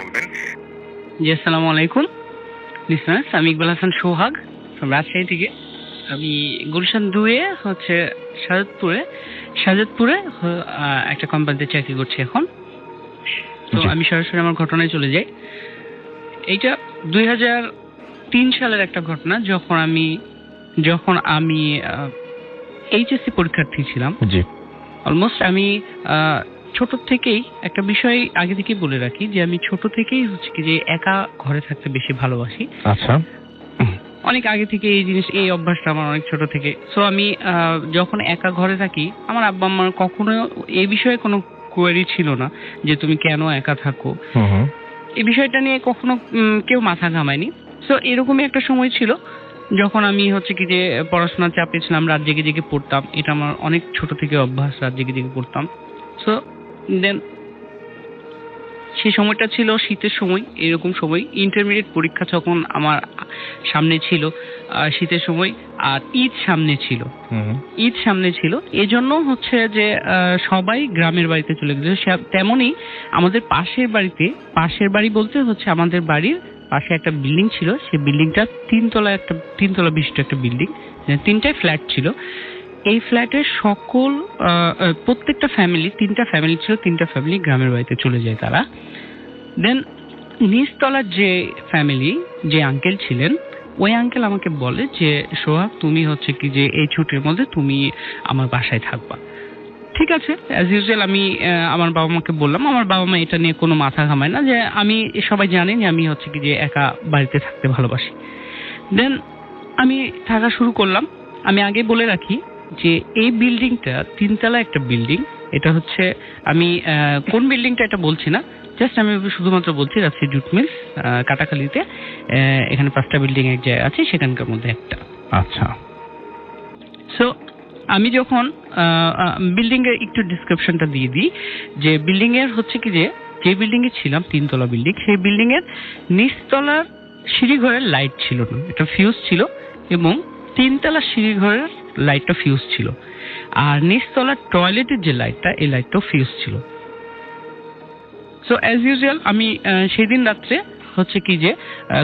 বলবেন। জি, আসসালামু আলাইকুম লিসনার্স, আমি ইকবাল হাসান সোহাগ from রাজশাহী থেকে। আমি গুলশান 2-এ হচ্ছে শাহজাদপুরে একটা কোম্পানিতে চাকরি করছি এখন। তো জি। আমি সরাসরি আমার ঘটনায় চলে যাই। এইটা 2003 সালের একটা ঘটনা, যখন আমি এইচএসসি পরীক্ষার্থী ছিলাম। জি। অলমোস্ট আমি ছোট থেকেই একটা বিষয় আগে থেকেই বলে রাখি যে আমি ছোট থেকেই হচ্ছে কি যে একা ঘরে থাকতে বেশি ভালোবাসি। আচ্ছা। অনেক আগে থেকে এই অভ্যাসটা আমার অনেক ছোট থেকে। সো আমি যখন একা ঘরে থাকি, আমার আব্বা আম্মার কখনো এই বিষয়ে কোনো কোয়েরি ছিল না যে তুমি কেন একা থাকো। হুম। এই বিষয়টা নিয়ে কখনো কেউ মাথা ঘামায়নি। সো এরকমই একটা সময় ছিল যখন আমি হচ্ছে কি যে পড়াশোনার চাপে ছিলাম, রাত জেগে জেগে পড়তাম। এটা আমার অনেক ছোট থেকে অভ্যাস, রাত জেগে জেগে পড়তাম। সো দেন সেই সময়টা ছিল শীতের সময়, এরকম সময় ইন্টারমিডিয়েট পরীক্ষা যখন আমার সামনে ছিল, শীতের সময়, আর ঈদ সামনে ছিল। এজন্য হচ্ছে যে সবাই গ্রামের বাড়িতে চলে গেছে। তেমনই আমাদের পাশের বাড়ি বলতে হচ্ছে আমাদের বাড়ির পাশে একটা বিল্ডিং ছিল। সেই বিল্ডিংটা তিনতলা বিশিষ্ট একটা বিল্ডিং, 3টাই ফ্ল্যাট ছিল। এই ফ্ল্যাটের সকল প্রত্যেকটা ফ্যামিলি, 3টা ফ্যামিলি ছিল, 3টা ফ্যামিলি গ্রামের বাড়িতে চলে যায় তারা। দেন নিচতলার যে আঙ্কেল ছিলেন, ওই আঙ্কেল আমাকে বলে যে সোহাগ, তুমি হচ্ছে কি যে এই ছুটির মধ্যে তুমি আমার বাসায় থাকবা। ঠিক আছে, অ্যাজ ইউজুয়াল আমি আমার বাবা মাকে বললাম। আমার বাবা মা এটা নিয়ে কোনো মাথা ঘামায় না, যে আমি সবাই জানি যে আমি হচ্ছে কি যে একা বাড়িতে থাকতে ভালোবাসি। দেন আমি থাকা শুরু করলাম। আমি আগে বলে রাখি যে এই বিল্ডিংটা 3তলা একটা বিল্ডিং। এটা হচ্ছে আমি কোন বিল্ডিংটা এটা বলছি না, জাস্ট আমি শুধুমাত্র বলছি রাজশাহী জুট মিল কাটাখালীতে এখানে 5টা বিল্ডিং এক জায়গায় আছে, সেখানকার মধ্যে একটা। আচ্ছা। সো আমি যখন বিল্ডিং এর একটু ডিসক্রিপশনটা দিয়ে দিই, যে বিল্ডিং এর হচ্ছে কি যে বিল্ডিং এ ছিলাম, 3তলা বিল্ডিং, সেই বিল্ডিং এর নিচতলার সিঁড়িঘরের লাইট ছিল না, এটা ফিউজ ছিল, এবং 3তলা সিঁড়িঘরের লাইটটা ফিউজ ছিল, আর নিচতলার টয়লেটের যে লাইটটা, এই লাইটটাও ফিউজ ছিল। সো অ্যাজ ইউজুয়াল আমি সেদিন রাত্রে হচ্ছে কি যে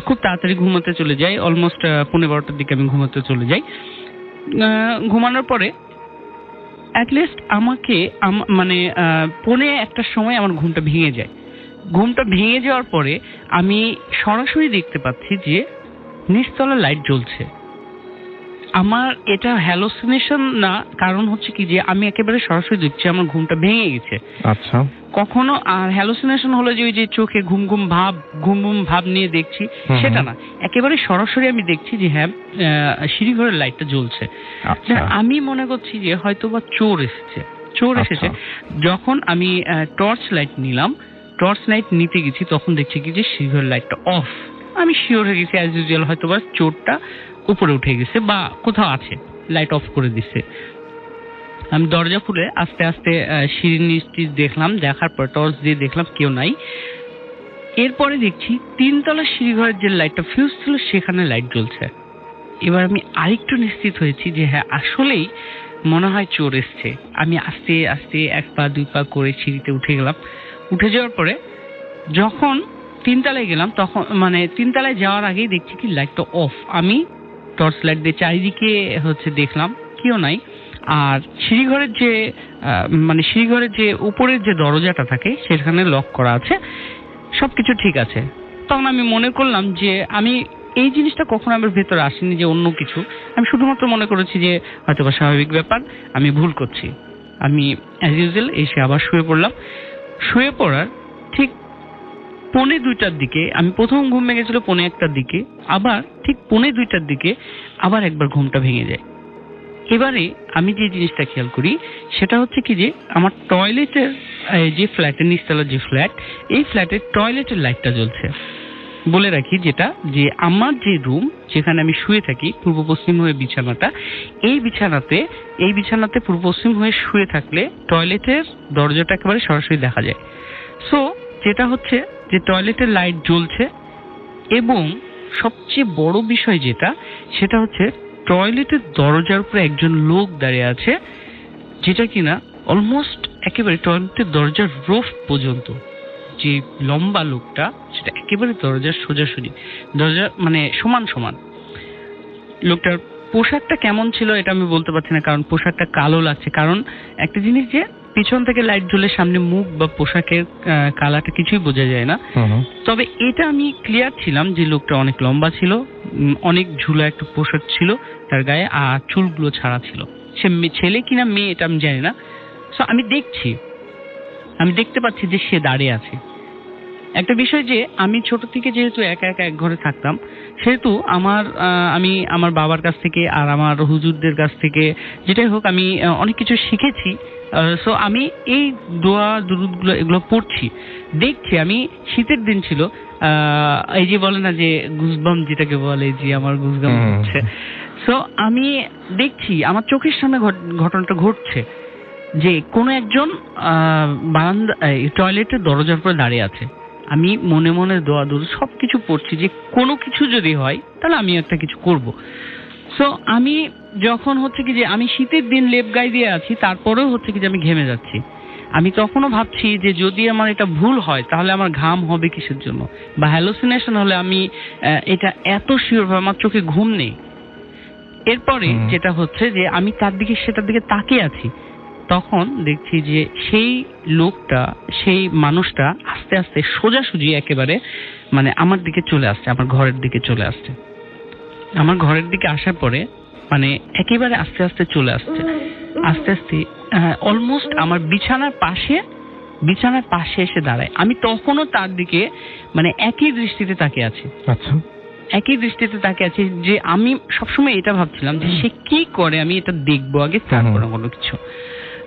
খুব তাড়াতাড়ি ঘুমাতে চলে যাই। অলমোস্ট 11:30টার দিকে আমি ঘুমাতে চলে যাই। ঘুমানোর পরে অ্যাটলিস্ট আমাকে মানে 1:45টার সময় আমার ঘুমটা ভেঙে যায়। ঘুমটা ভেঙে যাওয়ার পরে আমি সরাসরি দেখতে পাচ্ছি যে নিচতলা লাইট জ্বলছে। আমার এটা হ্যালোসিনেশন না, কারণ হচ্ছে কি যে আমি একেবারে সরাসরি দেখছি আমার ঘুমটা ভেঙে গেছে। আচ্ছা। কখনো আর হ্যালোসিনেশন হলো যে ওই যে চোখে ঘুম ঘুম ভাব নিয়ে দেখছি, সেটা না, একেবারে সরাসরি আমি দেখছি যে হ্যাঁ সিঁড়িঘরের লাইটটা জ্বলছে। আমি মনে করছি যে হয়তো বা চোর এসেছে। যখন আমি টর্চ লাইট নিতে গেছি, তখন দেখছি কি যে সিঁড়িঘরের লাইটটা অফ। আমি শিওর হয়ে গেছি অ্যাজ ইউজুয়াল হয়তো বা চোরটা উপরে উঠে গেছে বা কোথাও আছে, লাইট অফ করে দিচ্ছে। আমি দরজা খুলে আস্তে আস্তে সিঁড়ির নিচটি দেখলাম, দেখার পর টর্চ দিয়ে দেখলাম কেউ নাই। এরপরে দেখছি 3তলা সিঁড়িঘরের যে লাইটটা ফিউজ ছিল, সেখানে লাইট জ্বলছে। এবার আমি আরেকটু নিশ্চিত হয়েছি যে হ্যাঁ আসলেই মনে হয় চোর এসছে। আমি আস্তে আস্তে 1 পা 2 পা করে সিঁড়িতে উঠে গেলাম। উঠে যাওয়ার পরে যখন 3তলায় গেলাম, তখন মানে 3তলায় যাওয়ার আগেই দেখছি কি লাইটটা অফ। আমি টর্চ লাইট দিয়ে চারিদিকে হচ্ছে দেখলাম, কেউ নাই। আর সিঁড়িঘরের যে উপরের যে দরজাটা থাকে, সেখানে লক করা আছে, সবকিছু ঠিক আছে। তখন আমি মনে করলাম যে আমি এই জিনিসটা কখনো আমার ভেতরে আসেনি যে অন্য কিছু, আমি শুধুমাত্র মনে করেছি যে হয়তো বা স্বাভাবিক ব্যাপার, আমি ভুল করছি। আমি অ্যাজ ইউজুয়াল এসে আবার শুয়ে পড়লাম। শুয়ে পড়ার ঠিক 1:45টার দিকে, আমি প্রথম ঘুম ভেঙেছিল 1:45টার দিকে, আবার ঠিক 1:45টার দিকে আবার একবার ঘুমটা ভেঙে যায়। এবারে আমি যে জিনিসটা খেয়াল করি সেটা হচ্ছে কি যে আমার টয়লেটের যে ফ্ল্যাটের নিচতলার যে ফ্ল্যাট, এই ফ্ল্যাটের টয়লেটের লাইটটা জ্বলছে। বলে রাখি যেটা যে আমার যে রুম যেখানে আমি শুয়ে থাকি, পূর্ব পশ্চিম হয়ে বিছানাটা, এই বিছানাতে পূর্ব পশ্চিম হয়ে শুয়ে থাকলে টয়লেটের দরজাটা একেবারে সরাসরি দেখা যায়। সো যেটা হচ্ছে যে টয়লেটের লাইট জ্বলছে, এবং সবচেয়ে বড় বিষয় সেটা হচ্ছে টয়লেটের দরজার উপরে একজন লোক দাঁড়িয়ে আছে, যেটা কিনা অলমোস্ট একেবারে টয়লেটের দরজার রুফ পর্যন্ত, যে লম্বা লোকটা সেটা একেবারে দরজার সোজাসুজি, দরজা মানে সমান সমান। লোকটার পোশাকটা কেমন ছিল এটা আমি বলতে পারছি না, কারণ পোশাকটা কালো লাগছে। কারণ একটা জিনিস যে পিছন থেকে লাইট জ্বলে সামনে মুখ বা পোশাকের কালারটা কিছুই বোঝা যায় না। তবে এটা আমি ক্লিয়ার ছিলাম যে লোকটা অনেক লম্বা ছিল, অনেক ঝুলা একটা পোশাক ছিল তার গায়ে, আর চুলগুলো ছাড়া ছিল। সে ছেলে কিনা মেয়ে এটা আমি জানি না। সো আমি দেখতে পাচ্ছি যে সে দাঁড়িয়ে আছে। একটা বিষয় যে আমি ছোট থেকে যেহেতু একা একা এক ঘরে থাকতাম, সেহেতু আমি আমার বাবার কাছ থেকে আর আমার হুজুরদের কাছ থেকে যেটাই হোক আমি অনেক কিছু শিখেছি। সো আমি এই দোয়া দুরুদগুলো এগুলো পড়ছি, দেখছি। আমি শীতের দিন ছিল, এই যে বলে না যে গুজবাম যেটাকে বলে, যে আমার গুজবাম হচ্ছে। সো আমি দেখছি আমার চোখের সামনে ঘটনাটা ঘটছে যে কোনো একজন বারান্দা টয়লেটের দরজার উপরে দাঁড়িয়ে আছে। আমি মনে মনে দোয়া দুরুদ সবকিছু পড়ছি যে কোনো কিছু যদি হয় তাহলে আমি একটা কিছু করব। সো আমি যখন হচ্ছে কি যে আমি শীতের দিন লেপ গায়ে দিয়ে আছি, তারপরেও হচ্ছে কি যে আমি ঘেমে যাচ্ছি। আমি তখনও ভাবছি যে যদি আমার এটা ভুল হয় তাহলে আমার ঘাম হবে কিসের জন্য, বা হ্যালুসিনেশন হলে আমি এটা এত শিওর ভাবে আমার চোখে ঘুম নেই। এরপরে যেটা হচ্ছে যে আমি সেটার দিকে তাকিয়ে আছি, তখন দেখছি যে সেই লোকটা, সেই মানুষটা আস্তে আস্তে সোজাসুজি একেবারে মানে আমার দিকে চলে আসছে, আমার ঘরের দিকে চলে আসছে। আমার ঘরের দিকে আসার পরে মানে একেবারে আস্তে আস্তে চলে আসছে, আস্তে আস্তে অলমোস্ট আমার বিছানার পাশে এসে দাঁড়ায়। আমি তখনও তার দিকে মানে একই দৃষ্টিতে তাকিয়ে আছি। আচ্ছা, একই দৃষ্টিতে তাকিয়ে আছি যে আমি সবসময় এটা ভাবছিলাম যে সে কি করে আমি এটা দেখবো আগে, তারপরে কোনো কিছু।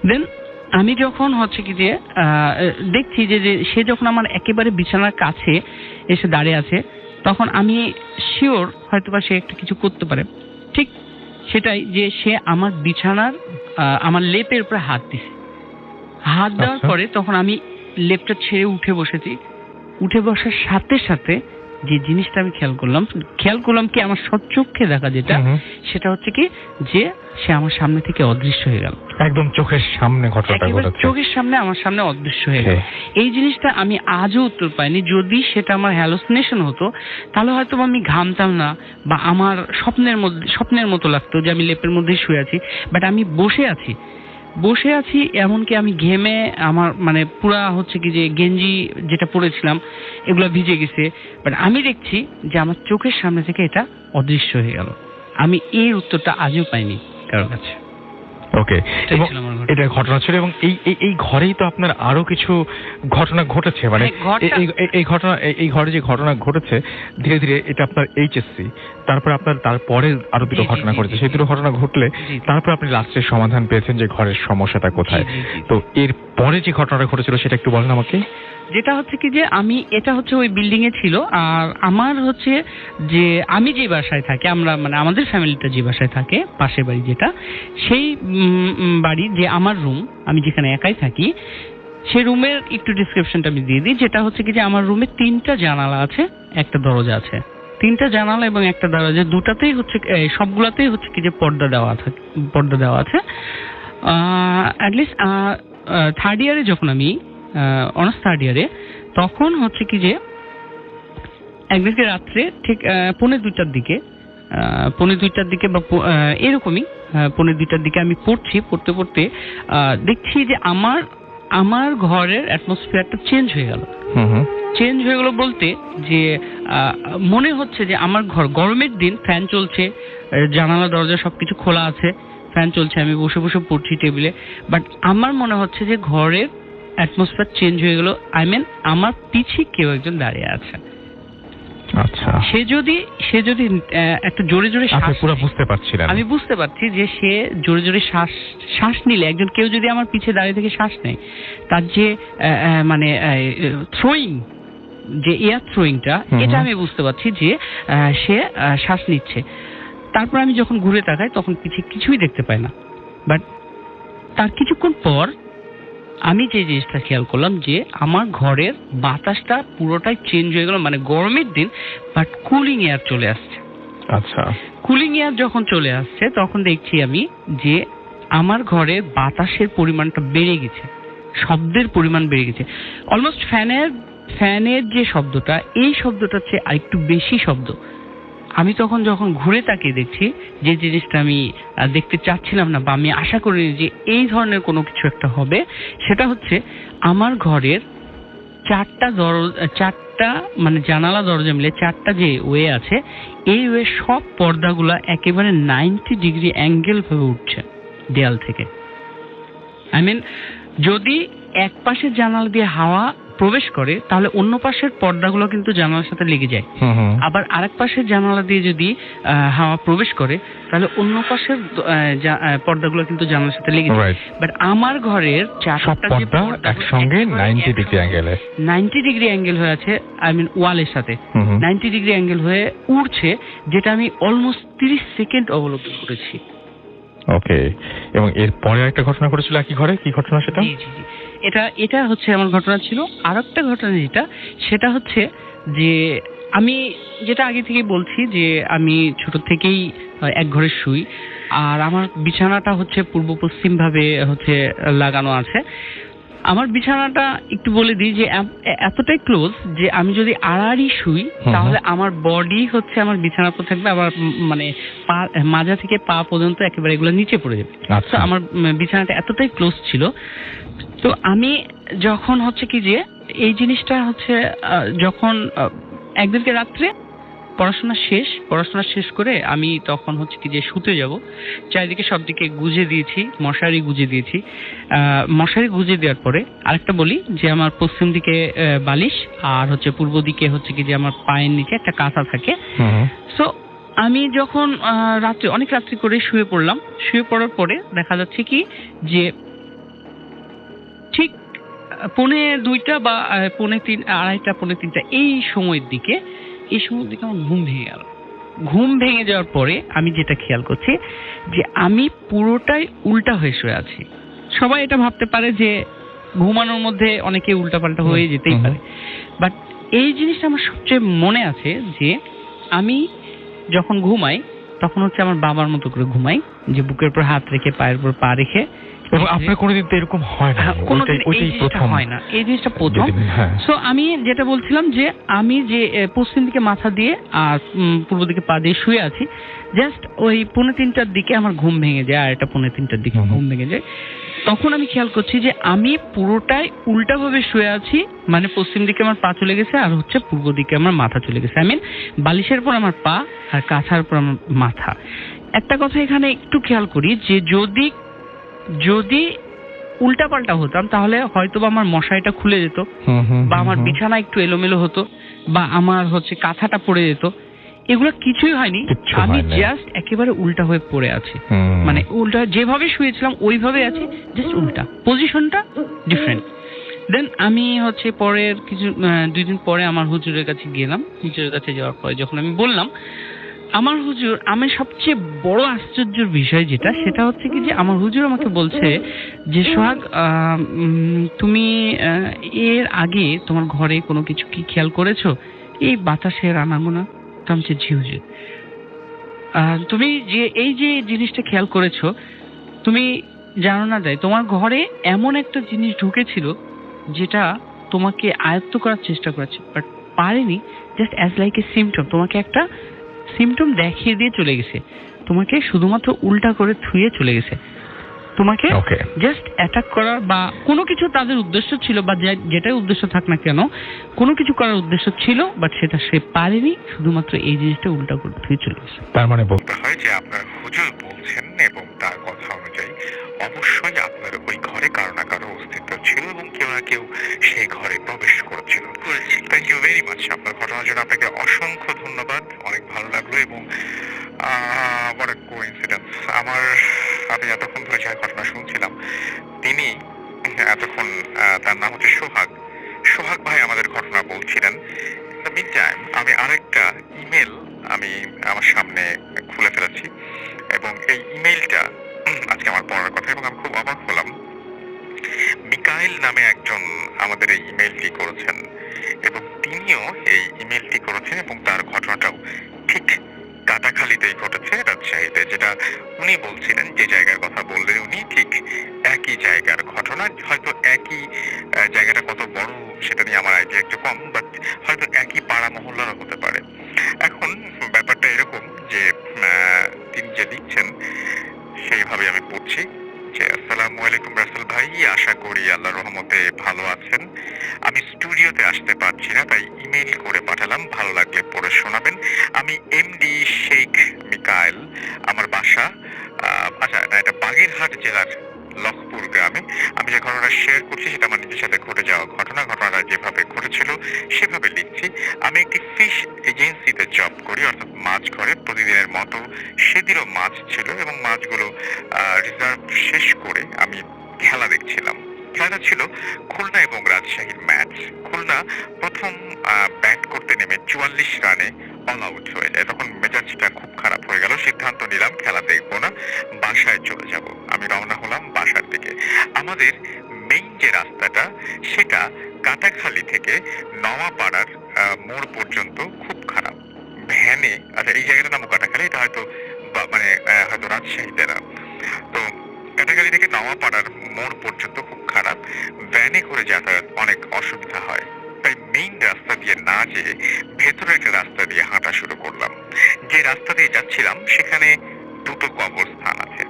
দেন আমি যখন হচ্ছে কি যে দেখছি যে সে যখন আমার একেবারে বিছানার কাছে এসে দাঁড়িয়ে আছে, তখন আমি শিওর হয়তোবা সে একটা কিছু করতে পারে। ঠিক সেটাই, যে সে আমার বিছানার আমার লেপের উপরে হাত দিছে। হাত দেওয়ার পরে তখন আমি লেপটা ছেড়ে উঠে বসেছি। উঠে বসার সাথে সাথে যে জিনিসটা আমি খেয়াল করলাম কি আমার সচক্ষে দেখা যেটা, সেটা হচ্ছে কি যে সে আমার সামনে থেকে অদৃশ্য হয়ে গেল। একদম চোখের সামনে ঘটনাটা ঘটেছে, চোখের সামনে আমার সামনে অদৃশ্য হয়ে গেল। এই জিনিসটা আমি আজও উত্তর পাইনি। যদি সেটা আমার হ্যালুসিনেশন হতো তাহলে হয়তো আমি ঘামতাম না, বা আমার স্বপ্নের মতো লাগতো যে আমি লেপের মধ্যেই শুয়ে আছি, বাট আমি বসে আছি এমনকি আমি ঘেমে আমার মানে পুরা হচ্ছে কি যে গেঞ্জি যেটা পরেছিলাম এগুলো ভিজে গেছে, বাট আমি দেখছি যে আমার চোখের সামনে থেকে এটা অদৃশ্য হয়ে গেল। আমি এই উত্তরটা আজও পাইনি কারোর কাছে। ওকে, এবং এটা ঘটনা ছিল, এবং এই ঘরেই তো আপনার আরো কিছু ঘটনা ঘটেছে, মানে এই ঘরে যে ঘটনা ঘটেছে ধীরে ধীরে এটা আপনার এইচএসসি, তারপরে আপনার তারপরে আরো দুটো ঘটনা ঘটেছে। সেই দুটো ঘটনা ঘটলে তারপর আপনি লাস্টের সমাধান পেয়েছেন যে ঘরের সমস্যাটা কোথায়। তো এর পরে যে ঘটনাটা ঘটেছিল সেটা একটু বলেন আমাকে। যেটা হচ্ছে কি যে এটা হচ্ছে ওই বিল্ডিং এ ছিল, আর আমার হচ্ছে যে আমি যে বাসায় থাকি, আমরা মানে আমাদের ফ্যামিলিটা যে বাসায় থাকে, পাশের বাড়ি যেটা, সেই বাড়ি যে আমার রুম, আমি যেখানে একাই থাকি, সেই রুমের একটু ডিসক্রিপশনটা আমি দিয়ে দিই। যেটা হচ্ছে কি যে আমার রুমে 3টা জানালা আছে, একটা দরজা আছে। 3টা জানালা এবং একটা দরজা, দুটাতেই হচ্ছে সবগুলাতেই হচ্ছে কি যে পর্দা দেওয়া আছে। অ্যাটলিস্ট থার্ড ইয়ারে যখন আমি অনার্স থার্ড ইয়ারে, তখন হচ্ছে কি যে একদিনকে রাত্রে ঠিক 1:45টার দিকে বা এরকমই 1:45টার দিকে আমি পড়তে দেখছি যে আমার ঘরের অ্যাটমসফিয়ারটা চেঞ্জ হয়ে গেল বলতে যে মনে হচ্ছে যে আমার ঘর গরমের দিন, ফ্যান চলছে, জানালা দরজা সবকিছু খোলা আছে, ফ্যান চলছে, আমি বসে বসে পড়ছি টেবিলে, বাট আমার মনে হচ্ছে যে ঘরের অ্যাটমসফিয়ার চেঞ্জ হয়ে গেল। আই মিন আমার পিছে কেউ একজন দাঁড়িয়ে আছে। আচ্ছা, সে যদি একটা জোরে জোরে শ্বাস, পুরো বুঝতে পারছিলাম, আমি বুঝতে পারছি যে সে জোরে জোরে শ্বাস নিলে, কেউ যদি আমার পিছে দাঁড়িয়ে থেকে শ্বাস নেয়, তার যে মানে থ্রোয়িং, যে এয়ার থ্রোয়িংটা, এটা আমি বুঝতে পারছি যে সে শ্বাস নিচ্ছে। তারপর আমি যখন ঘুরে তাকাই তখন পিছে কিছুই দেখতে পাই না, বাট তার কিছুক্ষণ পর আমি যে জিনিসটা খেয়াল করলাম যে আমার ঘরের বাতাসটা পুরোটাই চেঞ্জ হয়ে গেল। মানে গরমের দিন, বাট কুলিং এয়ার চলে আসছে। আচ্ছা, কুলিং এয়ার যখন চলে আসছে তখন দেখছি আমি যে আমার ঘরে বাতাসের পরিমাণটা বেড়ে গেছে, শব্দের পরিমাণ বেড়ে গেছে। অলমোস্ট ফ্যানের ফ্যানের যে শব্দটা, এই শব্দটার চেয়ে আরেকটু বেশি শব্দ। আমি তখন যখন ঘুরে তাকিয়ে দেখছি, যে জিনিসটা আমি দেখতে চাচ্ছিলাম না বা আমি আশা করিনি যে এই ধরনের কোনো কিছু একটা হবে, সেটা হচ্ছে আমার ঘরের চারটা মানে জানালা দরজা মিলে 4টা যে ওয়ে আছে, এই ওয়ে সব পর্দাগুলা একেবারে 90 ডিগ্রি অ্যাঙ্গেল ভাবে উঠছে দেয়াল থেকে। আই মিন, যদি এক পাশের জানালা দিয়ে হাওয়া প্রবেশ করে তাহলে অন্য পাশের পর্দাগুলো কিন্তু জানালার সাথে লেগে যায়, আবার আরেক পাশের জানালা দিয়ে যদি হাওয়া প্রবেশ করে তাহলে অন্য পাশের পর্দাগুলো কিন্তু জানালার সাথে লেগে যায়। বাট আমার ঘরের চারটা যে পর্দা একসঙ্গে 90 ডিগ্রি অ্যাঙ্গেল হয়ে আছে, আই মিন ওয়ালের সাথে 90 ডিগ্রি অ্যাঙ্গেল হয়ে উড়ছে, যেটা আমি অলমোস্ট 30 সেকেন্ড অবলম্বন করেছি। ওকে, এবং এর পরে একটা ঘটনা ঘটেছিল একই ঘরে, কি ঘটনা সেটা? জি, এটা হচ্ছে আমার ঘটনা ছিল। আর একটা ঘটনা সেটা হচ্ছে যে আমি যেটা আগে থেকে বলছি যে আমি ছোট থেকেই এক ঘরে শুই, আর আমার বিছানাটা হচ্ছে পূর্ব পশ্চিম ভাবে হচ্ছে লাগানো আছে। আমার বিছানাটা একটু বলে দিই যে এতটাই ক্লোজ যে আমি যদি আড়াআড়ি শুই তাহলে আমার বডি হচ্ছে আমার বিছানার উপর থাকবে, আবার মানে মাজা থেকে পা পর্যন্ত একেবারে এগুলো নিচে পড়ে যাবে। তো আমার বিছানাটা এতটাই ক্লোজ ছিল। তো আমি যখন হচ্ছে কি যে এই জিনিসটা হচ্ছে যখন একদিনকে রাত্রে পড়াশোনা শেষ করে আমি তখন হচ্ছে কি যে শুতে যাব, চারিদিকে সব দিকে গুজে দিয়েছি, মশারি গুজে দিয়েছি। মশারি গুজে দেওয়ার পরে আরেকটা বলি যে আমার পশ্চিম দিকে বালিশ, আর হচ্ছে পূর্ব দিকে হচ্ছে কি যে আমার পায়ের নিচে একটা কাঁথা থাকে। সো আমি যখন অনেক রাত্রি করে শুয়ে পড়লাম, শুয়ে পড়ার পরে দেখা যাচ্ছে কি যে ঠিক 2:45 বা 2:30 এই সময়ের দিকে আমার ঘুম ভেঙে গেল। ঘুম ভেঙে যাওয়ার পরে আমি যেটা খেয়াল করছি যে আমি পুরোটাই উল্টা হয়ে শুয়ে আছি। সবাই এটা ভাবতে পারে যে ঘুমানোর মধ্যে অনেকে উল্টাপাল্টা হয়ে যেতেই পারে, বাট এই জিনিসটা আমার সবচেয়ে মনে আছে যে আমি যখন ঘুমাই তখন হচ্ছে আমার বাবার মতো করে ঘুমাই, যে বুকের উপর হাত রেখে পায়ের উপর পা রেখে। এবং আপনার কোনোদিন তো এরকম হয় না, ওইটাই প্রথম হয় না, এই জিনিসটা প্রথম। সো আমি যেটা বলছিলাম যে আমি যে পশ্চিম দিকে মাথা দিয়ে আর পূর্ব দিকে পা দিয়ে শুয়ে আছি, জাস্ট ওই 2:45 দিকে আমার ঘুম ভেঙে যায়, আর এটা 2:45 দিকে ঘুম ভেঙে যায়। তখন আমি খেয়াল করছি যে আমি পুরোটাই উল্টা ভাবে শুয়ে আছি, মানে পশ্চিম দিকে আমার পা চলে গেছে আর হচ্ছে পূর্ব দিকে আমার মাথা চলে গেছে। আই মিন, বালিশের পর আমার পা আর কাঁথার পর আমার মাথা। একটা কথা এখানে একটু খেয়াল করি যে যদি উল্টাপাল্টা হতাম তাহলে হয়তো বা আমার মশারিটা খুলে যেত, বা আমার বিছানা একটু এলোমেলো হতো, বা আমার হচ্ছে কাঁথাটা পড়ে যেত। এগুলো কিছুই হয়নি, আমি জাস্ট একেবারে উল্টা হয়ে পড়ে আছি, মানে উল্টা যেভাবে শুয়েছিলাম ওইভাবে আছি, জাস্ট উল্টা, পজিশনটা ডিফারেন্ট। দেন আমি হচ্ছে পরের 2 দিন পরে আমার হুজুরের কাছে গেলাম। হুজুরের কাছে যাওয়ার পরে যখন আমি বললাম, আমার হুজুর, আমি সবচেয়ে বড় আশ্চর্যের বিষয় সেটা হচ্ছে কি যে আমার হুজুর আমাকে বলছে যে সোহাগ, তুমি এর আগে তোমার ঘরে কোনো কিছু কি খেয়াল করেছো, এই বাতাসের আনাগোনা? জি হুজুর। তুমি যে এই যে জিনিসটা খেয়াল করেছো, তুমি জানো না যায় তোমার ঘরে এমন একটা জিনিস ঢুকেছিল যেটা তোমাকে আয়ত্ত করার চেষ্টা করেছে, বাট পারেনি, just as like a symptom, তোমাকে একটা সিমটম দেখিয়ে দিয়ে চলে গেছে, তোমাকে শুধুমাত্র উল্টা করে থুয়ে চলে গেছে, তোমাকে জাস্ট অ্যাটাক করার বা কোনো কিছু তাদের উদ্দেশ্য ছিল, বা যেটাই উদ্দেশ্য থাক না কেন, কোনো কিছু করার উদ্দেশ্য ছিল, বাট সেটা সে পারেনি, শুধুমাত্র এই জিনিসটা উল্টা করে থুয়ে চলে গেছে। তার মানে বলতে হয় যে আপনার হুজুর বলছেন এবং তার কথা অনুযায়ী অবশ্যই আপনার ওই ঘরে কারো না কারো অস্তিত্ব ছিল এবং কেউ না কেউ সেই ঘরে প্রবেশ করেছিল। থ্যাংক ইউ ভেরি মাচ আপনার ঘটনার জন্য, আপনাকে অসংখ্য ধন্যবাদ, অনেক ভালো লাগলো। এবং what a coincidence, আমি এতক্ষণ ধরে যার ঘটনা শুনছিলাম তিনি এতক্ষণ, তার নাম হচ্ছে সোহাগ ভাই আমাদের ঘটনা বলছিলেন। ইন দ্য মিন টাইম আমি আরেকটা ইমেল আমি আমার সামনে খুলে ফেলেছি, এবং এই ইমেইলটা আজকে আমার পড়ার কথা, এবং আমি খুব অবাক হলাম। মিকাইল নামে একজন আমাদের এই ইমেইলটি করেছেন, এবং তিনিও এই ইমেইলটি করেছেন, এবং তার ঘটনাটাও ঠিক কাটাখালীতেই ঘটেছে, রাজশাহীতে। যেটা উনি বলছিলেন, যে জায়গার কথা বললেন উনি, ঠিক একই জায়গার ঘটনা, হয়তো একই জায়গাটা কত বড় সেটা নিয়ে আমার আইডিয়া একটু কম, বাট হয়তো একই পাড়া মহল্লারও হতে পারে। এখন ব্যাপারটা এরকম যে তিনি যে লিখছেন সেইভাবে আমি পড়ছি যে, আসসালামু আলাইকুম রাসেল ভাই, আশা করি আল্লাহর রহমতে ভালো আছেন। আমি স্টুডিওতে আসতে পারছি না, তাই ইমেইল করে পাঠালাম, ভালো লাগলে পড়ে শোনাবেন। আমি এমডি শেখ মিকাইল, আমার বাসা আচ্ছা না, এটা বাগেরহাট জেলার লখপুর গ্রামে। আমি যে ঘটনা শেয়ার করছি সেটা আমার নিজের সাথে ঘটে যাওয়া ঘটনাটা যেভাবে ঘটেছিল সেভাবে লিখছি। আমি একটি ফিশ এজেন্সিতে জব করি, অর্থাৎ মাছ ঘরে। প্রতিদিনের মতো সেদিনও মাছ ছিল এবং মাছগুলো রিজার্ভ শেষ করে আমি খেলা দেখছিলাম। খেলাটা ছিল খুলনা এবং রাজশাহীর ম্যাচ। খুলনা প্রথম ব্যাট করতে নেমে 44 রানে অল আউট হয়ে যায়। তখন মেজাজটা খুব খারাপ হয়ে গেল। সিদ্ধান্ত নিলাম খেলা দেখবো না, বাসায় চলে যাব। আমি রওনা হলাম বাসার দিকে। আমাদের মেইন যে রাস্তাটা সেটা কাটাখালী থেকে নওয়াপাড়ার মোড় পর্যন্ত খুব খারাপ। ভ্যানে, আচ্ছা এই জায়গাটার নাম কাটাখালী, এটা হয়তো মানে হয়তো রাজশাহীতে না। তো কাটাখালী থেকে নওয়াপাড়ার মোড় পর্যন্ত খুব খারাপ। ভ্যানে করে যাতায়াত অনেক অসুবিধা হয়। তাই মেইন রাস্তা দিয়ে না যেয়ে ভেতরে একটা রাস্তা দিয়ে হাঁটা শুরু করলাম। যে রাস্তা দিয়ে যাচ্ছিলাম সেখানে দুটো কবরস্থান আছে।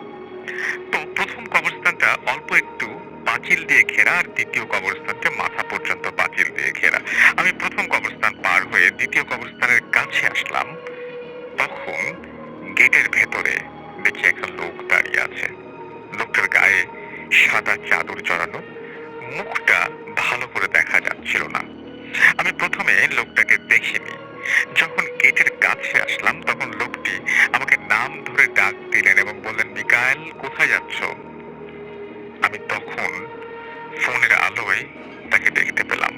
তো প্রথম কবরস্থানটা অল্প একটু পাঁচিল দিয়ে ঘেরা, আর দ্বিতীয় কবরস্থানটা মাথা পর্যন্ত পাঁচিল দিয়ে ঘেরা। আমি প্রথম কবরস্থান পার হয়ে দ্বিতীয় কবরস্থানের কাছে আসলাম। তখন গেটের ভেতরে দেখি একটা লোক দাঁড়িয়ে আছে। লোকটার গায়ে সাদা চাদর জড়ানো, মুখটা ভালো করে দেখা যাচ্ছিল না। আমি প্রথমে লোকটাকে দেখিনি। যখন গেটের কাছে আসলাম তখন লোকটি আমাকে নাম ধরে ডাক দিলেন এবং বললেন, মিকাইল কোথায় যাচ্ছ? আমি তখন ফোনের আলোয় তাকে দেখতে পেলাম।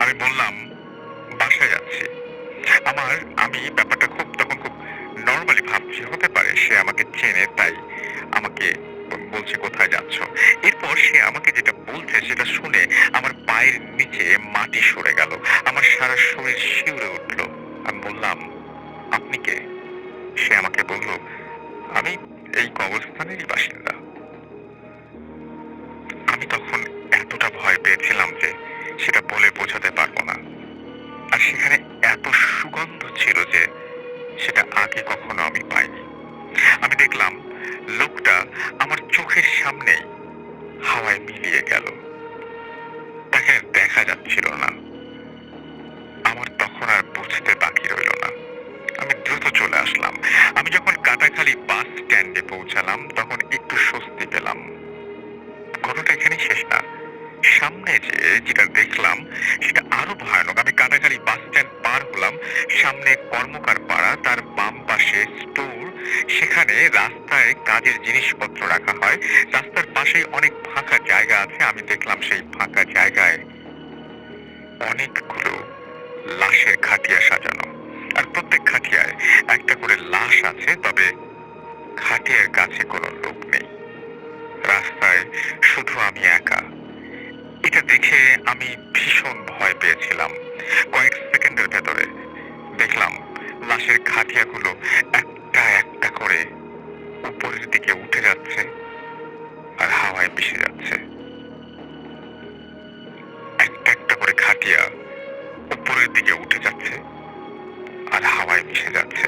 আমি বললাম, বাসায় যাচ্ছি। আমি ব্যাপারটা তখন খুব নর্মালি ভাবছি, হতে পারে সে আমাকে চেনে তাই আমাকে বলছে কোথায় যাচ্ছ। এরপর সে আমাকে যেটা বলছে সেটা শুনে আমার পায়ের নিচে মাটি সরে গেল, আমার সারা শরীর শিউরে উঠল। আমি বললাম, আপনি কে? সে আমাকে বলল, আমি এই কবরস্থানেরই বাসিন্দা। আমি তখন এতটা ভয় পেয়েছিলাম যে সেটা বলে বোঝাতে পারবো না। আর সেখানে এত সুগন্ধ ছিল যে সেটা আগে কখনো আমি পাইনি। আমি দেখলাম লোকটা আমার চোখের সামনেই হাওয়ায় মিলিয়ে গেল। তাকে দেখা যাচ্ছিল না। আমার তখন আর বুঝতে বাকি রইল না। আমি দ্রুত চলে আসলাম। আমি যখন কাটাখালী বাস স্ট্যান্ডে পৌঁছালাম তখন একটু স্বস্তি পেলাম। ঘটনাটা এখানেই শেষ না। সামনে যেটা দেখলাম সেটা আরো ভয়ানক। আমি কাটাখালী বাস স্ট্যান্ড পার হলাম, সামনে কর্মকার পাড়া, তার বাম পাশে স্টোর, সেখানে রাস্তায় কাজের জিনিসপত্র রাখা হয়। রাস্তার পাশে অনেক ফাঁকা জায়গা আছে। আমি দেখলাম সেই ফাঁকা জায়গায় অনেকগুলো লাশের খাটিয়া সাজানো, আর প্রত্যেক খাটিয়ায় একটা করে লাশ আছে, তবে খাটিয়ার কাছে কোনো লোক নেই। রাস্তায় শুধু আমি একা। এটা দেখে আমি ভীষণ ভয় পেয়েছিলাম। কয়েক সেকেন্ডের ভেতরে দেখলাম লাশের খাটিয়াগুলো একটা একটা করে উপরের দিকে উঠে যাচ্ছে আর হাওয়ায় মিশে যাচ্ছে। একটা একটা করে খাটিয়া উপরের দিকে উঠে যাচ্ছে আর হাওয়ায় মিশে যাচ্ছে।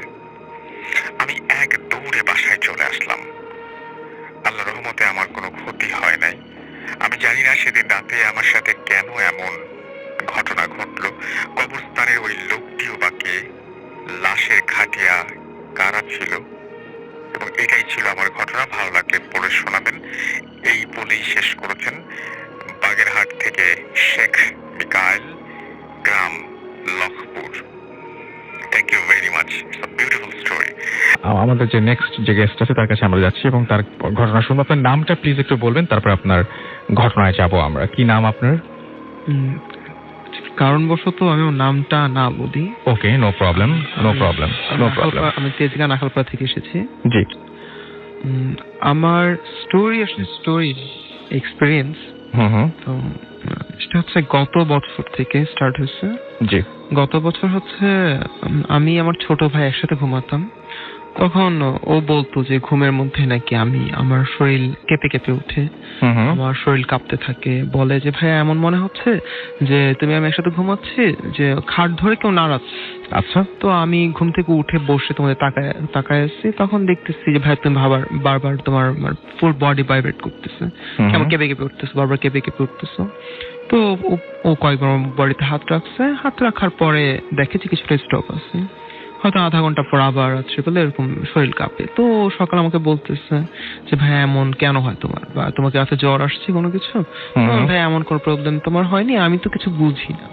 আমি এক দৌড়ে বাসায় চলে আসলাম। আল্লাহর রহমতে আমার কোনো ক্ষতি হয় নাই। আমি জানি না সেদিন রাতে আমার সাথে কেন এমন ঘটনা ঘটলো। কবরস্থানের ওই লোকটিও বা কে, লাশের খাটিয়া কারা ছিল, এবং এটাই ছিল আমার ঘটনা। ভালো লাগলে পড়ে শোনাবেন। এই বলেই শেষ করেছেন বাগেরহাট থেকে শেখ মিকাইল, গ্রাম Lakhpur. Thank you very much. It's a beautiful story. আমাদের যে নেক্সট যে গেস্ট আছে তার কাছে আমরা যাচ্ছি এবং তার ঘটনা শুনবো। আপনার নামটা প্লিজ একটু বলবেন, তারপর আপনার ঘটনায় যাব আমরা। কি নাম আপনার? কারণবশত আমি ওর নামটা না বলি। Okay, no problem, no problem, no problem. আমি তেজগাঁ নাখালপাড়া থেকে এসেছি। জি। আমার স্টোরি এক্সপিরিয়েন্স তো সেটা হচ্ছে গত বছর থেকে স্টার্ট হয়েছে। জি। গত বছর হচ্ছে আমি আমার ছোট ভাই একসাথে ঘুমাতাম। তখন ও বলতো যে ঘুমের মধ্যে নাকি আমার শরীর কেঁপে কেঁপে উঠে, আমার শরীর কাঁপতে থাকে, বলে যে ভাইয়া এমন মনে হচ্ছে যে তুমি আমি একসাথে ঘুমাচ্ছি, যে খাট ধরে কেউ নাড়াচ্ছে। আচ্ছা। তো আমি ঘুম থেকে উঠে বসে তোমাদের তাকায় আসছি, তখন দেখতেছি যে ভাই তুমি বারবার তোমার ফুল বডি ভাইব্রেট করতেছে, কেমন কেঁপে কেঁপে উঠতেছে, বারবার কেঁপে কেঁপে উঠতেছে। তো ও কয়েকবার বডিতে হাত রাখছে, হাত রাখার পরে দেখেছি কিছুটা স্টপ আছে, হয়তো আধা ঘন্টা পর আবার রাত্রে পেলে এরকম শরীর কাঁপে। তো সকাল আমাকে বলতেছে যে ভাই এমন কেন হয় তোমার, বা তোমাকে রাতে জ্বর আসছে কোনো কিছু? ভাই এমন কোন প্রবলেম তোমার হয়নি, আমি তো কিছু বুঝি না।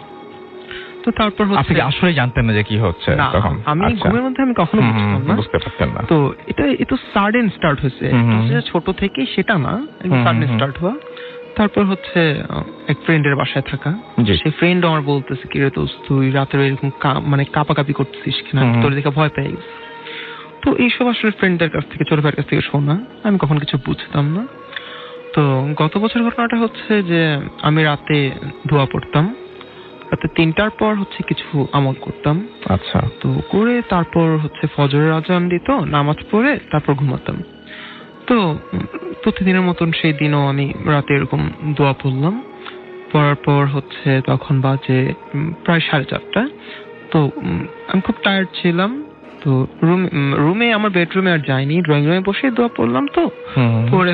তো তারপর আপনি আসলে জানতেন না যে কি হচ্ছে তখন? আমি ঘুমের মধ্যে আমি কখনো বুঝতে পারতেন না। তো এটা সাডেন স্টার্ট হয়েছে, ছোট থেকে সেটা না, সাডেন স্টার্ট হওয়া। তারপর এক ফ্রেন্ডের বাসায় থাকা, সেই ফ্রেন্ড আমার বলতেছে কি রে দোস্ত তুই রাতে এরকম কাঁপাকাঁপি করতেছিস কিনা, তোর দেখে ভয় পেয়ে গেছে। তো এইসব আসলে ফ্রেন্ডদের কাছ থেকে, ছোট ভাইয়ের কাছ থেকে শোনা, আমি কখনো কিছু বুঝতাম না। তো গত বছর ঘটনাটা হচ্ছে যে আমি রাতে দোয়া পড়তাম, রাতে 3টার পর কিছু আমল করতাম। আচ্ছা। তো করে তারপর ফজরের আজান দিত, নামাজ পড়ে তারপর ঘুমাতাম। তো প্রতিদিনের মতন সেই দিনও আমি রাতে এরকম দোয়া পড়লাম, পড়ার পর তখন বাজে প্রায় 4:30। তো আমি খুব টায়ার্ড ছিলাম, তো রুমে আমার বেডরুমে আর যাইনি, ড্রয়িং রুমে বসে দোয়া পড়লাম। তো পরে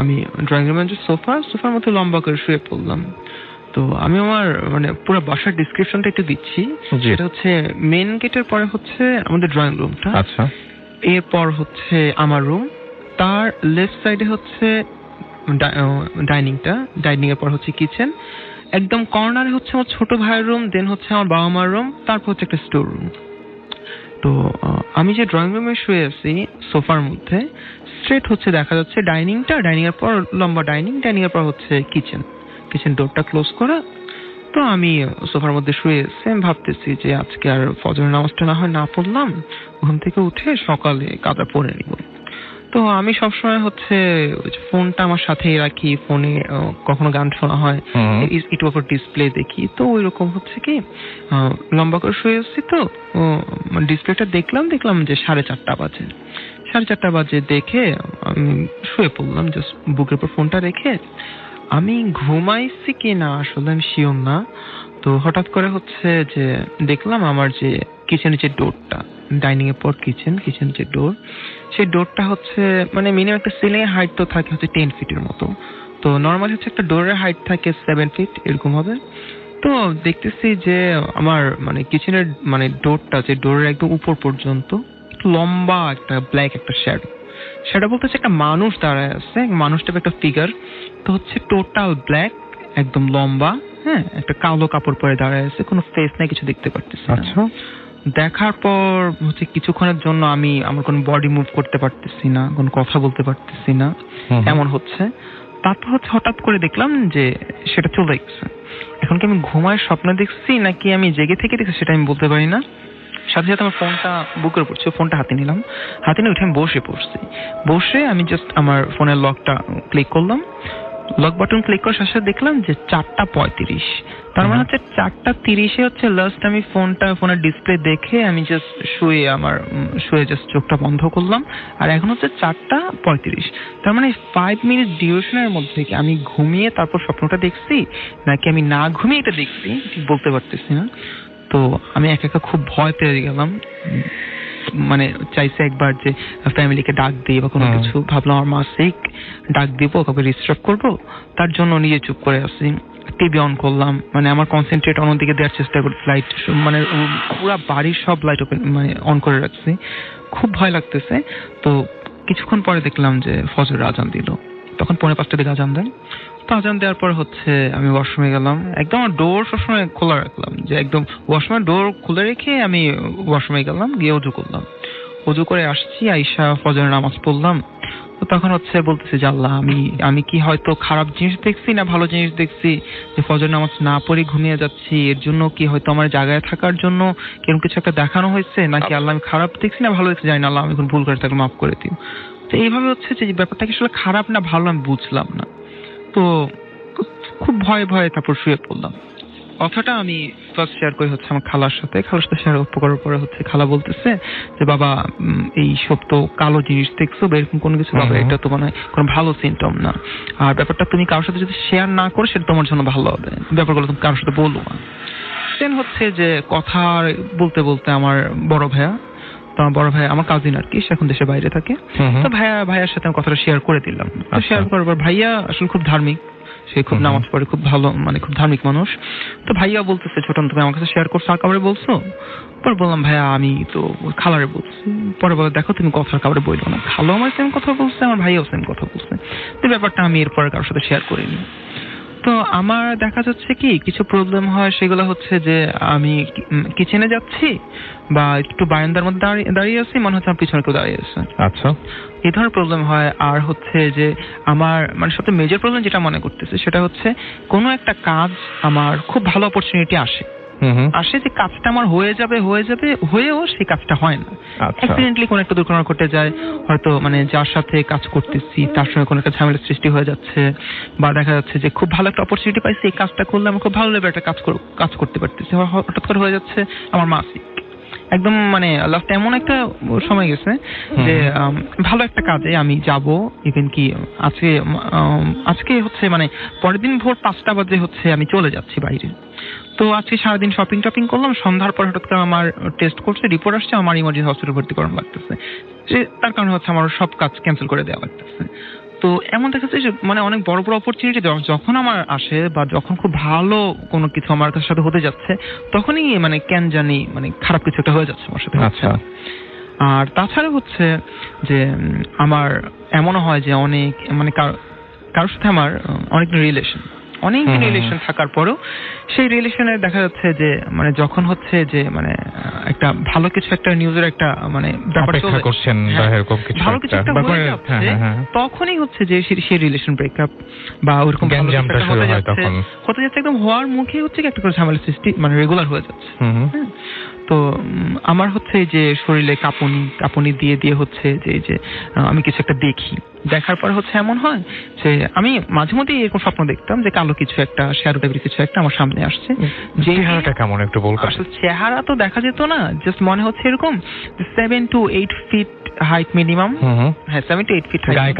আমি ড্রয়িং রুমের যে সোফার মধ্যে লম্বা করে শুয়ে পড়লাম। তো আমি আমার পুরো বাসার ডিসক্রিপশনটা একটু দিচ্ছি। সেটা মেন গেটের পরে আমাদের ড্রয়িং রুমটা, আচ্ছা, এরপর আমার রুম, তার লেফট সাইডে ডাইনিং এর পর কিচেন, একদম কর্নারে আমার ছোট ভাইয়ের রুম, দেন আমার বাবা মার রুম, তারপর একটা স্টোর রুম। তো আমি যে ড্রয়িং রুমে শুয়ে আছি সোফার মধ্যে, স্ট্রেট দেখা যাচ্ছে ডাইনিংটা, ডাইনিং এর পর লম্বা ডাইনিং এর পর কিচেন ডোরটা ক্লোজ করা। তো আমি সোফার মধ্যে শুয়ে সেম ভাবতেছি যে আজকে আর ফজরের নামাজটা না হয় না পড়লাম, ঘুম থেকে উঠে সকালে কাদা পরে নিব। তো আমি সবসময় ফোনটা আমার সাথেই রাখি, ফোনে কখনো গান শোনা হয়, একটু ওপর ডিসপ্লে দেখি। তো ওই রকম কি লম্বা করে শুয়ে আসছি, তো ডিসপ্লেটা দেখলাম যে 4:30 বাজে। 4:30 বাজে দেখে আমি শুয়ে পড়লাম, জাস্ট বুকের উপর ফোনটা রেখে। আমি ঘুমাইছি কি না আসলে আমি শিওর না। তো হঠাৎ করে যে দেখলাম আমার যে কিচেনের যে ডোরটা, ডাইনিং এর পর কিচেনের যে ডোর, সেই ডোরটা মিনিমাম একটা সিলিং এর হাইট তো থাকে 10 ফিটের মতো। তো নর্মালি একটা ডোরের হাইট থাকে 7 ফিট এরকম হবে। তো দেখতেছি যে আমার কিচেনের ডোরটা, যে ডোরের একদম উপর পর্যন্ত লম্বা একটা ব্ল্যাক একটা শ্যাডো বলতে একটা মানুষ দাঁড়ায় আছে, মানুষটা একটা ফিগার। তো টোটাল ব্ল্যাক, একদম লম্বা, হ্যাঁ, একটা কালো কাপড় পরে দাঁড়ায় আছে, কোনো ফেস নাই, কিছু দেখতে পারতেছি না। আচ্ছা। দেখার পর কিছুক্ষণের জন্য আমি আমার কোনো বডি মুভ করতে পারতেছি না, কোনো কথা বলতে পারতেছি না, এমন হচ্ছে। তারপর হঠাৎ করে দেখলাম যে সেটা চলে গেছে। এখন কি আমি ঘুমায় স্বপ্ন দেখছি নাকি আমি জেগে থেকে দেখছি সেটা আমি বলতে পারি না। সাথে সাথে আমার ফোনটা বুকের উপর ছিল, ফোনটা হাতে নিলাম, হাতে নিয়ে উঠে আমি বসে আমি জাস্ট আমার ফোনের লকটা ক্লিক করলাম। লক বাটন ক্লিক করার সাথে সাথে দেখলাম যে 4:35। তার মানে 4:30 লাস্ট আমি ফোনের ডিসপ্লে দেখে আমি জাস্ট শুয়ে জাস্ট চোখটা বন্ধ করলাম। আর এখন 4:35। তার মানে 5 মিনিট ডিউরেশনের মধ্যে কি আমি ঘুমিয়ে তারপর স্বপ্নটা দেখছি নাকি আমি না ঘুমিয়ে এটা দেখছি ঠিক বলতে পারতেছি না। তো আমি একা খুব ভয় পেয়ে গেলাম, চাইছে একবার যে ফ্যামিলিকে ডাক দিই বা কোনো কিছু, ভাবলাম আমার মা সিক, ডাক দিব, কাউকে ডিস্টার্ব করবো, তার জন্য নিজে চুপ করে আসি। টিভি অন করলাম, আমার কনসেন্ট্রেট অন্যদিকে দেওয়ার চেষ্টা করছি, লাইট পুরো বাড়ির সব লাইট ওপেন অন করে রাখছি, খুব ভয় লাগতেছে। তো কিছুক্ষণ পরে দেখলাম যে ফজরের আজান দিল, তখন 4:45 দিকে আজান দেন। তো আজান দেওয়ার পর আমি ওয়াশরুমে গেলাম, একদম ডোর সবসময় খোলা রাখলাম, যে একদম ওয়াশরুমের ডোর খুলে রেখে আমি ওয়াশরুমে গেলাম, গিয়ে ওযু করলাম। ওযু করে আসছি, আইসা ফজরের নামাজ পড়লাম। তো তখন বলতেছি যে আল্লাহ, আমি কি হয়তো খারাপ জিনিস দেখছি না ভালো জিনিস দেখছি, যে ফজর নামাজ না পড়ে ঘুমিয়ে যাচ্ছি, এর জন্য কি হয়তো আমার জায়গায় থাকার জন্য কেমন কিছু একটা দেখানো হয়েছে, নাকি আল্লাহ আমি খারাপ দেখছি না ভালো দেখছি জানি না, আল্লাহ আমি এখন ভুল করে থাকলে মাফ করে দিও। তো এইভাবে যে ব্যাপারটা কি আসলে খারাপ না ভালো আমি বুঝলাম না। তো খুব ভয়ে তারপর শুয়ে পড়লাম। কথাটা আমি ফার্স্ট শেয়ার করি হচ্ছে আমার খালার সাথে শেয়ার করার পরে হচ্ছে খালা বলতেছে যে বাবা এই সব তো কালো জিনিস দেখছো বা এরকম কোনো কিছু, বাবা এটা তো মানে কোনো ভালো সিমটম না, আর ব্যাপারটা তুমি কারোর সাথে যদি শেয়ার না করো সেটা তোমার জন্য ভালো হবে, ব্যাপারগুলো তুমি কারোর সাথে বলবো না। দেন হচ্ছে যে কথা বলতে বলতে আমার বড় ভাইয়া, তো আমার বড় ভাই আমার কাজিন আর কি, সে এখন দেশের বাইরে থাকে, তো ভাইয়ার সাথে আমি কথাটা শেয়ার করে দিলাম। শেয়ার করার পর ভাইয়া আসলে খুব ধার্মিক, সে খুব নামাজ পড়ে, খুব ভালো মানে খুব ধার্মিক মানুষ। তো ভাইয়া বলতেছে ছোটন তুমি আমার কাছে শেয়ার করছো আর কাউরে বলছো? পরে বললাম ভাইয়া আমি তো খালারে বলছি। পরে বলে দেখো তুমি কথা কাউরে বললো না, খালো আমার সেম কথা বলছে, আমার ভাইয়াও সেম কথা বলছে, তো ব্যাপারটা আমি এরপরে কারোর সাথে শেয়ার করিনি। তো আমার দেখা যাচ্ছে কি কিছু প্রবলেম হয়, সেগুলো হচ্ছে যে আমি কিচেনে যাচ্ছি বা একটু বারান্দার মধ্যে দাঁড়িয়ে আছি, মনে হচ্ছে আমার পিছনে কেউ দাঁড়িয়ে আছে, আচ্ছা এই ধরনের প্রবলেম হয়। আর হচ্ছে যে আমার মানে সবচেয়ে মেজর প্রবলেম যেটা মনে করতেছে সেটা হচ্ছে কোনো একটা কাজ আমার খুব ভালো অপরচুনিটি আসে যে কাজটা আমার হয়ে যাবে হয়েও সেই কাজটা হয় না, অ্যাক্সিডেন্টলি কোনো একটা দুর্ঘটনা ঘটে যায়, হয়তো মানে যার সাথে কাজ করতেছি তার সঙ্গে কোনো একটা ঝামেলার সৃষ্টি হয়ে যাচ্ছে, বা দেখা যাচ্ছে যে খুব ভালো একটা অপরচুনিটি পাইছি, এই কাজটা করলে আমি খুব ভালো লেভেল একটা কাজ করতে পারতেছি, হঠাৎ করে হয়ে যাচ্ছে আমার মাসিক। একদম মানে লাস্ট এমন একটা সময় গেছে যে ভালো একটা কাজে আমি যাব, ইভেন কি আজকে হচ্ছে মানে পরের দিন ভোর 5টা বাজে হচ্ছে আমি চলে যাচ্ছি বাইরে। তো আজকে সারাদিন শপিং করলাম, সন্ধ্যার পর হঠাৎ করে আমার টেস্ট করছে, রিপোর্ট আসছে, আমার ইমার্জেন্সি হসপিটালে ভর্তি করানো লাগতেছে, তার কারণে হচ্ছে আমার সব কাজ ক্যান্সেল করে দেওয়া লাগতেছে। তো এমন দেখা যাচ্ছে মানে অনেক বড় বড় অপরচুনিটি যখন আমার আসে বা যখন খুব ভালো কোনো কিছু আমার সাথে হতে যাচ্ছে, তখনই মানে কেন জানি মানে খারাপ কিছু একটা হয়ে যাচ্ছে আমার সাথে। আচ্ছা। আর তাছাড়া হচ্ছে যে আমার এমনও হয় যে অনেক মানে কারোর সাথে আমার অনেক রিলেশন থাকার পরেও সেই রিলেশনে দেখা যাচ্ছে যে মানে যখন হচ্ছে যে মানে একটা ভালো কিছু একটা নিউজের একটা মানে ব্যাপার করছেন বা এরকম কিছু ভালো কিছু একটা হয়ে যাচ্ছে, তখনই হচ্ছে যে সেই রিলেশন ব্রেকআপ বা ওরকম হতে যাচ্ছে, একদম হওয়ার মুখে হচ্ছে একটা করে ঝামেলা সৃষ্টি মানে রেগুলার হয়ে যাচ্ছে। তো আমার হচ্ছে যে শরীরে কাঁপুনি দিয়ে হচ্ছে যে আমি কিছু একটা দেখার পর হচ্ছে এমন হয় যে আমি মাঝে মধ্যে এরকম স্বপ্ন দেখতাম যে কালো কিছু একটা শ্যাডো টাইপের কিছু একটা আমার সামনে আসছে। যে চেহারাটা কেমন একটু বলবেন? আসলে চেহারা তো দেখা যেত না, জাস্ট মনে হচ্ছে এরকম 7 to 8 ফিট হাইট মিনিমাম, হ্যাঁ 7 to 8 ফিট হাইট, গায়ে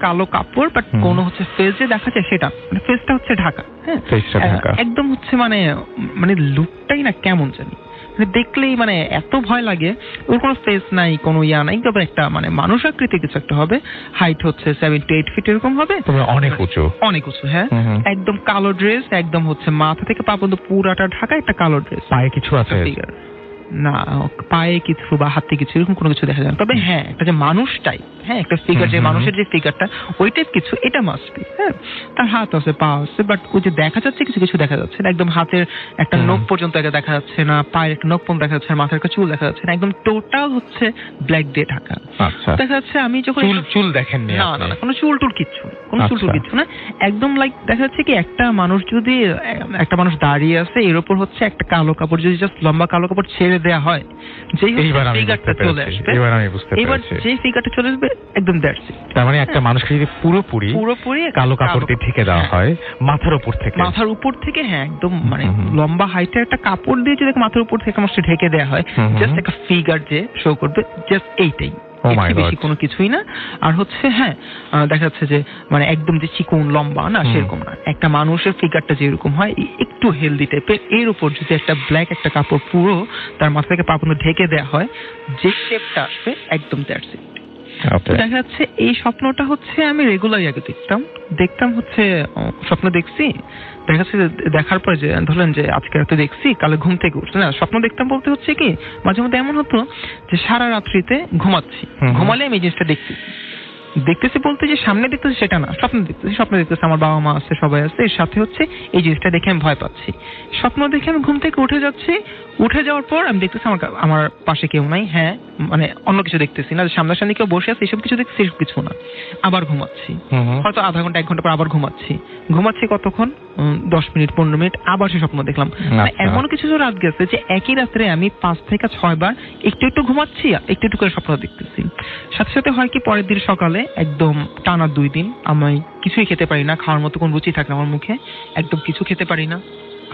কালো কাপড়, বাট কোন হচ্ছে ফেস যে দেখা যায় সেটা মানে ফেসটা হচ্ছে ঢাকা, হ্যাঁ একদম হচ্ছে মানে লুকটাই না কেমন জানি, দেখলেই মানে এত ভয় লাগে। ওর কোনো ফেস নাই, কোনো ইয়া নাই, তবে একটা মানে মানুষ আকৃতি কিছু একটা হবে, হাইট হচ্ছে 7 to 8 ফিট এরকম হবে, অনেক উঁচু, হ্যাঁ একদম কালো ড্রেস, একদম হচ্ছে মাথা থেকে পা পর্যন্ত পুরাটা ঢাকা, একটা কালো ড্রেস, পায়ে কিছু আছে না, পায়ে কিছু বা হাতে কিছু এরকম কোনো কিছু দেখা যায় না, তবে হ্যাঁ একটা যে মানুষ টাইপ, হ্যাঁ একটা ফিগার, যে মানুষের যে ফিগারটা ওই টাইপ কিছু, এটা মাস্ট বি। হ্যাঁ তার হাত আছে, পা আছে, বাট ওই যে দেখা যাচ্ছে কিছু দেখা যাচ্ছে না, একদম হাতের একটা নখ পর্যন্ত দেখা যাচ্ছে না, পায়ের একটা নখ পর্যন্ত দেখা যাচ্ছে না, মাথার একটা চুল দেখা যাচ্ছে না, একদম টোটাল হচ্ছে ব্ল্যাক দিয়ে ঢাকা। দেখা যাচ্ছে আমি যখন চুল দেখেননি, না কোনো চুল কিচ্ছু, কোনো চুল কিচ্ছু না, একদম লাইক দেখা যাচ্ছে কি একটা মানুষ দাঁড়িয়ে আছে, এর উপর হচ্ছে একটা কালো কাপড়, যদি জাস্ট লম্বা কালো কাপড় ছেড়ে দেয়া হয়, যেই ফিগারটা চলে আসবে, এবার যে ফিগারটা চলে আসবে একদম দ্যাটস ইট। তার মানে একটা মানুষকে যদি পুরোপুরি কালো কাপড় দিয়ে ঢেকে দেওয়া হয় মাথার উপর থেকে, হ্যাঁ একদম মানে লম্বা হাইটের একটা কাপড় দিয়ে যদি মাথার উপর থেকে মানুষকে ঢেকে দেওয়া হয়, জাস্ট একটা ফিগার যে শো করবে, জাস্ট এইটাই, বেশি কোনো কিছুই না। আর হচ্ছে হ্যাঁ দেখা যাচ্ছে যে মানে একদম যে চিকন লম্বা না সেরকম না, একটা মানুষের ফিগারটা যেরকম হয় একটু হেলদি টাইপের, এর উপর যদি একটা ব্ল্যাক একটা কাপড় পুরো তার মাথা থেকে পা পর্যন্ত ঢেকে দেওয়া হয়, যে শেপটা আসবে একদম দ্যাটস ইট। দেখা যাচ্ছে এই স্বপ্নটা হচ্ছে আমি রেগুলারই আগে দেখতাম হচ্ছে স্বপ্ন দেখছি, দেখা যাচ্ছে দেখার পরে যে ধরলেন যে আজকে রাতে দেখছি, কালে ঘুম থেকে উঠছে না, স্বপ্ন দেখতাম বলতে হচ্ছে কি মাঝে মধ্যে এমন হতো যে সারা রাত্রিতে ঘুমালে আমি এই জিনিসটা দেখতেছি বলতে যে সামনে দেখতেছি সেটা না, স্বপ্ন দেখতেছি আমার বাবা মা আছে, সবাই আছে, এর সাথে হচ্ছে এই জিনিসটা দেখে আমি ভয় পাচ্ছি। স্বপ্ন দেখে আমি ঘুম থেকে উঠে যাচ্ছি, উঠে যাওয়ার পর আমি দেখতেছি আমার পাশে কেউ নাই, হ্যাঁ মানে অন্য কিছু দেখতেছি না, সামনাসামনি কেউ বসে আছে, এসব কিছু দেখছি, এসব কিছু না, আবার ঘুমাচ্ছি, হয়তো আধা ঘন্টা 1 ঘন্টা পর আবার ঘুমাচ্ছি কতক্ষণ 10 মিনিট 15 মিনিট, আবার সে স্বপ্ন দেখলাম। এমন কিছু রাত গেছে যে একই রাত্রে আমি 5 থেকে 6 বার একটু ঘুমাচ্ছি, একটু করে স্বপ্ন দেখতেছি। সাথে সাথে হয় কি পরের দিন সকালে একদম টানা 2 দিন আমি কিছুই খেতে পারি না, খাওয়ার মতো কোনো রুচি থাকে না আমার মুখে, একদম কিছু খেতে পারি না,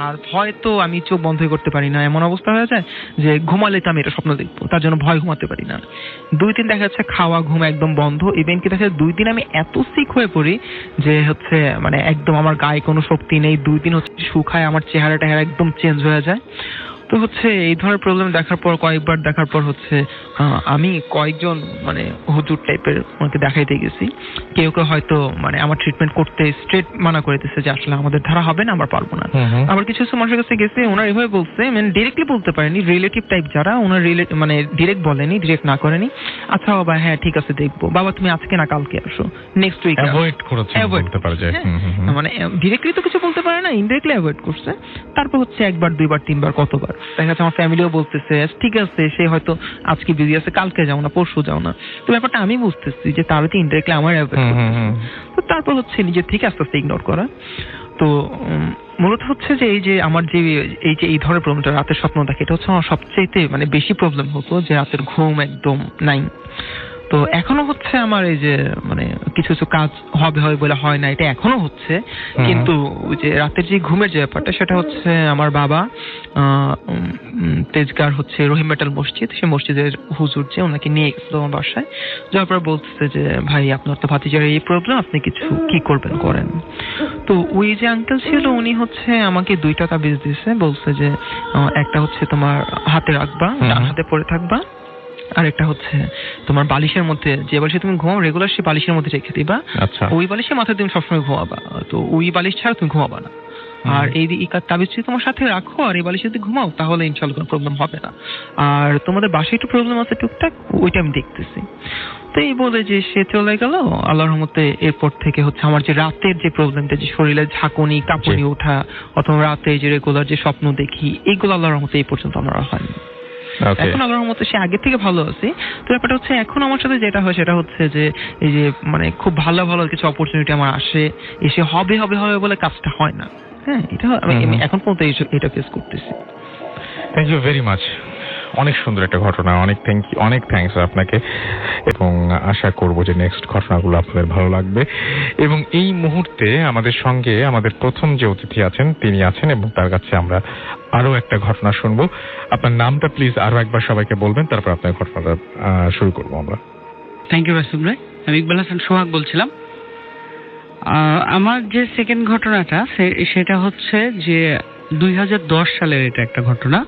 আর হয়তো আমি চোখ বন্ধই করতে পারি না, এমন অবস্থা হয়ে যায় যে ঘুমালে তো আমি এটা স্বপ্ন দেখবো, তার জন্য ভয় ঘুমাতে পারি না। 2 দিন দেখা যাচ্ছে খাওয়া ঘুম একদম বন্ধ, ইভেন কি দেখা যাচ্ছে 2 দিন আমি এত সিক হয়ে পড়ি যে হচ্ছে মানে একদম আমার গায়ে কোনো শক্তি নেই, 2 দিন হচ্ছে শুকায়, আমার চেহারা টেহারা একদম চেঞ্জ হয়ে যায়। তো হচ্ছে এই ধরনের প্রবলেম দেখার পর, কয়েকবার দেখার পর হচ্ছে আমি কয়েকজন মানে হুজুর টাইপের ওনাকে দেখাইতে গেছি। কেউ কেউ হয়তো মানে আমার ট্রিটমেন্ট করতে স্ট্রেট মানা করে দিচ্ছে যে আসলে আমাদের ধারা হবে না, আমরা পারবো না। আবার কিছু কিছু মানুষের কাছে গেছে, ওনার এভাবে বলছে, মানে ডিরেক্টলি বলতে পারেনি, রিলেটিভ টাইপ যারা, ওনার মানে ডিরেক্ট বলেনি, ডিরেক্ট না করেনি, আচ্ছা বাবা হ্যাঁ ঠিক আছে দেখবো, বাবা তুমি আজকে না কালকে আসো, নেক্সট উইক অ্যাভয়েড করেছে বলতে পারা যায়। মানে ডিরেক্টলি তো কিছু বলতে পারে না, ইনডিরেক্টলি অ্যাভয়েড করছে। তারপর হচ্ছে একবার, 2বার, 3বার, কতবার দেখা যাচ্ছে আমার ফ্যামিলিও বলতেছে ঠিক আছে সে হয়তো আজকে বিজি আছে, কালকে যাও না, পরশু যাও না। তো ব্যাপারটা আমি বুঝতেছি যে তার হচ্ছে ইনডিরেক্টলি আমার অ্যাভয়েড করতেছে। তো তারপর হচ্ছে নিজের থেকে আস্তে আস্তে ইগনোর করা। তো মূলত হচ্ছে যে এই যে আমার যে এই ধরনের প্রবলেমটা, রাতের স্বপ্ন দেখে, এটা হচ্ছে আমার সবচেয়ে মানে বেশি প্রবলেম হতো, যে রাতের ঘুম একদম নাই। তো এখনো হচ্ছে আমার এই যে মানে কিছু কিছু কাজ হবে বলে হয় না, এটা এখনো হচ্ছে। কিন্তু যে রাতের যে ঘুমের যে ব্যাপারটা, সেটা হচ্ছে আমার বাবা তেজগাঁর হচ্ছে রহিম মেটাল মসজিদ, সে মসজিদের হুজুর যে ওনাকে নিয়ে গেছিল আমার বাসায়, যাওয়ার পর বলতেছে যে ভাই আপনার তো ভাতিজার এই প্রবলেম, আপনি কিছু কি করবেন করেন। তো ওই যে আঙ্কেল ছিল উনি হচ্ছে আমাকে 2টা তাবিজ দিয়েছে, বলছে যে একটা হচ্ছে তোমার হাতে রাখবা, ডান হাতে পরে থাকবা, আর একটা হচ্ছে তোমার বালিশের মধ্যে, যে বালিশে তুমি ঘুমাও রেগুলার, সেই বালিশের মধ্যে রেখে দিবা। ওই বালিশে মাথায় তুমি সবসময় ঘুমাবা, তো ওই বালিশ ছাড়া তুমি ঘুমাবা না। আর এই তাবিজ যদি তোমার সাথে রাখো আর এই বালিশে যদি ঘুমাও, তাহলে ইনশাআল্লাহ কোনো প্রবলেম হবে না। আর তোমাদের বাসায় একটু প্রবলেম আছে টুকটাক, ওইটা আমি দেখতেছি। তো এই বলে যে সে চলে গেল। আল্লাহর রহমতে এরপর থেকে হচ্ছে আমার যে রাতের যে প্রবলেমটা, যে শরীরে ঝাঁকুনি কাঁপুনি ওঠা, অথবা রাতে যে রেগুলার যে স্বপ্ন দেখি, এইগুলো আল্লাহর রহমতে এই পর্যন্ত আমার হয়নি। এখন আল্লাহর মতে সে আগে থেকে ভালো আছে। তো ব্যাপারটা হচ্ছে এখন আমার সাথে যেটা হয় সেটা হচ্ছে যে এই যে মানে খুব ভালো ভালো কিছু অপরচুনিটি আমার আসে, এসে হবে হবে হবে বলে কাজটা হয় না। হ্যাঁ, এটা আমি এখন পর্যন্ত এটা ফেস করতেছি। Thank you very much. অনেক সুন্দর একটা ঘটনা, অনেক থ্যাঙ্কস আপনাকে, এবং আশা করব যে নেক্সট ঘটনাগুলো আপনাদের ভালো লাগবে। এবং এই মুহূর্তে আমাদের সঙ্গে আমাদের প্রথম যে অতিথি আছেন তিনি আছেন, এবং তার কাছে আমরা আরো একটা ঘটনা শুনবো। আপনার নামটা প্লিজ আরো একবার সবাইকে বলবেন, তারপর আপনার ঘটনাটা শুরু করবো আমরা। থ্যাংক ইউ রাসিম ভাই, আমি ইকবাল হাসান সোহাগ বলছিলাম। আমার যে সেকেন্ড ঘটনাটা সেটা হচ্ছে যে 2010 সালের এটা একটা ঘটনা।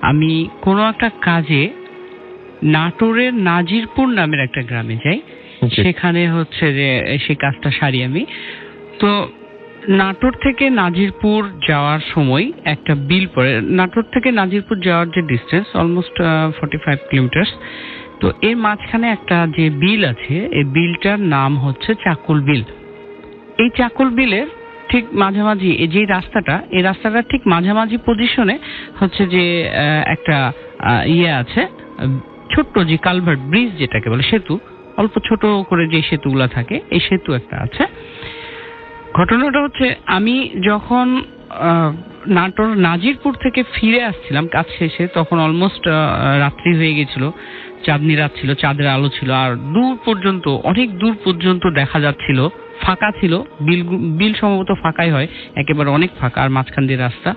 আমি কোনো একটা কাজে নাটোরের নাজিরপুর নামের একটা গ্রামে যাই, সেখানে হচ্ছে যে সেই কাজটা সারি আমি। তো নাটোর থেকে নাজিরপুর যাওয়ার সময় একটা বিল পড়ে। নাটোর থেকে নাজিরপুর যাওয়ার যে ডিস্টেন্স অলমোস্ট 45 কিলোমিটার্স। তো এর মাঝখানে একটা যে বিল আছে, এই বিলটার নাম হচ্ছে চাকুল বিল। এই চাকুল বিলের ঠিক মাঝামাঝি এই রাস্তাটা ঠিক মাঝামাঝি পজিশনে হচ্ছে যে একটা আছে, ছোট্ট যে কালভার্ট ব্রিজ যেটাকে বলে, সেতু, অল্প ছোট করে যে সেতুগুলা থাকে, এই সেতু একটা আছে। ঘটনাটা হচ্ছে আমি যখন নাটোর নাজিরপুর থেকে ফিরে আসছিলাম কাজ শেষে, তখন অলমোস্ট রাত্রি হয়ে গেছিল, চাঁদনি রাত ছিল, চাঁদের আলো ছিল, আর অনেক দূর পর্যন্ত দেখা যাচ্ছিল ফাঁকা ছিল। বিল সম্ভবত ফাঁকাই হয়, একেবারে অনেক ফাঁকা, আর মাঝখান দিয়ে রাস্তা,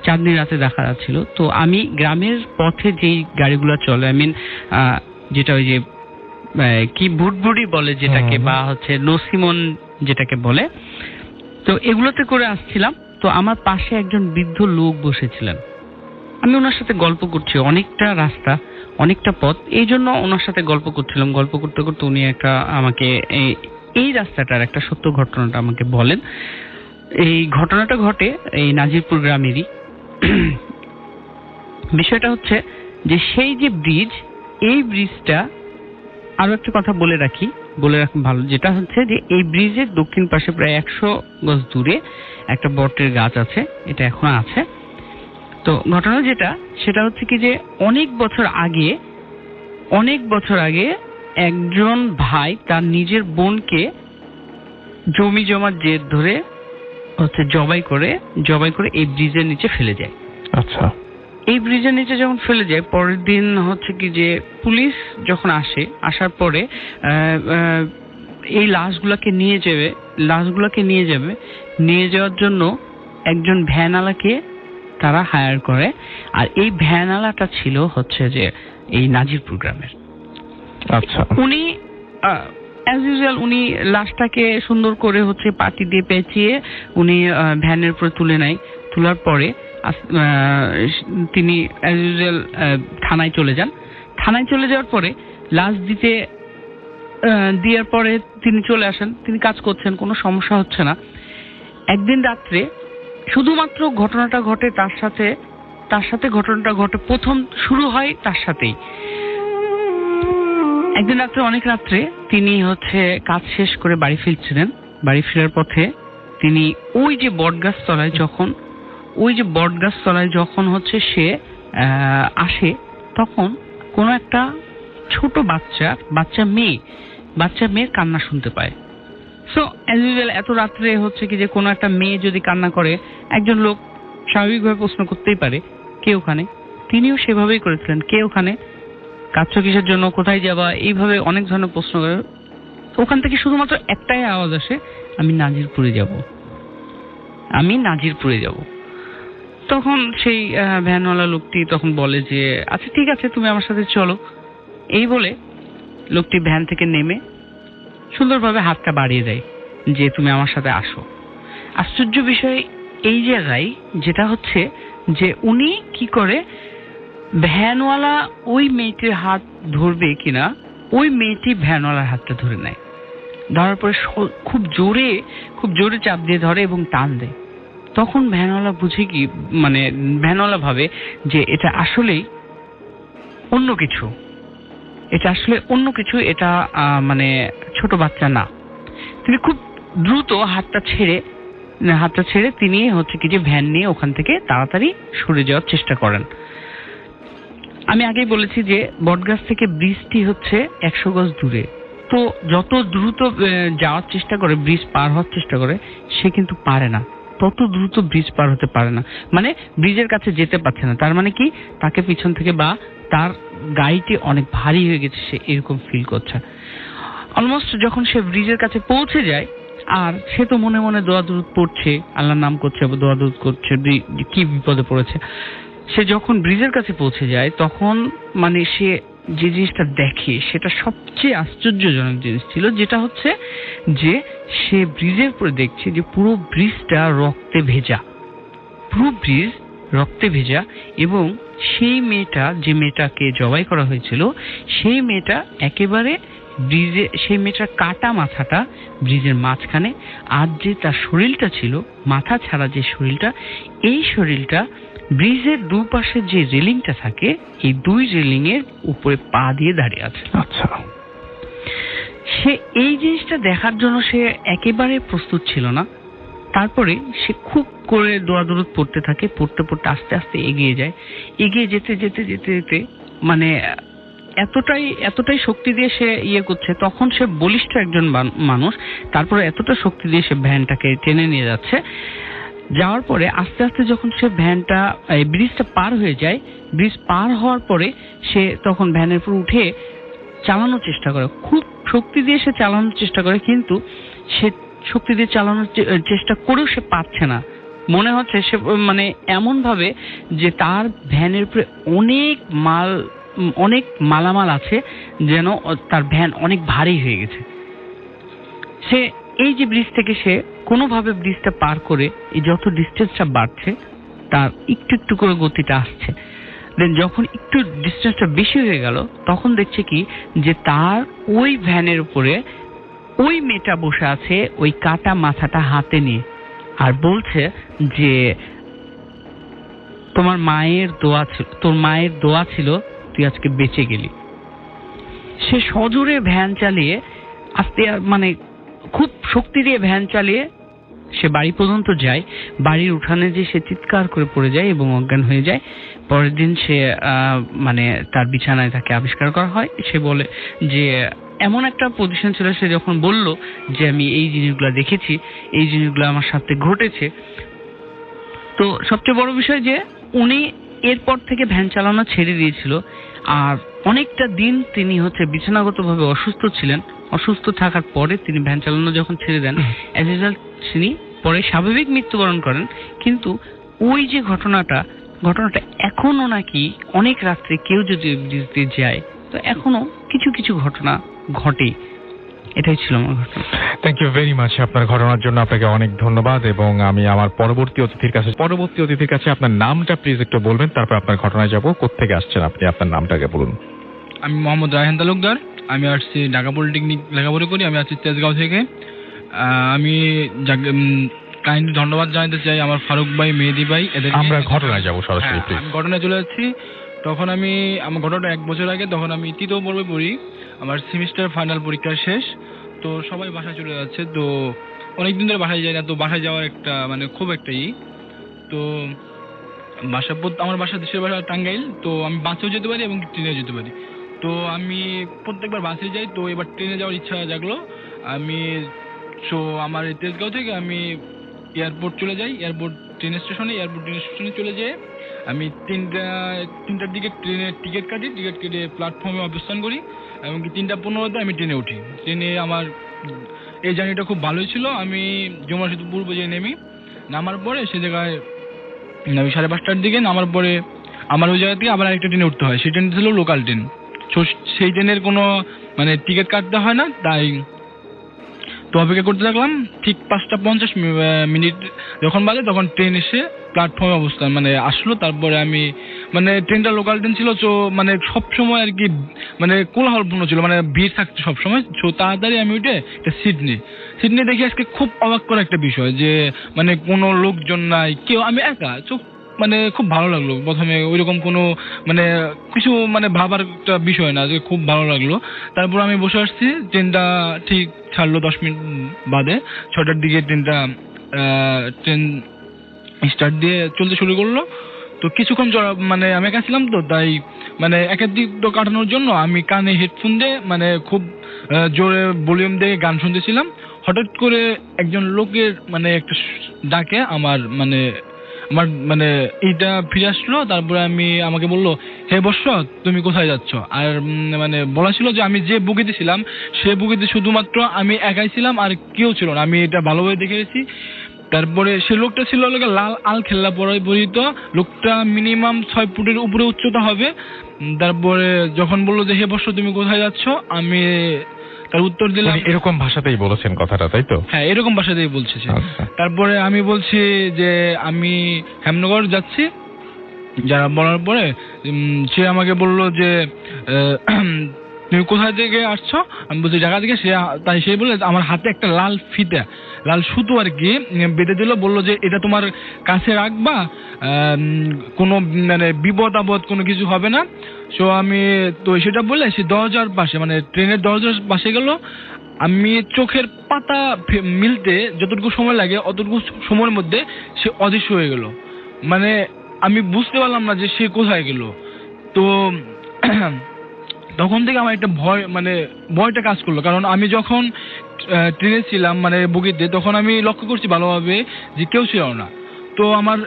চাঁদনি রাতে দেখা যাচ্ছিল। তো আমি গ্রামের পথে যেই গাড়িগুলো চলে, যেটা ওই যে কি ভুটভুটি বলে যেটাকে, বা হচ্ছে নসিমন যেটাকে বলে, তো এগুলোতে করে আসছিলাম। তো আমার পাশে একজন বৃদ্ধ লোক বসেছিলেন। আমি ওনার সাথে গল্প করছি, অনেকটা রাস্তা, অনেকটা পথ, এই জন্য ওনার সাথে গল্প করছিলাম। গল্প করতে করতে উনি আমাকে এই রাস্তাটার একটা সত্য ঘটনাটা আমাকে বলেন। এই ঘটনাটা ঘটে এই নাজিরপুর গ্রামেরই। বিষয়টা হচ্ছে যে সেই যে ব্রিজ, এই ব্রিজটা, আরো একটা কথা বলে রাখি ভালো, যেটা হচ্ছে যে এই ব্রিজের দক্ষিণ পাশে প্রায় 100 গজ দূরে একটা বটের গাছ আছে, এটা এখনো আছে। তো ঘটনা সেটা হচ্ছে কি যে অনেক বছর আগে একজন ভাই তার নিজের বোনকে জমি জমার জের ধরে হচ্ছে জবাই করে এই ব্রিজের নিচে ফেলে যায়। আচ্ছা, এই ব্রিজের নিচে যখন ফেলে যায়, পরের দিন হচ্ছে কি যে পুলিশ যখন আসার পরে এই লাশগুলোকে নিয়ে যাওয়ার জন্য একজন ভ্যানওয়ালাকে তারা হায়ার করে। আর এই ভ্যানওয়ালাটা ছিল হচ্ছে যে এই নাজিরপুর গ্রামের। আচ্ছা, উনি অ্যাজ ইউজুয়াল উনি লাশটাকে সুন্দর করে হচ্ছে পাটি দিয়ে পেঁচিয়ে উনি ভ্যানের উপরে তুলে নেয়। তোলার পরে তিনি অ্যাজ ইউজুয়াল থানায় চলে যান। থানায় চলে যাওয়ার পরে লাশ দেওয়ার পরে তিনি চলে আসেন। তিনি কাজ করছেন, কোনো সমস্যা হচ্ছে না। একদিন রাত্রে শুধুমাত্র ঘটনাটা ঘটে তার সাথে ঘটনাটা ঘটে, প্রথম শুরু হয় তার সাথেই। একদিন রাত্রে, অনেক রাত্রে তিনি হচ্ছে কাজ শেষ করে বাড়ি ফিরছিলেন। বাড়ি ফেরার পথে তিনি ওই যে বটগাছ তলায় যখন হচ্ছে সে আসে, তখন কোনো একটা ছোট বাচ্চা মেয়ের কান্না শুনতে পায়। সো অ্যাজ ইউজুয়াল এত রাত্রে হচ্ছে কি যে কোনো একটা মেয়ে যদি কান্না করে, একজন লোক স্বাভাবিকভাবে প্রশ্ন করতেই পারে কে ওখানে। তিনিও সেভাবেই করেছিলেন, কে ওখানে, কাঁদছো কিসের জন্য, কোথায় যাবা, এইভাবে অনেক ধরনের প্রশ্ন করে। ওখান থেকে শুধুমাত্র একটাই আওয়াজ আসে, আমি নাজিরপুরে যাব। তখন সেই ভ্যানওয়ালা লোকটি তখন বলে যে আচ্ছা ঠিক আছে, তুমি আমার সাথে চলো। এই বলে লোকটি ভ্যান থেকে নেমে সুন্দরভাবে হাতটা বাড়িয়ে দেয় যে তুমি আমার সাথে আসো। আশ্চর্য বিষয় এই জায়গায় যেটা হচ্ছে যে উনি কি করে, ভ্যানওয়ালা ওই মেয়েটির হাত ধরবে কিনা, ওই মেয়েটি ভ্যানওয়ালার হাতটা ধরে নেয়। ধরার পরে খুব জোরে চাপ দিয়ে ধরে এবং টান দেয়। তখন ভ্যানওয়ালা বুঝে কি, মানে ভ্যানওয়ালা ভাবে যে এটা আসলেই অন্য কিছু, এটা মানে ছোট বাচ্চা না। তিনি খুব দ্রুত হাতটা ছেড়ে তিনি হচ্ছে কি যে ভ্যান নিয়ে ওখান থেকে তাড়াতাড়ি সরে যাওয়ার চেষ্টা করেন। আমি আগেই বলেছি যে বটগাছ থেকে ব্রিজটি হচ্ছে 100 গজ দূরে। তো যত দ্রুত যাওয়ার চেষ্টা করে, ব্রিজ পার হওয়ার চেষ্টা করে, সে কিন্তু পারে না, তত দ্রুত ব্রিজ পার হতে পারে না, মানে ব্রিজের কাছে যেতে পারছে না। তার মানে কি, তাকে পিছন থেকে বা তার গাড়িটি অনেক ভারী হয়ে গেছে, সে এরকম ফিল করছে। অলমোস্ট যখন সে ব্রিজের কাছে পৌঁছে যায়, আর সে তো মনে মনে দোয়া দরুদ পড়ছে, আল্লাহর নাম করছে, দোয়া দরুদ করছে, কি বিপদে পড়েছে। সে যখন ব্রিজের কাছে পৌঁছে যায়, তখন মানে সে যে জিনিসটা দেখে সেটা সবচেয়ে আশ্চর্যজনক জিনিস ছিল, যেটা হচ্ছে যে সে ব্রিজের উপরে দেখছে যে পুরো ব্রিজটা রক্তে ভেজা, এবং সেই মেয়েটাকে জবাই করা হয়েছিল, সেই মেয়েটা একেবারে সেই মেয়েটার কাটা মাথাটা ব্রিজের মাঝখানে, আর যে তার শরীরটা ছিল, মাথা ছাড়া যে শরীরটা, এই শরীরটা ব্রিজের দুপাশে যে রেলিংটা থাকে, এই দুই রেলিং এর উপরে পা দিয়ে দাঁড়িয়ে আছে। আচ্ছা, সে এই জিনিসটা দেখার জন্য সে একেবারে প্রস্তুত ছিল না। তারপরে সে খুব করে দোয়া দরুদ পড়তে থাকে, পড়তে আস্তে আস্তে এগিয়ে যেতে মানে এতটাই শক্তি দিয়ে সে করছে। তখন সে বলিষ্ঠ একজন মানুষ, তারপরে এতটা শক্তি দিয়ে সে ভ্যানটাকে টেনে নিয়ে যাচ্ছে। যাওয়ার পরে আস্তে আস্তে যখন সে ব্রিজটা পার হয়ে যায়, ব্রিজ পার হওয়ার পরে সে তখন ভ্যানের উপর উঠে চালানোর চেষ্টা করে, খুব শক্তি দিয়ে সে চালানোর চেষ্টা করে, কিন্তু সে শক্তি দিয়ে চালানোর চেষ্টা করেও সে পারছে না। মনে হচ্ছে সে মানে এমন ভাবে যে তার ভ্যানের উপরে অনেক মালামাল আছে, যেন তার ভ্যান অনেক ভারী হয়ে গেছে। সে এই যে ব্রিজ থেকে সে কোনোভাবে ব্রিজটা পার করে যত ডিস্টেন্সটা বাড়ছে, তার একটু করে গতিটা আসছে। দেন যখন একটু ডিস্টেন্সটা বেশি হয়ে গেল, তখন দেখছে কি যে তার ওই ভ্যানের উপরে ওই মেয়েটা বসে আছে, ওই কাটা মাথাটা হাতে নিয়ে, আর বলছে যে তোর মায়ের দোয়া ছিল তুই আজকে বেঁচে গেলি। সে সজোরে ভ্যান চালিয়ে মানে খুব শক্তি দিয়ে ভ্যান চালিয়ে সে বাড়ি পর্যন্ত যায়। বাড়ির উঠানে যে সে চিৎকার করে পড়ে যায় এবং অজ্ঞান হয়ে যায়। পরের দিন সে মানে তার বিছানায় তাকে আবিষ্কার করা হয়। সে বলে যে এমন একটা পজিশন ছিল, সে যখন বলল যে আমি এই জিনিসগুলো দেখেছি, এই জিনিসগুলো আমার সাথে ঘটেছে। তো সবচেয়ে বড় বিষয় যে উনি এরপর থেকে ভ্যান চালানো ছেড়ে দিয়েছিল, আর অনেকটা দিন তিনি বিছানাগতভাবে অসুস্থ ছিলেন। অসুস্থ থাকার পরে তিনি ভ্যান চালানো যখন ছেড়ে দেন, অ্যাজ রেজাল্ট তিনি পরে স্বাভাবিক মৃত্যুবরণ করেন। কিন্তু ওই যে ঘটনাটা এখনো নাকি অনেক রাত্রে কেউ যদি ব্রিজ দিয়ে যায় তো এখনো কিছু কিছু ঘটনা ঘটে। এটাই ছিল আমার ঘটনা। থ্যাংক ইউ ভেরি মাচ আপনার ঘটনার জন্য, আপনাকে অনেক ধন্যবাদ। এবং আমি আমার পরবর্তী অতিথির কাছে আপনার নামটা প্লিজ একটু বলবেন, তারপর আপনার ঘটনায় যাব। কোত্থেকে আসছেন আপনি, আপনার নামটাকে বলুন। আমি মোহাম্মদ রায়হান তালুকদার, আমি আসছি ঢাকা পলিটেকনিক লেখাপড়া করি, আমি আসছি তেজগাঁও থেকে। আমি কাইন্ডলি ধন্যবাদ জানাতে চাই আমার ফারুক ভাই, মেহেদি ভাই, এদের। আমরা ঘটনায় যাব সরাসরি। আমি ঘটনায় চলে যাচ্ছি। তখন আমার ঘটনাটা 1 বছর আগে, তখন আমি 3য় পর্বে পড়ি, আমার সেমিস্টার ফাইনাল পরীক্ষা শেষ। তো সবাই বাসায় চলে যাচ্ছে, তো অনেকদিন ধরে বাসায় যাই না, তো বাসায় যাওয়ার একটা খুব একটা তো আমার দেশের বাসা টাঙ্গাইল, তো আমি বাসেও যেতে পারি এবং ট্রেনেও যেতে পারি। তো আমি প্রত্যেকবার বাসে যাই, তো এবার ট্রেনে যাওয়ার ইচ্ছা জাগলো। আমার এই তেজগাঁও থেকে আমি এয়ারপোর্ট চলে যাই, ট্রেন স্টেশনে চলে যেয়ে আমি 3টার দিকে ট্রেনের টিকিট কেটে প্ল্যাটফর্মে অবস্থান করি এবং 3:15 আমি ট্রেনে উঠি। ট্রেনে আমার এই জার্নিটা খুব ভালোই ছিল। আমি যমুনা সেতু পূর্ব যে নামার পরে সে জায়গায় আমি 5:30টার দিকে নামার পরে আমার ওই জায়গা থেকে আবার আরেকটা ট্রেনে উঠতে হয়। সেই ট্রেনটা ছিল লোকাল ট্রেন, সেই ট্রেনের কোনো টিকিট কাটতে হয় না, তাই তো অপেক্ষা করতে থাকলাম। ঠিক 5:50 যখন বাজে তখন ট্রেন এসে প্ল্যাটফর্মে অবস্থান আসলো। তারপরে আমি ট্রেনটা লোকাল ট্রেন ছিল, তো সবসময় আর কি কোলাহলপূর্ণ ছিল, ভিড় থাকতো সবসময়। তাড়াতাড়ি আমি উঠে একটা সিট নিয়ে দেখি আজকে খুব অবাক করা একটা বিষয় যে কোনো লোকজন নাই, কেউ, আমি একা। খুব ভালো লাগলো প্রথমে, ওইরকম কোনো কিছু ভাবার একটা বিষয় না, যে খুব ভালো লাগলো। তারপর আমি বসে আসছি, ট্রেনটা ঠিক ছাড়লো 10 মিনিট বাদে, 6টার দিকে ট্রেন স্টার্ট দিয়ে চলতে শুরু করলো। তো কিছুক্ষণ আমি একা ছিলাম, তো তাই একাধিক কাটানোর জন্য আমি কানে হেডফোন দিয়ে খুব জোরে ভলিউম দিয়ে গান শুনতেছিলাম। হঠাৎ করে একজন লোকের একটা ডাকে আমার এইটা ফিরে আসলো। তারপরে আমাকে বললো, হে বর্ষ, তুমি কোথায় যাচ্ছ? আর বলা ছিল যে আমি যে বুকিতে ছিলাম সে বুকিতে শুধুমাত্র আমি একাই ছিলাম, আর কেউ ছিল না। আমি এটা ভালোভাবে দেখে গেছি। তারপরে সে লোকটা ছিল লাল আল খেল্লা পরিহিত, লোকটা মিনিমাম 6 ফুটের উপরে উচ্চতা হবে। তারপরে যখন বললো যে হে বর্ষ, তুমি কোথায় যাচ্ছ, আমি তার উত্তর দিলাম। এরকম ভাষাতেই বলেছেন কথাটা, তাই তো? হ্যাঁ, এরকম ভাষাতেই বলছে। তারপরে আমি বলছি যে আমি হেমনগর যাচ্ছি। যারা বলার পরে সে আমাকে বলল যে তুমি কোথায় থেকে আসছো? আমি বলছি ঢাকা থেকে। সে বলে আমার হাতে একটা লাল সুতো আর কি বেঁধে দিল, বললো যে এটা তোমার কাছে রাখবা, কোনো বিপদ আপদ কোনো কিছু হবে না। আমি তো সেটা বলে সে দরজার পাশে ট্রেনের দরজার পাশে গেল। আমি চোখের পাতা মিলতে যতটুকু সময় লাগে অতটুকু সময়ের মধ্যে সে অদৃশ্য হয়ে গেল। আমি বুঝতে পারলাম না যে সে কোথায় গেল। তো তখন থেকে আমার একটা ভয়টা কাজ করলো, কারণ আমি যখন ট্রেনে ছিলাম বগিতে, তখন আমি লক্ষ্য করছি ভালোভাবে যে কেউ ছিল না। তো আমার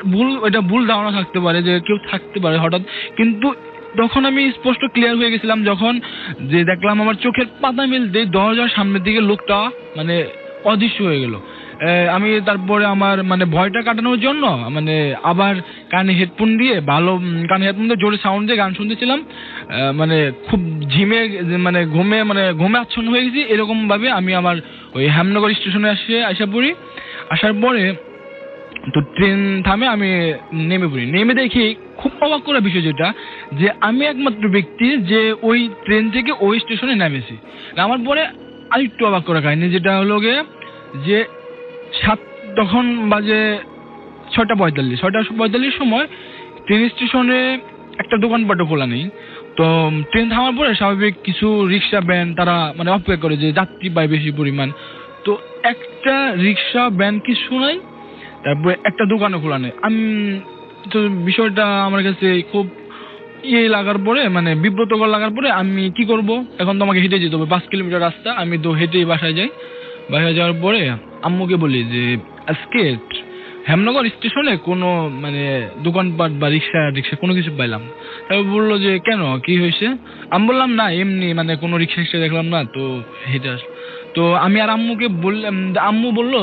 ভুল ধারণা থাকতে পারে যে কেউ থাকতে পারে হঠাৎ, কিন্তু তখন আমি স্পষ্ট ক্লিয়ার হয়ে গেছিলাম যখন যে দেখলাম আমার চোখের পাতা মিলতে দরজার সামনের দিকে লোকটা অদৃশ্য হয়ে গেল। আমি তারপরে আমার ভয়টা কাটানোর জন্য আবার কানে হেডফোন দিয়ে জোরে সাউন্ড দিয়ে গান শুনতেছিলাম। খুব ঘুমে আচ্ছন্ন হয়ে গেছি। এরকম ভাবে আমি আমার ওই হেমনগর স্টেশনে আসা পড়ি। আসার পরে তো ট্রেন থামে, আমি নেমে দেখি খুব অবাক করা বিষয় যেটা, যে আমি একমাত্র ব্যক্তি যে ওই ট্রেন থেকে ওই স্টেশনে নেমেছি। নামার পরে আরেকটু অবাক করা কাহিনী যেটা হলো যে তখন বাজে 6:45 সময় ট্রেন স্টেশনে একটা দোকানপাটও খোলা নেই। তো ট্রেন থামার পরে স্বাভাবিক কিছু রিক্সা ভ্যান তারা অপেক্ষা করে যে যাত্রী পায় বেশি পরিমাণ। তো একটা রিক্সা ভ্যান কিছু নাই, তারপরে একটা দোকানও খোলা নেই। তো বিষয়টা আমার কাছে খুব লাগার পরে বিব্রতকর লাগার পরে আমি কি করব, এখন তো আমাকে হেঁটে যেতে হবে 5 কিলোমিটার রাস্তা। আমি তো হেঁটেই বাসায় যাই। বাসায় যাওয়ার পরে আম্মুকে বলি যে আজকে হেমনগর স্টেশনে কোনো দোকানপাট বা রিক্সা কোনো কিছু পাইলাম। তারপর বললো যে কেন, কি হয়েছে? আমি বললাম না এমনি কোনো রিক্সা দেখলাম না, তো হেঁটে আসলো। তো আমি আর আম্মুকে বললাম, আম্মু বললো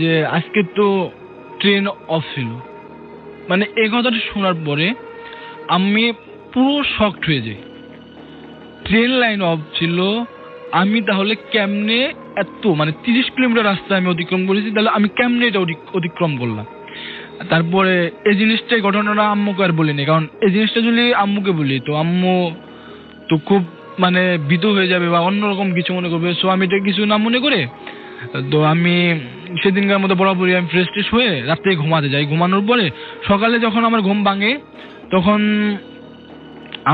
যে আজকে তো ট্রেন অফ ছিল। মানে এই কথাটা শোনার পরে আমি পুরো শকড হয়ে যাই। ট্রেন লাইন অফ ছিল, আমি তাহলে কেমনে এত মানে 30 কিলোমিটার রাস্তা আমি অতিক্রম করেছি, তাহলে আমি কেমনে এটা অতিক্রম করলাম। তারপরে এই জিনিসটাই ঘটনাটা আম্মুকে আর বলিনি, কারণ এই জিনিসটা যদি আম্মুকে বলি তো আম্মু তো খুব মানে ভীত হয়ে যাবে বা অন্যরকম কিছু মনে করবে। সো আমি এটা কিছু না মনে করে তো আমি সেদিনকার মতো বরাবরই আমি ফ্রেশ ট্রেশ হয়ে রাত্রে ঘুমাতে যাই। ঘুমানোর পরে সকালে যখন আমার ঘুম ভাঙে তখন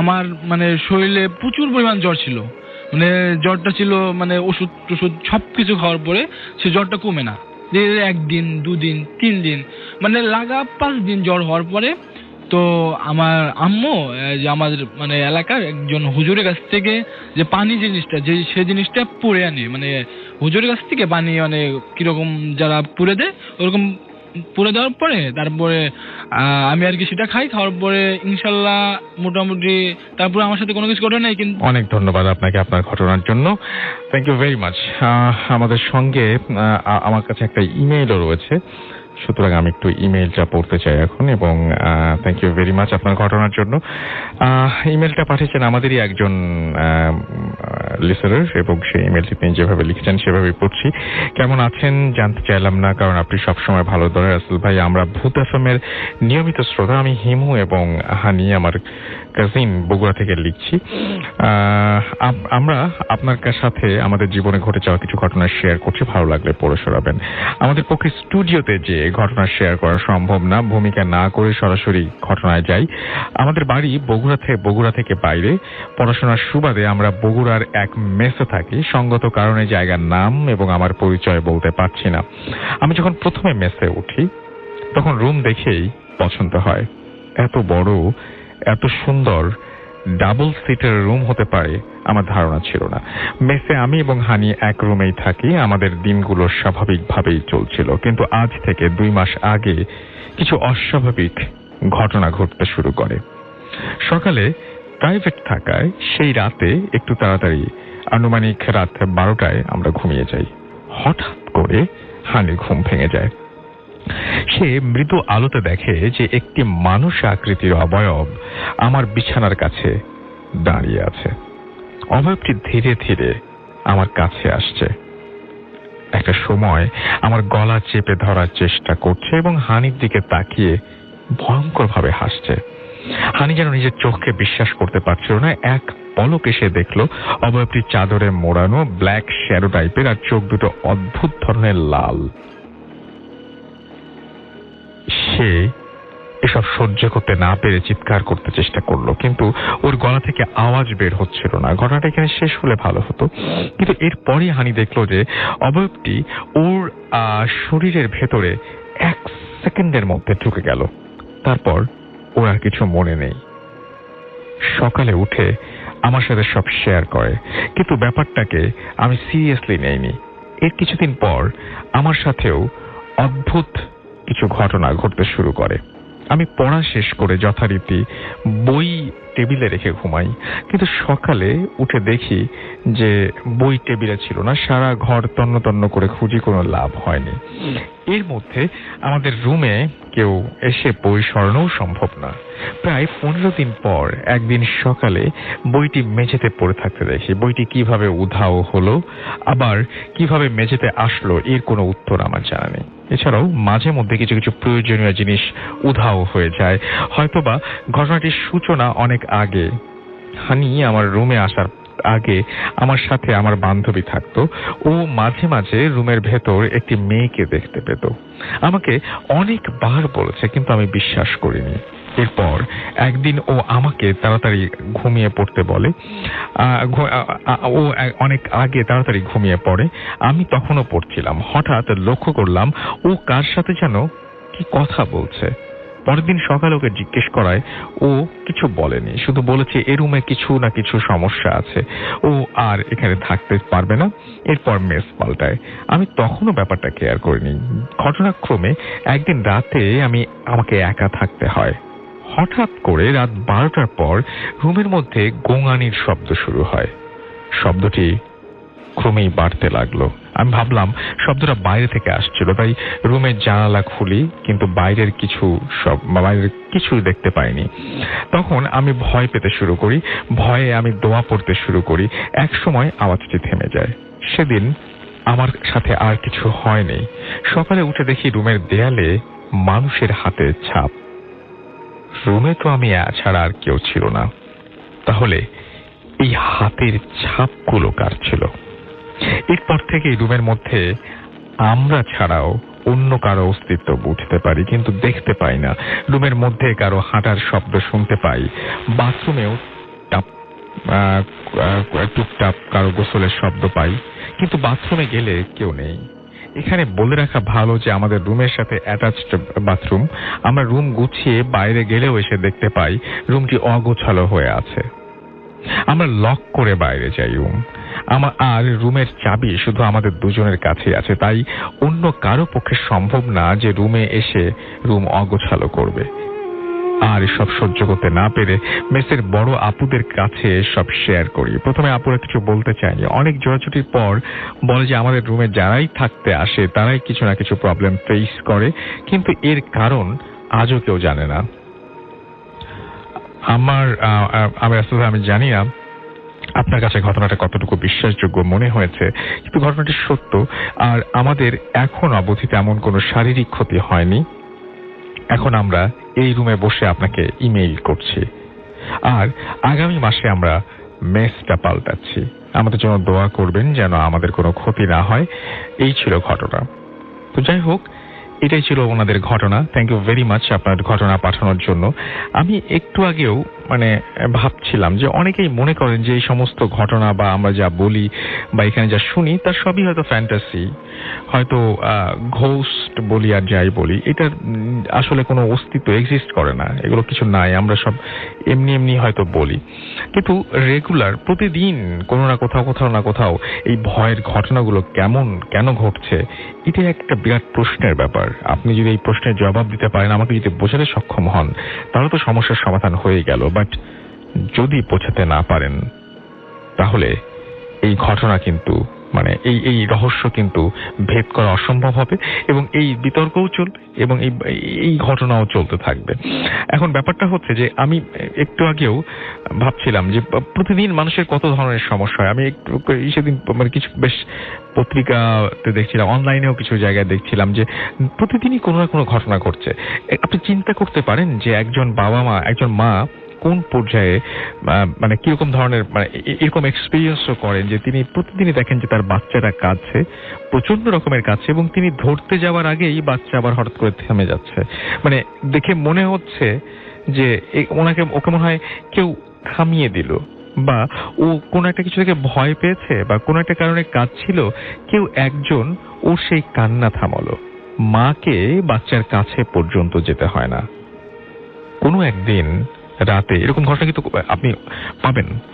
আমার মানে শরীরে প্রচুর পরিমাণ জ্বর ছিল। মানে জ্বরটা ছিল মানে ওষুধ টষুধ সবকিছু খাওয়ার পরে সে জ্বরটা কমে না, যে 1 দিন 2 দিন 3 দিন মানে লাগা 5 দিন জ্বর হওয়ার পরে তো আমার আম্মু যে আমাদের মানে এলাকার একজন হুজুরের কাছ থেকে যে পানি জিনিসটা যে সে জিনিসটা পুড়ে আনে, মানে হুজুরের কাছ থেকে পানি মানে কিরকম যারা পুড়ে দেয় ওরকম পুড়ে দেওয়ার পরে তারপরে আমি আর কি সেটা খাই। খাওয়ার পরে ইনশাল্লাহ মোটামুটি তারপরে আমার সাথে কোনো কিছু ঘটে নাই। কিন্তু অনেক ধন্যবাদ আপনাকে আপনার ঘটনার জন্য, থ্যাংক ইউ ভেরি মাচ। আমাদের সঙ্গে আমার কাছে একটা ইমেইলও রয়েছে, সুতরাং আমি একটু ইমেইলটা পড়তে চাই এখন, এবং থ্যাংক ইউ ভেরি মাচ আপনার ঘটনার জন্য। ইমেইলটা পাঠিয়েছেন আমাদেরই একজন লিসেনার, এবং সেই ইমেইলটি তিনি যেভাবে লিখেছেন সেভাবেই পড়ছি। কেমন আছেন জানতে চাইলাম না, কারণ আপনি সবসময় ভালো ধরে রাসেল ভাই। আমরা ভূত এফএমের নিয়মিত শ্রোতা, আমি হিমু এবং হানি আমার কাজিন বগুড়া থেকে লিখছি। আমরা আপনার সাথে আমাদের জীবনে ঘটে যাওয়া কিছু ঘটনা শেয়ার করছি, ভালো লাগলে পড়ে শোনাবেন। আমাদের পক্ষে স্টুডিওতে যে ঘটনা শেয়ার করা সম্ভব না, ভূমিকা না করে সরাসরি ঘটনায় যাই। আমাদের বাড়ি বগুড়া থেকে বাইরে, পড়াশোনার সুবাদে আমরা বগুড়ার এক মেসে থাকি। সঙ্গত কারণে জায়গার নাম এবং আমার পরিচয় বলতে পারছি না। আমি যখন প্রথমে মেসে উঠি তখন রুম দেখেই পছন্দ হয়। এত বড় এত সুন্দর ডাবল সিটের রুম হতে পারে আমার ধারণা ছিল না। মেসে আমি এবং হানি এক রুমেই থাকি। আমাদের দিনগুলো স্বাভাবিকভাবেই চলছিল, কিন্তু আজ থেকে 2 মাস আগে কিছু অস্বাভাবিক ঘটনা ঘটতে শুরু করে। সকালে প্রাইভেট থাকায় সেই রাতে একটু তাড়াতাড়ি, আনুমানিক রাত 12টায় আমরা ঘুমিয়ে যাই। হঠাৎ করে হানির ঘুম ভেঙে যায়। সে মৃদু আলোতে দেখে যে একটি মানুষ আকৃতির অবয়ব আমার বিছানার কাছে দাঁড়িয়ে আছে। অবয়বটি ধীরে ধীরে আমার কাছে আসছে। একটা সময় আমার গলা চেপে ধরার চেষ্টা করছে এবং হানির দিকে তাকিয়ে ভয়ঙ্কর ভাবে হাসছে। হানি যেন নিজের চোখকে বিশ্বাস করতে পারছিল না। এক পলকে সে দেখলো অবয়বটি চাদরে মোড়ানো, ব্ল্যাক শ্যাডো টাইপের, আর চোখ দুটো অদ্ভুত ধরনের লাল। সে এসব সহ্য করতে না পেরে চিৎকার করতে চেষ্টা করলো, কিন্তু ওর গলা থেকে আওয়াজ বের হচ্ছিল না। ঘটনাটা এখানে শেষ হলে ভালো হতো, কিন্তু এরপরই হানি দেখলো যে অবয়বটি ওর শরীরের ভেতরে 1 সেকেন্ডের মধ্যে ঢুকে গেল। তারপর ওর আর কিছু মনে নেই। সকালে উঠে আমার সাথে সব শেয়ার করে, কিন্তু ব্যাপারটাকে আমি সিরিয়াসলি নেইনি। এর কিছুদিন পর আমার সাথেও অদ্ভুত কিছু ঘটনা ঘটতে শুরু করে। আমি পড়া শেষ করে যথারীতি বই টেবিলে রেখে ঘুমাই, কিন্তু সকালে উঠে দেখি যে বই টেবিলে ছিল না। সারা ঘর তন্ন তন্ন করে খুঁজি, কোনো লাভ হয়নি। এর মধ্যে আমাদের রুমে কেউ এসে বই সরানোও সম্ভব না। প্রায় 15 দিন পর একদিন সকালে বইটি মেঝেতে পড়ে থাকতে দেখি। বইটি কিভাবে উধাও হলো, আবার কিভাবে মেঝেতে আসলো, এর কোনো উত্তর আমার জানা নেই। এছাড়াও মাঝে মধ্যে কিছু কিছু প্রয়োজনীয় জিনিস উধাও হয়ে যায়। হয়তোবা ঘটনাটির সূচনা অনেক আগে। হানি আমার রুমে আসার আগে আমার সাথে আমার বান্ধবী থাকতো। ও মাঝে মাঝে রুমের ভেতর একটি মেয়েকে দেখতে পেত। আমাকে অনেকবার বলেছে, কিন্তু আমি বিশ্বাস করিনি। এরপর একদিন ও আমাকে তাড়াতাড়ি ঘুমিয়ে পড়তে বলে। ও অনেক আগে তাড়াতাড়ি ঘুমিয়ে পড়ে। আমি তখনও পড়ছিলাম। হঠাৎ লক্ষ্য করলাম ও কার সাথে যেন কি কথা বলছে। পরের দিন সকালে ওকে জিজ্ঞেস করায় ও কিছু বলেনি, শুধু বলেছে এ রুমে কিছু না কিছু সমস্যা আছে, ও আর এখানে থাকতে পারবে না। এরপর মেস পাল্টায়। আমি তখনও ব্যাপারটা কেয়ার করিনি। ঘটনাক্রমে একদিন রাতে আমাকে একা থাকতে হয়। হঠাৎ করে রাত 12টার পর রুমের মধ্যে গোঙানির শব্দ শুরু হয়। শব্দটি ক্রমেই বাড়তে লাগলো। আমি ভাবলাম শব্দটা বাইরে থেকে আসছিল, তাই রুমের জানালা খুলি, কিন্তু বাইরের কিছু দেখতে পাইনি। তখন আমি ভয় পেতে শুরু করি, ভয়ে আমি দোয়া পড়তে শুরু করি। এক সময় আওয়াজটি থেমে যায়। সেদিন আমার সাথে আর কিছু হয়নি। সকালে উঠে দেখি রুমের দেয়ালে মানুষের হাতের ছাপ। রুমে তো আমি ছাড়া আর কেউ ছিল না। তাহলে এই হাতের ছাপগুলো কার ছিল? এরপর থেকে রুমের মধ্যে আমরা ছাড়াও অন্য কারো অস্তিত্ব বুঝতে পারি, কিন্তু দেখতে পাই না। রুমের মধ্যে কারো হাঁটার শব্দ শুনতে পাই। বাথরুমেও টুকটাপ কারো গোসলের শব্দ পাই, কিন্তু বাথরুমে গেলে কেউ নেই। এখানে বলে রাখা ভালো যে আমাদের রুমের সাথে অ্যাটাচড বাথরুম। আমরা রুম গুছিয়ে বাইরে গেলেও এসে দেখতে পাই রুমটি অগোছালো হয়ে আছে। আমরা লক করে বাইরে যাই রুম। আর রুমের চাবি শুধু আমাদের দুজনের কাছে আছে, তাই অন্য কারো পক্ষে সম্ভব না যে রুমে এসে রুম অগোছালো করবে। আর সব সহ্য করতে না পেরে মেসের বড় আপুদের কাছে সব শেয়ার করি। প্রথমে আপুরা কিছু বলতে চায়নি। অনেক জোড়াছুটির পর বলে যে আমাদের রুমে যারাই থাকতে আসে তারাই কিছু না কিছু প্রবলেম ফেস করে, কিন্তু এর কারণ আজও কেউ জানে না। আমি জানি না আপনার কাছে ঘটনাটা কতটুকু বিশ্বাসযোগ্য মনে হয়েছে, কিন্তু ঘটনাটি সত্য। আর আমাদের এখন অবধি তেমন কোনো শারীরিক ক্ষতি হয়নি। এখন আমরা এই রুমে বসে আপনাকে ইমেইল করছি, আর আগামী মাসে আমরা মেসটা পাল্টাচ্ছি। আমাদের জন্য দোয়া করবেন যেন আমাদের কোনো ক্ষতি না হয়। এই ছিল ঘটনা। তো যাই হোক, এটাই ছিল ওনাদের ঘটনা। থ্যাংক ইউ ভেরি মাচ আপনার ঘটনা পাঠানোর জন্য। আমি একটু আগেও ভাবছিলাম যে অনেকেই মনে করেন যে এই সমস্ত ঘটনা বা আমরা যা বলি বা এখানে যা শুনি তার সবই হয়তো ফ্যান্টাসি, হয়তো ঘোস্ট বলি আর যাই বলি, এটার আসলে কোনো অস্তিত্ব এক্সিস্ট করে না, এগুলো কিছু নাই, আমরা সব এমনি এমনি হয়তো বলি। কিন্তু রেগুলার প্রতিদিন কোনো না কোথাও এই ভয়ের ঘটনাগুলো কেন ঘটছে, এটাই একটা বিরাট প্রশ্নের ব্যাপার। আপনি যদি এই প্রশ্নের জবাব দিতে পারেন, আমাকে যদি বোঝাতে সক্ষম হন, তাহলে তো সমস্যার সমাধান হয়ে গেল। বাট যদি বোঝাতে না পারেন, তাহলে এই ঘটনা কিন্তু এই রহস্য কিন্তু ভেদ করা অসম্ভব হবে, এবং এই বিতর্কও চলবে এবং এই ঘটনাও চলতে থাকবে। এখন ব্যাপারটা হচ্ছে যে আমি একটু আগেও ভাবছিলাম যে প্রতিদিন মানুষের কত ধরনের সমস্যা হয়। আমি একটু সেদিন কিছু বেশ পত্রিকাতে দেখছিলাম, অনলাইনেও কিছু জায়গায় দেখছিলাম যে প্রতিদিনই কোনো না কোনো ঘটনা ঘটছে। আপনি চিন্তা করতে পারেন যে একজন মা কোন পর্যায়ে কিরকম ধরনের এরকম এক্সপিরিয়েন্সও করেন যে তিনি প্রতিদিনই দেখেন যে তার বাচ্চাটা কাঁদছে, প্রচন্ড রকমের কাঁদছে, এবং তিনি ধরতে যাওয়ার আগেই বাচ্চা আবার হঠাৎ করে থেমে যাচ্ছে। দেখে মনে হচ্ছে যে ওকে মনে হয় কেউ থামিয়ে দিল, বা ও কোনো একটা কিছু থেকে ভয় পেয়েছে বা কোনো একটা কারণে কাঁদছিল, কেউ একজন ওর সেই কান্না থামালো। মাকে বাচ্চার কাছে পর্যন্ত যেতে হয় না। কোনো একদিন রাতে এরকম ঘটনা কিন্তু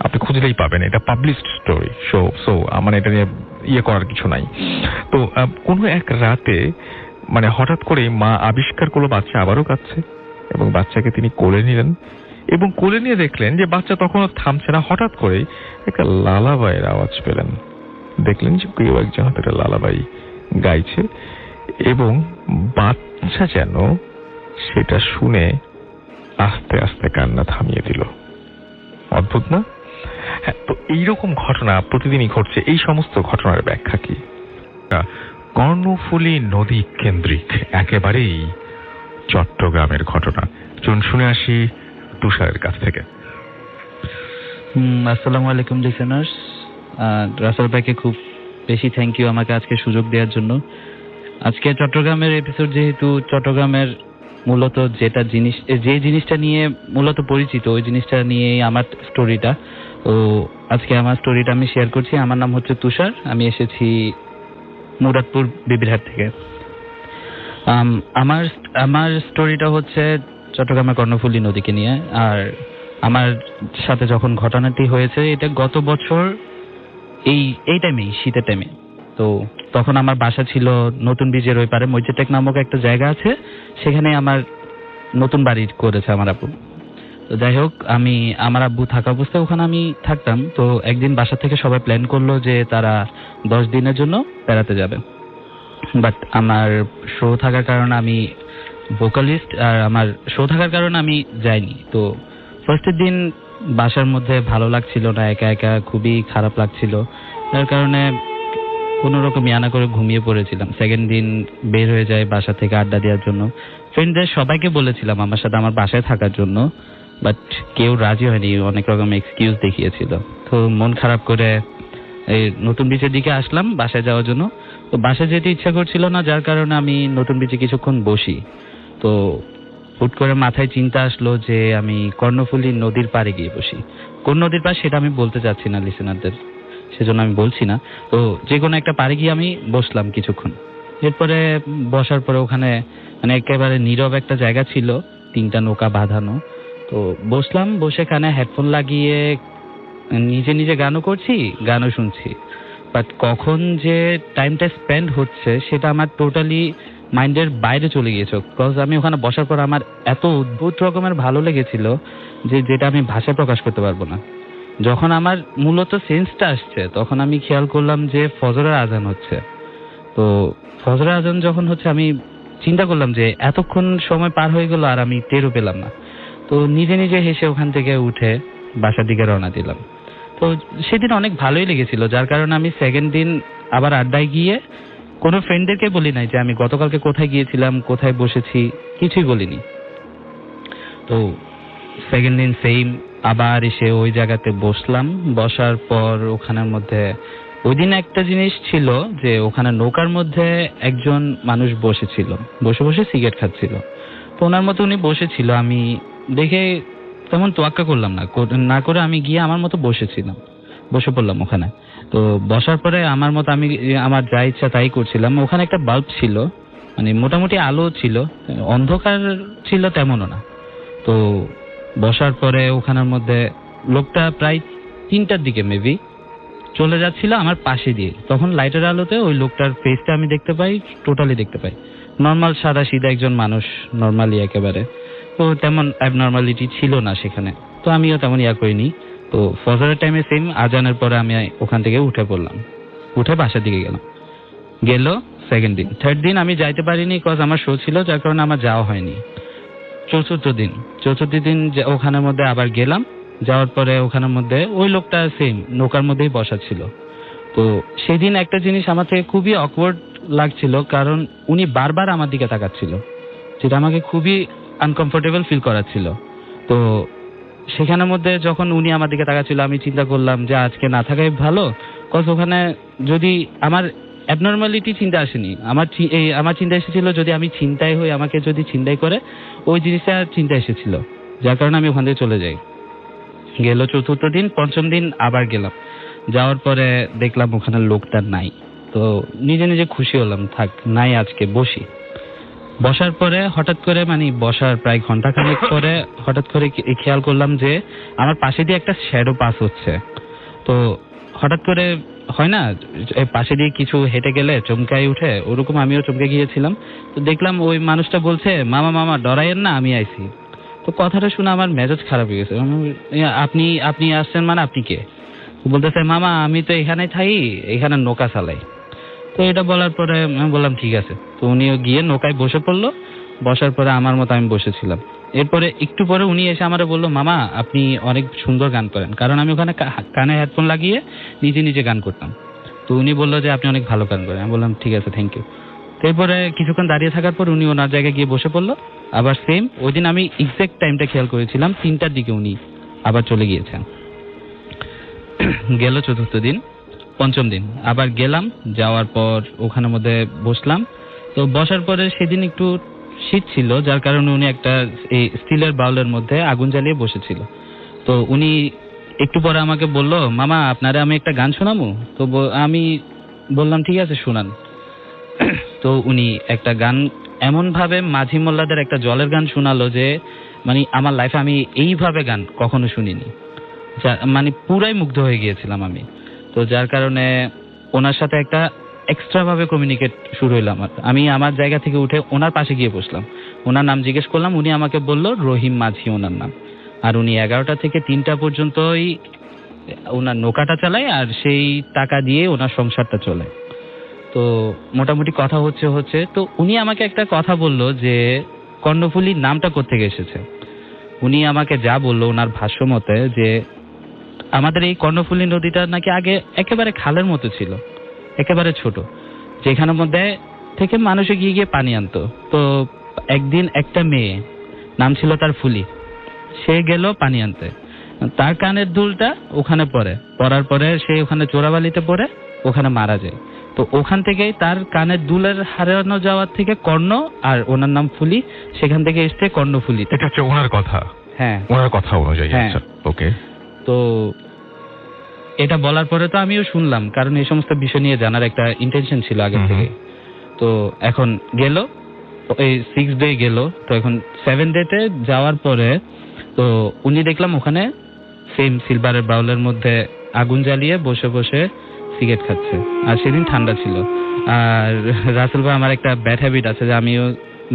আপনি খুঁজলেই পাবেন। এটা পাবলিশড স্টোরি, সো এটা নিয়ে করার কিছু নাই। তো কোনো এক রাতে হঠাৎ করে মা আবিষ্কার করলো বাচ্চা আবারও কাঁদছে, এবং বাচ্চাকে তিনি কোলে নিলেন, এবং কোলে নিয়ে দেখলেন যে বাচ্চা তখনও থামছে না। হঠাৎ করে একটা লালাবাইয়ের আওয়াজ পেলেন। দেখলেন যে কেউ একজন হাতে একটা লালাবাই গাইছে, এবং বাচ্চা যেন সেটা শুনে আস্তে আস্তে কান্না থামিয়ে দিল। অদ্ভুত না? হ্যাঁ, তো এইরকম ঘটনা প্রতিদিনই ঘটছে। এই সমস্ত ঘটনার ব্যাখ্যা কি? কর্ণফুলী নদী কেন্দ্রিক একেবারেই চট্টগ্রামের ঘটনা। চলুন শুনে আসি তুষারের কাছ থেকে। আসসালামু আলাইকুম লিসেনার্স। রাসেল ভাইকে খুব বেশি থ্যাংক ইউ আমাকে আজকে সুযোগ দেওয়ার জন্য। আজকে চট্টগ্রামের এপিসোড, যেহেতু চট্টগ্রামের মূলত যে জিনিসটা নিয়ে মূলত পরিচিত, ওই জিনিসটা নিয়েই আমার স্টোরিটা। তো আজকে আমার স্টোরিটা আমি শেয়ার করছি। আমার নাম হচ্ছে তুষার, আমি এসেছি মুরাদপুর বিবিরহাট থেকে। আমার স্টোরিটা হচ্ছে চট্টগ্রামের কর্ণফুলী নদীকে নিয়ে। আর আমার সাথে যখন ঘটনাটি হয়েছে, এটা গত বছর এই টাইমেই, শীতের টাইমে। তো তখন আমার বাসা ছিল নতুন ব্রিজের ওই পারে, মসজিদটেক নামক একটা জায়গা আছে, সেখানে আমার নতুন বাড়ি করেছে আমার আপু। তো যাই হোক, আমার আব্বু থাকা অবস্থায় ওখানে আমি থাকতাম। তো একদিন বাসা থেকে সবাই প্ল্যান করলো যে তারা 10 দিনের জন্য বেড়াতে যাবে, বাট আমার শো থাকার কারণে আমি ভোকালিস্ট, আর আমার শো থাকার কারণে আমি যাইনি। তো ফার্স্টের দিন বাসার মধ্যে ভালো লাগছিল না, একা একা খুবই খারাপ লাগছিল, যার কারণে কোনো রকম ইয়ানা করে ঘুমিয়ে পড়েছিলাম। সেকেন্ড দিন বের হয়ে যায় বাসা থেকে আড্ডা দেওয়ার জন্য। ফ্রেন্ডদের সবাইকে বলেছিলাম আমার সাথে আমার বাসায় থাকার জন্য, বাট কেউ রাজি হয়নি, অনেক রকম এক্সকিউজ দেখিয়েছিল। তো মন খারাপ করে এই নতুন বিচের দিকে আসলাম বাসায় যাওয়ার জন্য। তো বাসায় যেতে ইচ্ছা করছিল না, যার কারণে আমি নতুন বিচে কিছুক্ষণ বসি। তো হুট করে মাথায় চিন্তা আসলো যে আমি কর্ণফুলী নদীর পাড়ে গিয়ে বসি। কোন নদীর পাড় সেটা আমি বলতে চাচ্ছি না লিসেনারদের, সেজন্য আমি বলছি না। তো যে কোনো একটা পাড়ে গিয়ে আমি বসলাম কিছুক্ষণ। এরপরে বসার পরে ওখানে মানে একেবারে নীরব একটা জায়গা ছিল, 3টা নৌকা বাঁধানো। তো বসলাম, বসে কানে হেডফোন লাগিয়ে নিজে নিজে গানও করছি, গানও শুনছি। বাট কখন যে টাইমটা স্পেন্ড হচ্ছে সেটা আমার টোটালি মাইন্ডের বাইরে চলে গিয়েছে। বিকজ আমি ওখানে বসার পর আমার এত অদ্ভুত রকমের ভালো লেগেছিল যেটা আমি ভাষায় প্রকাশ করতে পারবো না। যখন আমার মূলত সেন্সটা আসছে তখন আমি খেয়াল করলাম যে ফজরের আজান হচ্ছে। তো ফজরের আজান যখন হচ্ছে আমি চিন্তা করলাম যে এতক্ষণ সময় পার হয়ে গেল আর আমি টেরও পেলাম না। তো নিজে নিজে হেসে ওখান থেকে উঠে বাসার দিকে রওনা দিলাম। তো সেদিন অনেক ভালোই লেগেছিল, যার কারণে আমি সেকেন্ড দিন আবার আড্ডায় গিয়ে কোনো ফ্রেন্ডদেরকে বলি নাই যে আমি গতকালকে কোথায় গিয়েছিলাম, কোথায় বসেছি, কিছুই বলিনি। তো সেকেন্ড দিন সেম আবার এসে ওই জায়গাতে বসলাম। বসার পর ওখানের মধ্যে ওই দিন একটা জিনিস ছিল যে ওখানে নৌকার মধ্যে একজন মানুষ বসেছিল, বসে বসে সিগারেট খাচ্ছিল। তো ওনার মতো উনি বসেছিল, আমি দেখে তেমন তোয়াক্কা করলাম না করে আমি গিয়ে আমার মতো বসেছিলাম, বসে পড়লাম ওখানে। তো বসার পরে আমার মতো আমি আমার যা ইচ্ছা তাই করছিলাম। ওখানে একটা বাল্ব ছিল, মানে মোটামুটি আলো ছিল, অন্ধকার ছিল তেমনও না। তো বসার পরে ওখানের মধ্যে লোকটা প্রায় 3টার দিকে মেবি চলে যাচ্ছিল আমার পাশে দিয়ে। তখন লাইটের আলোতে ওই লোকটার ফেসটা আমি দেখতে পাই, টোটালি দেখতে পাই নর্মাল সাদা সিধা একজন মানুষ, নর্মালি একেবারে। তো তেমন অ্যাবনর্মালিটি ছিল না সেখানে। তো আমিও তেমন করিনি। তো ফজরের টাইমে সেম আজানের পরে আমি ওখান থেকে উঠে পড়লাম, উঠে বাসার দিকে গেল সেকেন্ড দিন। থার্ড দিন আমি যাইতে পারিনি, কজ আমার শো ছিল, যার কারণে আমার যাওয়া হয়নি। চতুর্থ দিন ওখানের মধ্যে আবার গেলাম। যাওয়ার পরে ওখানের মধ্যে ওই লোকটা সেম নৌকার মধ্যেই বসা ছিল। তো সেদিন একটা জিনিস আমার থেকে খুবই অকওয়ার্ড লাগছিল, কারণ উনি বারবার আমার দিকে তাকাচ্ছিল, যেটা আমাকে খুবই আনকমফোর্টেবল ফিল করাচ্ছিল। তো সেখানের মধ্যে যখন উনি আমার দিকে তাকাচ্ছিল আমি চিন্তা করলাম যে আজকে না থাকাই ভালো, কজ ওখানে যদি আমার অ্যাবনর্মালিটি চিন্তা আসেনি, আমার চিন্তা এসেছিল যদি আমি ছিনতাই হই, আমাকে যদি ছিনতাই করে, ওই জিনিসটা চিন্তা এসেছিল, যার কারণে আমি ওখান থেকে চলে যাই। গেল চতুর্থ দিন। পঞ্চম দিন আবার গেলাম, যাওয়ার পরে দেখলাম ওখানে লোকটা নাই। তো নিজে নিজে খুশি হলাম, থাক নাই আজকে বসি। বসার পরে হঠাৎ করে বসার প্রায় ঘন্টাখানেক পরে হঠাৎ করে খেয়াল করলাম যে আমার পাশে দিয়ে একটা শ্যাডো পাস হচ্ছে। তো হঠাৎ করে হয় না পাশে দিয়ে কিছু হেঁটে গেলে চমকাই উঠে, ওরকম আমিও চমকে গিয়েছিলাম। তো দেখলাম ওই মানুষটা বলছে, মামা ডরাইয়েন না, আমি আইছি। তো কথাটা শুনে আমার মেজাজ খারাপ হয়ে গেছে। আপনি আসছেন মানে আপনি কে? বলতেছে, মামা আমি তো এখানে থাকি, এখানে নৌকা চালাই। তো এটা বলার পরে আমি বললাম ঠিক আছে। তো উনিও গিয়ে নৌকায় বসে পড়লো। বসার পরে আমার মতো আমি বসেছিলাম। এরপরে একটু পরে উনি এসে আমারে বললো, মামা আপনি অনেক সুন্দর গান করেন, কারণ আমি ওখানে কানে হেডফোন লাগিয়ে নিজে নিজে গান করতাম। তো উনি বললো যে আপনি অনেক ভালো গান করেন। আমি বললাম ঠিক আছে, থ্যাংক ইউ। এরপরে কিছুক্ষণ দাঁড়িয়ে থাকার পর উনি ওনার জায়গায় গিয়ে বসে পড়লো। আবার সেম ওই দিন আমি এক্সাক্ট টাইমটা খেয়াল করেছিলাম, 3টার দিকে উনি আবার চলে গিয়েছেন। গেল চতুর্থ দিন। পঞ্চম দিন আবার গেলাম, যাওয়ার পর ওখানের মধ্যে বসলাম। তো বসার পরে সেদিন একটু শীত ছিল, যার কারণে উনি একটা এই স্টিলের বাউলের মধ্যে আগুন জ্বালিয়ে বসেছিল। তো উনি একটু পরে আমাকে বলল, মামা আপনারে আমি একটা গান শোনাবো? তো আমি বললাম ঠিক আছে শোনান। তো উনি একটা গান এমন ভাবে মাঝি মোল্লাদের একটা জলের গান শোনালো যে আমার লাইফে আমি এইভাবে গান কখনো শুনিনি। পুরাই মুগ্ধ হয়ে গিয়েছিলাম আমি। তো যার কারণে ওনার সাথে একটা এক্সট্রা ভাবে কমিউনিকেট শুরু হইলো আমার। আমি আমার জায়গা থেকে উঠে ওনার পাশে গিয়ে বসলাম, ওনার নাম জিজ্ঞেস করলাম, উনি আমাকে বলল রহিম মাঝি ওনার নাম। আর উনি 11টা থেকে 3টা পর্যন্তই ওনার নৌকাটা চালায়, আর সেই টাকা দিয়ে ওনার সংসারটা চলে। তো মোটামুটি কথা হচ্ছে তো উনি আমাকে একটা কথা বললো যে কর্ণফুলীর নামটা কোত্থেকে এসেছে। উনি আমাকে যা বললো ওনার ভাষ্য মতে যে আমাদের এই কর্ণফুলী নদীটা নাকি আগে একেবারে খালের মতো ছিল, একেবারে ছোট, যেখানের মধ্যে থেকে মানুষ গিয়ে গিয়ে পানি আনতো। তো একদিন একটা মেয়ে, নাম ছিল তার ফুলি, সে গেল পানি আনতে, তার কানের দুলটা ওখানে পড়ার পরে সে ওখানে চোরাবালিতে পড়ে ওখানে মারা যায়। তো ওখান থেকেই তার কানের দুলের হারানো যাওয়ার থেকে কর্ণ, আর ওনার নাম ফুলি, সেখান থেকে এসছে কর্ণফুলী। এটা হচ্ছে ওনার কথা? হ্যাঁ, ওনার কথা অনুযায়ী। আচ্ছা, ওকে। তো এটা বলার পরে তো আমিও শুনলাম, কারণ এই সমস্ত বিষয় নিয়ে জানার একটা ইন্টেনশন ছিল আগে থেকে। তো এখন গেল, এই 6 ডে গেল, তো এখন 7 ডেতে যাওয়ার পরে তো উনি দেখলাম ওখানে সেম সিলভারের বাউলের মধ্যে আগুন জ্বালিয়ে বসে বসে সিগারেট খাচ্ছে। আর সেদিন ঠান্ডা ছিল। আর রাসেল ভাই, আমার একটা ব্যাড হ্যাবিট আছে যে আমিও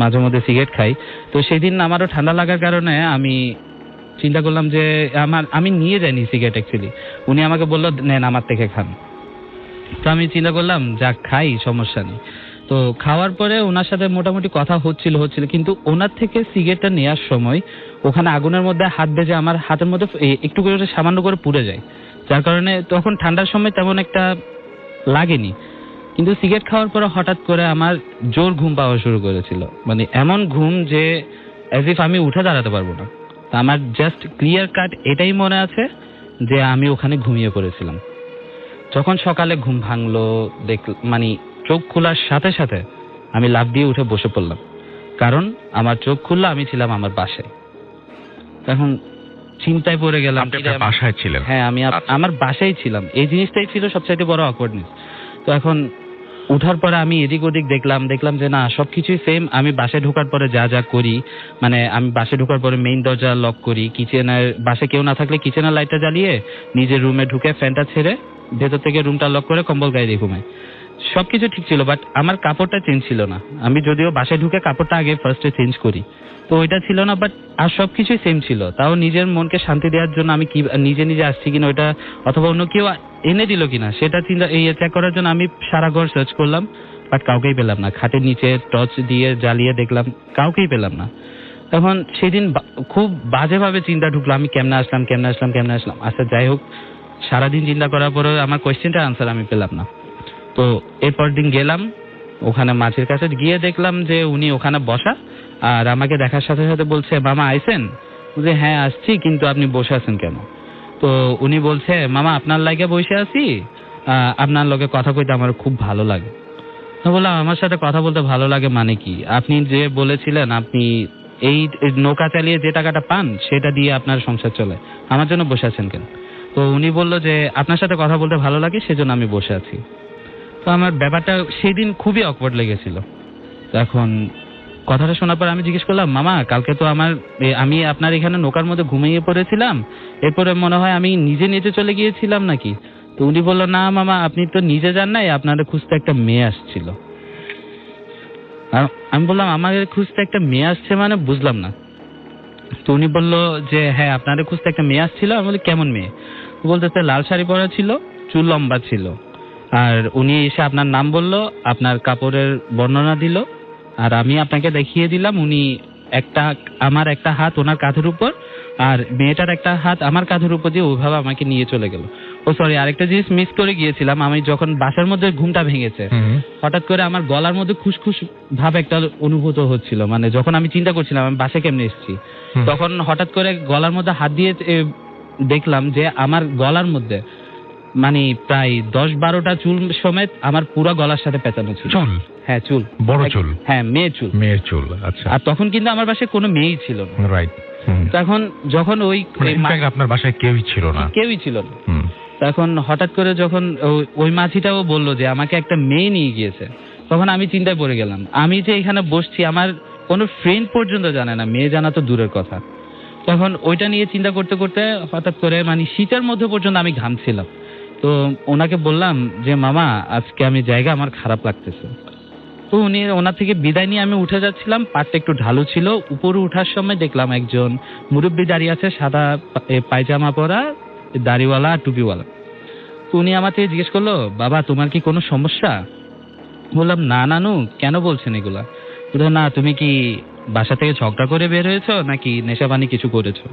মাঝে মধ্যে সিগারেট খাই। তো সেদিন আমারও ঠান্ডা লাগার কারণে আমি চিন্তা করলাম যে আমি নিয়ে যাইনি সিগারেট অ্যাকচুয়ালি, উনি আমাকে বললো নেন আমার থেকে খান। তো আমি চিন্তা করলাম যাক খাই, সমস্যা নেই। তো খাওয়ার পরে ওনার সাথে মোটামুটি কথা হচ্ছিল, কিন্তু ওনার থেকে সিগারেটটা নেওয়ার সময় ওখানে আগুনের মধ্যে হাত ভেজে আমার হাতের মধ্যে একটু করে সামান্য করে পুড়ে যায়, যার কারণে তখন ঠান্ডার সময় তেমন একটা লাগেনি। কিন্তু সিগারেট খাওয়ার পরে হঠাৎ করে আমার জোর ঘুম পাওয়া শুরু করেছিল, মানে এমন ঘুম যে অ্যাজ ইফ আমি উঠে দাঁড়াতে পারবো না। আমার জাস্ট ক্লিয়ার কাট এটাই মনে আছে যে আমি ওখানে ঘুমিয়ে পড়েছিলাম। যখন সকালে ঘুম ভাঙলো, মানে চোখ খোলার সাথে সাথে আমি লাফ দিয়ে উঠে বসে পড়লাম, কারণ আমার চোখ খুললো আমি ছিলাম আমার বাসায়। এখন চিন্তায় পড়ে গেলাম। বাসায় ছিলেন? হ্যাঁ, আমি আমার বাসায় ছিলাম। এই জিনিসটাই ছিল সবচাইতে বড় অকওয়ার্ডনেস। তো এখন উঠার পরে আমি এদিক ওদিক দেখলাম যে না, সবকিছুই সেম। আমি বাসায় ঢোকার পরে যা যা করি, মানে আমি বাসায় ঢোকার পরে মেইন দরজা লক করি, কিচেনের বাসায় কেউ না থাকলে কিচেনের লাইটটা জ্বালিয়ে নিজের রুমে ঢুকে ফ্যানটা ছেড়ে ভেতর থেকে রুমটা লক করে কম্বল গায়ে দিয়ে ঘুমাই। সবকিছু ঠিক ছিল, বাট আমার কাপড়টা চেঞ্জ ছিল না। আমি যদিও বাসায় ঢুকে কাপড়টা আগে ফার্স্টে চেঞ্জ করি, তো ওইটা ছিল না, বাট আর সবকিছুই সেম ছিল। তাও নিজের মনকে শান্তি দেওয়ার জন্য আমি কি নিজে আসছি কিনা ওইটা, অথবা অন্য কেউ এনে দিল কিনা সেটা চিন্তা চেক করার জন্য আমি সারা ঘর সার্চ করলাম, বাট কাউকেই পেলাম না। খাটের নিচে টর্চ দিয়ে জ্বালিয়ে দেখলাম, কাউকেই পেলাম না। তখন সেদিন খুব বাজেভাবে চিন্তা ঢুকলো, আমি কেমনে আসলাম। আচ্ছা যাই হোক, সারাদিন চিন্তা করার পরে আমার কোয়েশ্চেনটার আনসার আমি পেলাম না। তো এরপর দিন গেলাম ওখানে মাছের কাছে, গিয়ে দেখলাম যে উনি ওখানে বসা, আর আমাকে দেখার সাথে সাথে বলছে মামা আইছেন? যে হ্যাঁ আসছি, কিন্তু আপনি বসে আছেন কেন? তো উনি বলছে মামা আপনার লাগে বসে আছি, আপনার লগে কথা কইতে আমার খুব ভালো লাগে। তো বললাম আমার সাথে কথা বলতে ভালো লাগে মানে কি? আপনি যে বলেছিলেন আপনি এই নৌকা চালিয়ে যে টাকাটা পান সেটা দিয়ে আপনার সংসার চলে, আমার জন্য বসে আছেন কেন? তো উনি বললো যে আপনার সাথে কথা বলতে ভালো লাগে সেজন্য আমি বসে আছি। তো আমার ব্যাপারটা সেদিন খুবই অকওয়ার্ড লেগেছিল। এখন কথাটা শোনার পর আমি জিজ্ঞেস করলাম মামা কালকে তো আমি আপনার এখানে নৌকার মধ্যে ঘুমিয়ে পড়েছিলাম, এরপরে মনে হয় আমি নিজে চলে গিয়েছিলাম নাকি? তো উনি বললো না মামা, আপনি তো নিজে যান নাই, আপনাদের খুঁজতে একটা মেয়ে আসছিল। আমি বললাম আমাদের খুঁজতে একটা মেয়ে আসছে মানে বুঝলাম না। তো উনি বললো যে হ্যাঁ আপনাদের খুঁজতে একটা মেয়ে আসছিল। আমি বলি কেমন মেয়ে? বলতেছে লাল শাড়ি পরা ছিল, চুল লম্বা ছিল, আর উনি এসে আপনার নাম বললো, আপনার কাপড়ের বর্ণনা দিল, আর আমি আপনাকে দেখিয়ে দিলাম। উনি আমার একটা হাত ওনার কাঁধের উপর আর মেয়েটার একটা হাত আমার কাঁধের উপর দিয়ে ওইভাবে আমাকে নিয়ে চলে গেল। ও সরি, আরেকটা জিনিস মিস করে গিয়েছিলাম। আমি যখন বাসার মধ্যে ঘুমটা ভেঙেছে, হঠাৎ করে আমার গলার মধ্যে খুশখুশ ভাব একটা অনুভূত হচ্ছিল, মানে যখন আমি চিন্তা করছিলাম আমি বাসায় কেমনে এসেছি, তখন হঠাৎ করে গলার মধ্যে হাত দিয়ে দেখলাম যে আমার গলার মধ্যে মানে প্রায় 10-12টা চুল সমেত আমার পুরো গলার সাথে পেঁচানো ছিল। চুল? হ্যাঁ চুল, বড় চুল? হ্যাঁ মেয়ের চুল। আচ্ছা। আর তখন কিন্তু আমার বাসায় কোনো মেয়েই ছিল না। রাইট। তখন যখন আপনার বাসায় কেউই ছিল না? তখন হঠাৎ করে যখন ওই মাঝিটাও বললো যে আমাকে একটা মেয়ে নিয়ে গিয়েছে, তখন আমি চিন্তায় পড়ে গেলাম। আমি যে এখানে বসছি আমার কোনো ফ্রেন্ড পর্যন্ত জানে না, মেয়ে জানা তো দূরের কথা। তখন ওইটা নিয়ে চিন্তা করতে করতে হঠাৎ করে মানে শীতের মধ্যে পর্যন্ত আমি ঘামছিলাম। তো ওনাকে বললাম যে মামা আজকে আমি জায়গা আমার খারাপ লাগতেছে। তো ওনার থেকে বিদায় নিয়ে আমি উঠে যাচ্ছিলাম, পাটটা একটু ঢালু ছিল, উপরে ওঠার সময় দেখলাম একজন মুরব্বী দাঁড়িয়ে আছে, সাদা পায়জামা পরা, দাড়িওয়ালা, টুপিওয়ালা। তো উনি আমার থেকে জিজ্ঞেস করলো, বাবা তোমার কি কোনো সমস্যা? বললাম না নানু, কেন বলছেন এগুলা? বললো না, তুমি কি বাসা থেকে ঝগড়া করে বের হয়েছো নাকি নেশা পানি কিছু করেছো?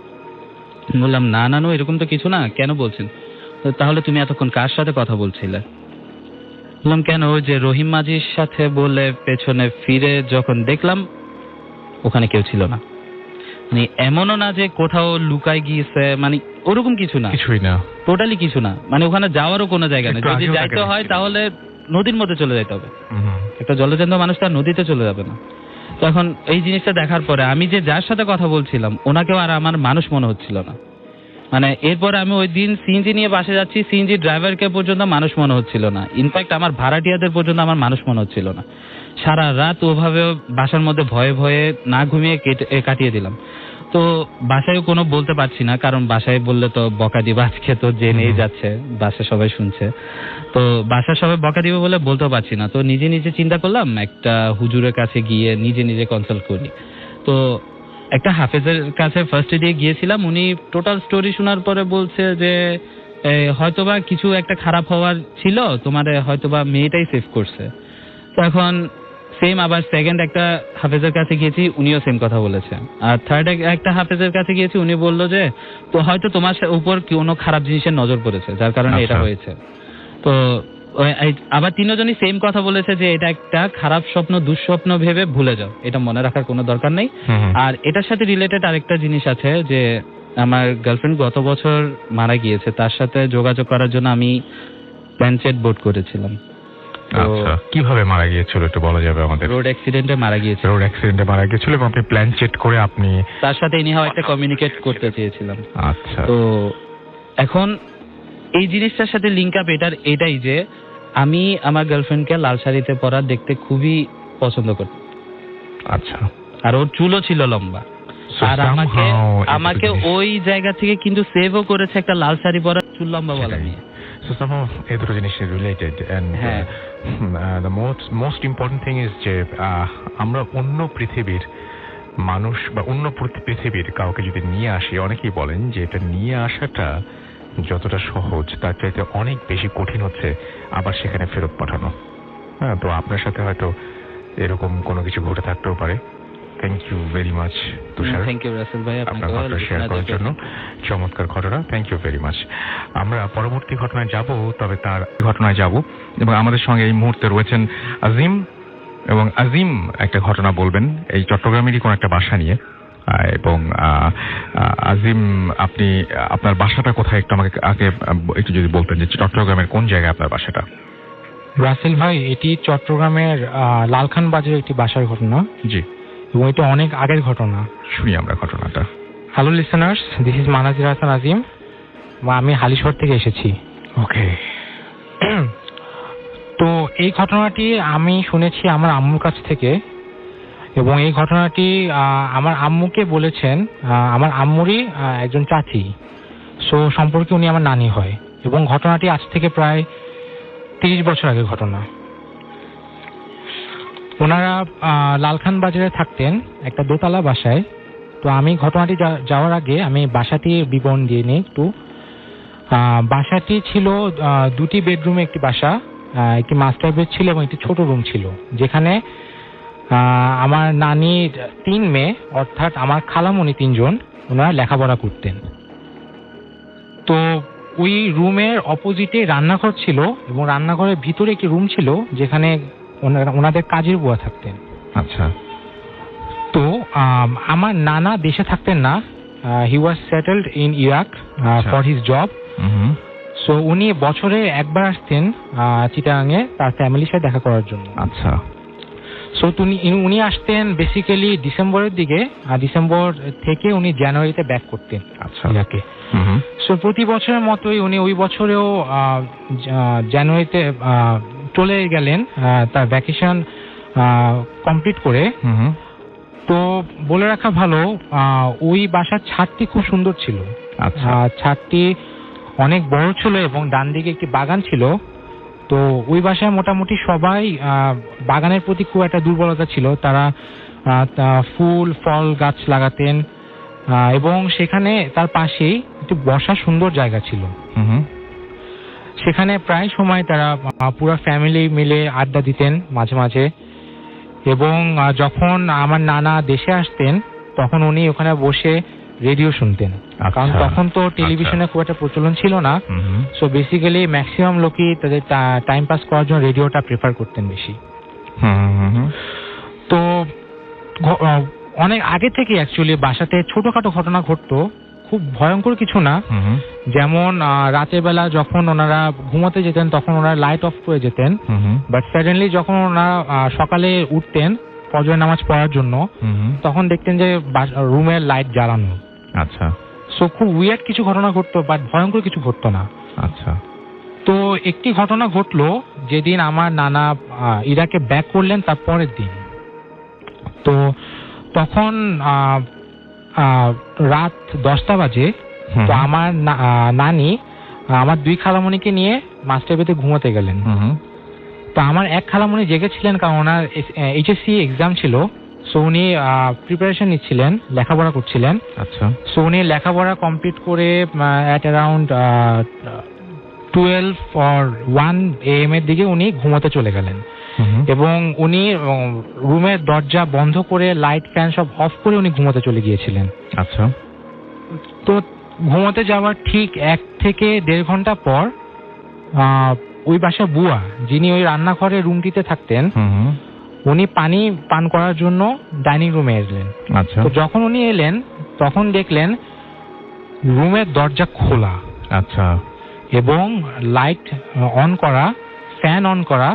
বললাম না নানু, এরকম তো কিছু না, কেন বলছেন? তাহলে তুমি এতক্ষণ কার সাথে কথা বলছিলে? বললাম কেন, ওই যে রহিম মাঝির সাথে বলে পেছনে ফিরে যখন দেখলাম ওখানে কেউ ছিল না। মানে এমনও না যে কোথাও লুকায় গিয়েছে, মানে ওরকম কিছু না, কিছুই না, টোটালি কিছু না। মানে ওখানে যাওয়ারও কোনো জায়গা নেই, যদি যাইতে হয় তাহলে নদীর মধ্যে চলে যাইতে হবে। একটা জলজন্ত মানুষ তার নদীতে চলে যাবে না। তো এখন এই জিনিসটা দেখার পরে আমি যে যার সাথে কথা বলছিলাম ওনাকেও আর আমার মানুষ মনে হচ্ছিল না। মানে এরপরে আমি ওই দিন সিএনজি নিয়ে বাসে যাচ্ছি, সিএনজি ড্রাইভারকে পর্যন্ত মানুষ মনে হচ্ছিল না, ইনফ্যাক্ট আমার ভাড়াটিয়াদের পর্যন্ত আমার মানুষ মনে হচ্ছিল না। সারা রাত ওভাবে বাসার মধ্যে ভয়ে ভয়ে না ঘুমিয়ে কাটিয়ে দিলাম। তো বাসায় কোনো বলতে পারছি না, কারণ বাসায় বললে তো বকা দিবে, আজকে তো জেনেই যাচ্ছে, বাসায় সবাই শুনছে, তো বাসায় সবাই বকা দিবে বলে বলতেও পারছি না। তো নিজে নিজে চিন্তা করলাম একটা হুজুরের কাছে গিয়ে নিজে নিজে কনসাল্ট করি। তো একটা হাফেজের কাছে ফার্স্টে দিয়ে গিয়েছিলাম, উনি টোটাল স্টোরি শোনার পরে বলছে যে হয়তোবা কিছু একটা খারাপ হওয়ার ছিল, তোমার হয়তোবা মেয়েটাই সেভ করছে। তো এখন সেম আবার সেকেন্ড একটা হাফেজের কাছে গিয়েছি, উনিও সেম কথা বলেছে। আর থার্ড একটা হাফেজের কাছে গিয়েছি, উনি বললো যে তো হয়তো তোমার উপর কোনো খারাপ জিনিসের নজর পড়েছে যার কারণে এটা হয়েছে। তো আবার তিনজনই সেম কথা বলেছে যে এটা একটা খারাপ স্বপ্ন, দুঃস্বপ্ন ভেবে ভুলে যাও, এটা মনে রাখার কোনো দরকার নেই। আর এটার সাথে রিলেটেড আরেকটা জিনিস আছে যে আমার গার্লফ্রেন্ড গত বছর মারা গিয়েছে, তার সাথে যোগাযোগ করার জন্য আমি প্ল্যানচেট বোর্ড করেছিলাম। আচ্ছা, কিভাবে মারা গিয়েছিল একটু বলা যাবে আমাদের? রোড অ্যাক্সিডেন্টে মারা গিয়েছিল। রোড অ্যাক্সিডেন্টে মারা গিয়েছিল এবং আপনি প্ল্যানচেট করে আপনি তার সাথে এনিহাও একটা কমিউনিকেট করতে চেয়েছিলাম। আচ্ছা, তো এখন এই জিনিসটার সাথে লিংক আপ এটাই যে আমি আমার গার্লফ্রেন্ডকে লাল শাড়িতে পরা দেখতে খুবই পছন্দ করি। আচ্ছা, আর ওর চুলও ছিল লম্বা, আর আমাকে ওই জায়গা থেকে কিন্তু সেভও করেছে একটা লাল শাড়ি পরা চুল লম্বা বলা নিয়ে। So somehow এই দুটো জিনিস related and the most important thing is যে আমরা অন্য পৃথিবীর মানুষ বা অন্য পৃথিবীর কাউকে যদি নিয়ে আসি, অনেকেই বলেন যে এটা নিয়ে আসাটা যতটা সহজ তার চাইতে অনেক বেশি কঠিন হচ্ছে আবার সেখানে ফেরত পাঠানো। হ্যাঁ, তো আপনার সাথে হয়তো এরকম কোনো কিছু ঘটে থাকতেও পারে। Thank you very much Tushar, thank you Rasel ভাই আপনার ঘটনা শেয়ার করার জন্য। চমৎকার ঘটনা, থ্যাংক ইউ ভেরি মাচ। আমরা পরবর্তী ঘটনায় যাব, তবে তার ঘটনায় যাব এবং আমাদের সঙ্গে এই মুহূর্তে রয়েছেন আজিম, এবং আজিম একটা ঘটনা বলবেন এই চট্টগ্রামেরই কোন একটা বাসা নিয়ে। এবং আজিম, আপনি আপনার বাসাটা কোথায় একটু আমাকে আগে একটু যদি বলতেন যে চট্টগ্রামের কোন জায়গায় আপনার বাসাটা? রাসেল ভাই, এটি চট্টগ্রামের লালখান বাজারের একটি বাসার ঘটনা। জি, এবং এটা অনেক আগের ঘটনা। শুনি আমরা ঘটনাটা। Hello listeners, this is Manazir Hasan Azim, আমি হালিশহর থেকে এসেছি। ওকে। তো এই ঘটনাটি আমি শুনেছি আমার আম্মুর কাছ থেকে, এবং এই ঘটনাটি আমার আম্মুকে বলেছেন আমার আম্মুরই একজন চাচি, সো সম্পর্কে উনি আমার নানি হয়, এবং ঘটনাটি আজ থেকে প্রায় 30 বছর আগের ঘটনা। ওনারা লালখান বাজারে থাকতেন একটা দোতলা বাসায়। তো আমি ঘটনাটি যাওয়ার আগে আমি বাসাটির বিবরণ দিয়ে নিই একটু। বাসাটি ছিল 2টি বেডরুমে একটি বাসা, একটি মাস্টার বেড ছিল এবং একটি ছোট রুম ছিল, যেখানে আমার নানির 3 মেয়ে, অর্থাৎ আমার খালামণি 3 জন, ওনারা লেখাপড়া করতেন। তো ওই রুমের অপোজিটে রান্নাঘর ছিল, এবং রান্নাঘরের ভিতরে একটি রুম ছিল যেখানে ওনাদের কাজের বুয়া থাকতেন। আচ্ছা। তো আমার নানা দেশে থাকতেন না, he was settled in Iraq for his job. So উনি বছরে একবার আসতেন চিটাগাঙে তার ফ্যামিলির সাথে দেখা করার জন্য। আচ্ছা। সো উনি আসতেন বেসিক্যালি ডিসেম্বরের দিকে, ডিসেম্বর থেকে উনি জানুয়ারিতে ব্যাক করতেন ইরাকে। সো প্রতি বছরের মতোই উনি ওই বছরেও জানুয়ারিতে চলে গেলেন তার ভ্যাকেশন কমপ্লিট করে। তো বলে রাখা ভালো, ওই বাসার ছাদটি খুব সুন্দর ছিল। ছাদটি অনেক বড় ছিল এবং ডান দিকে একটি বাগান ছিল। তো ওই বাসায় মোটামুটি সবাই বাগানের প্রতি খুব একটা দুর্বলতা ছিল। তারা ফুল ফল গাছ লাগাতেন এবং সেখানে তার পাশেই একটি বসার সুন্দর জায়গা ছিল। সেখানে প্রায় সময় তারা পুরো ফ্যামিলি মিলে আড্ডা দিতেন মাঝে মাঝে। এবং যখন আমার নানা দেশে আসতেন তখন উনি ওখানে বসে রেডিও শুনতেন, কারণ তখন তো টেলিভিশনে খুব একটা প্রচলন ছিল না। সো বেসিক্যালি ম্যাক্সিমাম লোকই তাদের টাইম পাস করার জন্য রেডিওটা প্রেফার করতেন বেশি। তো অনেক আগে থেকে অ্যাকচুয়ালি বাসাতে ছোটখাটো ঘটনা ঘটতো, খুব ভয়ঙ্কর কিছু না। যেমন রাতের বেলা যখন ওনারা ঘুমোতে যেতেন তখন ওনারা লাইট অফ করে যেতেন, বাট সাডেনলি যখন ওনারা সকালে উঠতেন ফজরের নামাজ পড়ার জন্য তখন দেখতেন যে রুমের লাইট জ্বালানো। আচ্ছা। সো খুব উইয়ার্ড কিছু ঘটনা ঘটতো, বাট ভয়ঙ্কর কিছু ঘটতো না। আচ্ছা। তো একটি ঘটনা ঘটলো যেদিন আমার নানা ইরাকে ব্যাক করলেন তার পরের দিন। তো তখন রাত 10টা বাজে। তো আমার নানি আমার 2 খালামণিকে নিয়ে মাস্টার বেডে ঘুমোতে গেলেন। তো আমার এক খালামণি জেগেছিলেন কারণ ওনার এইচএসসি এক্সাম ছিল। সো উনি প্রিপারেশন নিচ্ছিলেন, লেখাপড়া করছিলেন। আচ্ছা। সো উনি লেখাপড়া কমপ্লিট করে অ্যাট অ্যারাউন্ড 12 or 1 AM এর দিকে উনি ঘুমোতে চলে গেলেন। এবং উনি রুমের দরজা বন্ধ করে লাইট ফ্যান সব অফ করে উনি ঘুমোতে চলে গিয়েছিলেন। আচ্ছা। তো ঘুমোতে যাওয়ার ঠিক 1 থেকে 1.5 ঘন্টা পর ওই বাসার বুয়া, যিনি ওই রান্নাঘরের রুমটিতে থাকতেন, উনি পানি পান করার জন্য ডাইনিং রুমে এলেন। আচ্ছা। তো যখন উনি এলেন তখন দেখলেন রুমের দরজা খোলা। আচ্ছা। এবং লাইট অন করা, ফ্যান অন করা।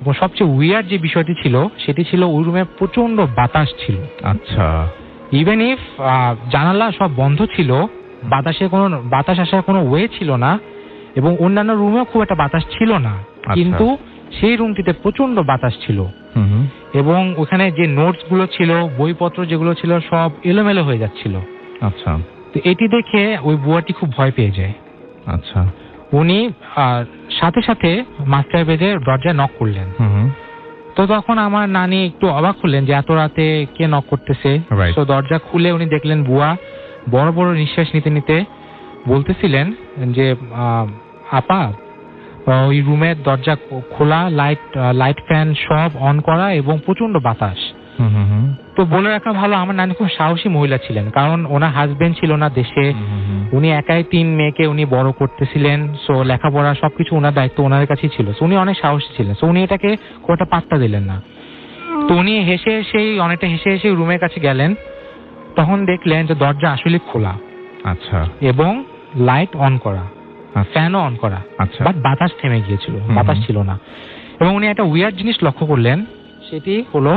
এবং সবচেয়ে উইয়ার্ড যে বিষয়টি ছিল সেটি ছিল ওই রুমে প্রচন্ড বাতাস ছিল। আচ্ছা। ইভেন ইফ জানালা সব বন্ধ ছিল, বাতাস আসার কোনো ওয়ে ছিল না, এবং অন্যান্য রুমেও খুব একটা বাতাস ছিল না, কিন্তু সেই রুমটিতে প্রচন্ড বাতাস ছিল। এবং ওখানে যে নোটস গুলো ছিল, বইপত্র যেগুলো ছিল সব এলোমেলো হয়ে যাচ্ছিল। আচ্ছা। তো এটি দেখে ওই বুয়াটি খুব ভয় পেয়ে যায়। আচ্ছা। উনি সাথে সাথে মাস্টার বেডের দরজায় নক করলেন। তো তখন আমার নানি একটু অবাক হলেন যে এত রাতে কে নক করতেছে। তো দরজা খুলে উনি দেখলেন বুয়া বড় বড় নিঃশ্বাস নিতে নিতে বলতেছিলেন যে আপা, ওই রুমের দরজা খোলা, লাইট ফ্যান সব অন করা এবং প্রচন্ড বাতাস। তো বলে রাখা ভালো, আমার নানি খুব সাহসী মহিলা ছিলেন, কারণ ওনার হাজবেন্ড ছিল না দেশে। উনি একাই 3 মেয়েকে উনি বড় করতেছিলেন। সো লেখাপড়া সবকিছু ওনার দায়িত্ব ওনার কাছেই ছিল। সো উনি অনেক সাহসী ছিলেন। সো উনি এটাকে খুব একটা পাত্তা দিলেন না। তো উনি অনেকটা হেসে হেসে রুমের কাছে গেলেন। তখন দেখলেন যে দরজা আসলে খোলা। আচ্ছা। এবং লাইট অন করা, ফ্যানও অন করা। আচ্ছা। বাট বাতাস থেমে গিয়েছিল, বাতাস ছিল না। এবং উনি একটা উইয়ার্ড জিনিস লক্ষ্য করলেন, সেটি হলো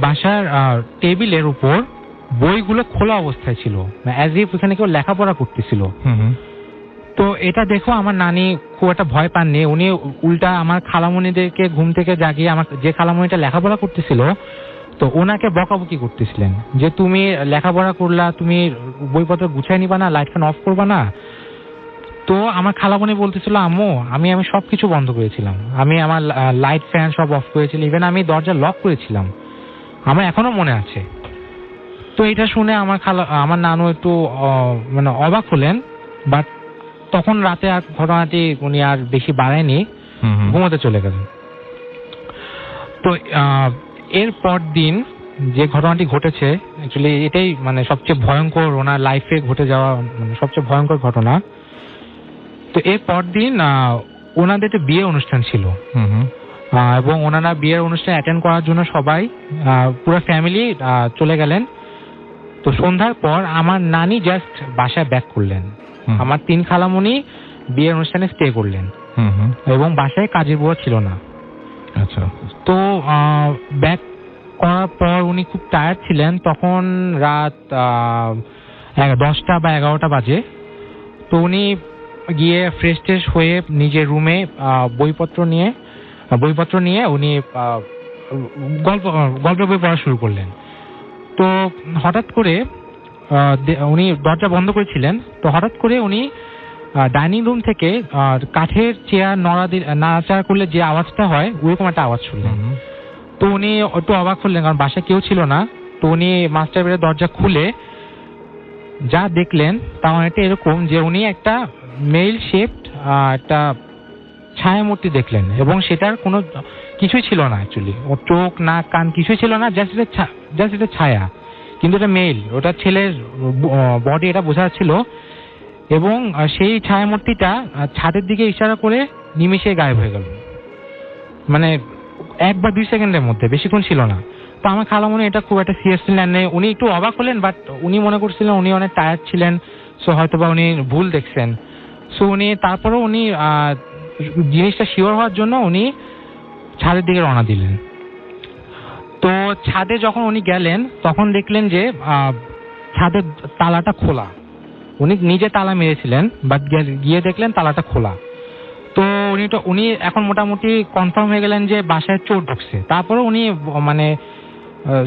বাসার টেবিলের উপর বইগুলো খোলা অবস্থায় ছিল, অ্যাজ ইফ ওখানে কেউ লেখাপড়া করতেছিল। তো এটা দেখো আমার নানি খুব একটা ভয় পাননি। উনি উল্টা আমার খালামণিদেরকে ঘুম থেকে জাগিয়ে, আমার যে খালামণিটা লেখাপড়া করতেছিল তো ওনাকে বকাবকি করতেছিলেন যে তুমি লেখাপড়া করলা, তুমি বইপত্র গুছাই নিবা না, লাইট ফ্যান অফ করবা না। তো আমার খালামণি বলতেছিল আম্মু আমি সবকিছু বন্ধ করেছিলাম, আমি আমার লাইট ফ্যান সব অফ করেছিলাম, ইভেন আমি দরজা লক করেছিলাম, আমার এখনো মনে আছে। তো এটা শুনে আমার নানু একটু মানে অবাক হলেন। বাট তখন রাতে আর ঘটনাটি উনি আর বেশি বাড়ায়নি, ঘুমোতে চলে গেলেন। তো এর পর দিন যে ঘটনাটি ঘটেছে, অ্যাকচুয়ালি এটাই মানে সবচেয়ে ভয়ঙ্কর ওনার লাইফে ঘটে যাওয়া মানে সবচেয়ে ভয়ঙ্কর ঘটনা। তো এর পর দিন ওনাদের একটা বিয়ে অনুষ্ঠান ছিল, এবং ওনারা বিয়ের অনুষ্ঠান অ্যাটেন্ড করার জন্য সবাই পুরো ফ্যামিলি চলে গেলেন। তো সন্ধ্যার পর আমার নানি জাস্ট বাসায় ব্যাক করলেন। আমার 3 খালামণি বিয়ের অনুষ্ঠানে স্টে করলেন, এবং বাসায় কাজের বুয়া ছিল না। আচ্ছা। তো ব্যাক করার পর উনি খুব টায়ার্ড ছিলেন। তখন রাত 10টা বা 11টা বাজে। তো উনি গিয়ে ফ্রেশ ট্রেশ হয়ে নিজের রুমে বইপত্র নিয়ে উনি গল্প বই পড়া শুরু করলেন। তো হঠাৎ করে উনি দরজা বন্ধ করেছিলেন। তো হঠাৎ করে উনি ডাইনিং রুম থেকে কাঠের চেয়ার নাড়াচাড়া করলে যে আওয়াজটা হয় ওইরকম একটা আওয়াজ শুনলেন। তো উনি একটু অবাক হলেন, কারণ বাসায় কেউ ছিল না। তো উনি মাস্টার বেডের দরজা খুলে যা দেখলেন তা অনেকটা এরকম যে উনি একটা মেল শেপড একটা ছায়া মূর্তি দেখলেন, এবং সেটার কোনো কিছুই ছিল না অ্যাকচুয়ালি, ওর চোখ নাক কান কিছুই ছিল না, জাস্ট এটা ছায়া, কিন্তু এটা মেল, ওটা ছেলের বডি, এটা বোঝা ছিল। এবং সেই ছায়া মূর্তিটা ছাদের দিকে ইশারা করে নিমিষে গায়েব হয়ে গেল, মানে 1 বা 2 সেকেন্ডের মধ্যে, বেশিক্ষণ ছিল না। তো আমার খালামণি এটা খুব একটা সিরিয়াসলি নেন, উনি একটু অবাক হলেন, বাট উনি মনে করছিলেন উনি অনেক টায়ার্ড ছিলেন, সো হয়তো বা উনি ভুল দেখছেন। সো উনি তারপরেও উনি জিনিসটা শিওর হওয়ার জন্য উনি ছাদের দিকে রওনা দিলেন। তো ছাদে যখন উনি গেলেন তখন দেখলেন যে ছাদের তালাটা খোলা, উনি নিজে তালা মেরেছিলেন, বাট গিয়ে দেখলেন তালাটা খোলা। তো উনি এখন মোটামুটি কনফার্ম হয়ে গেলেন যে বাসায় চোর ঢুকছে। তারপরে উনি মানে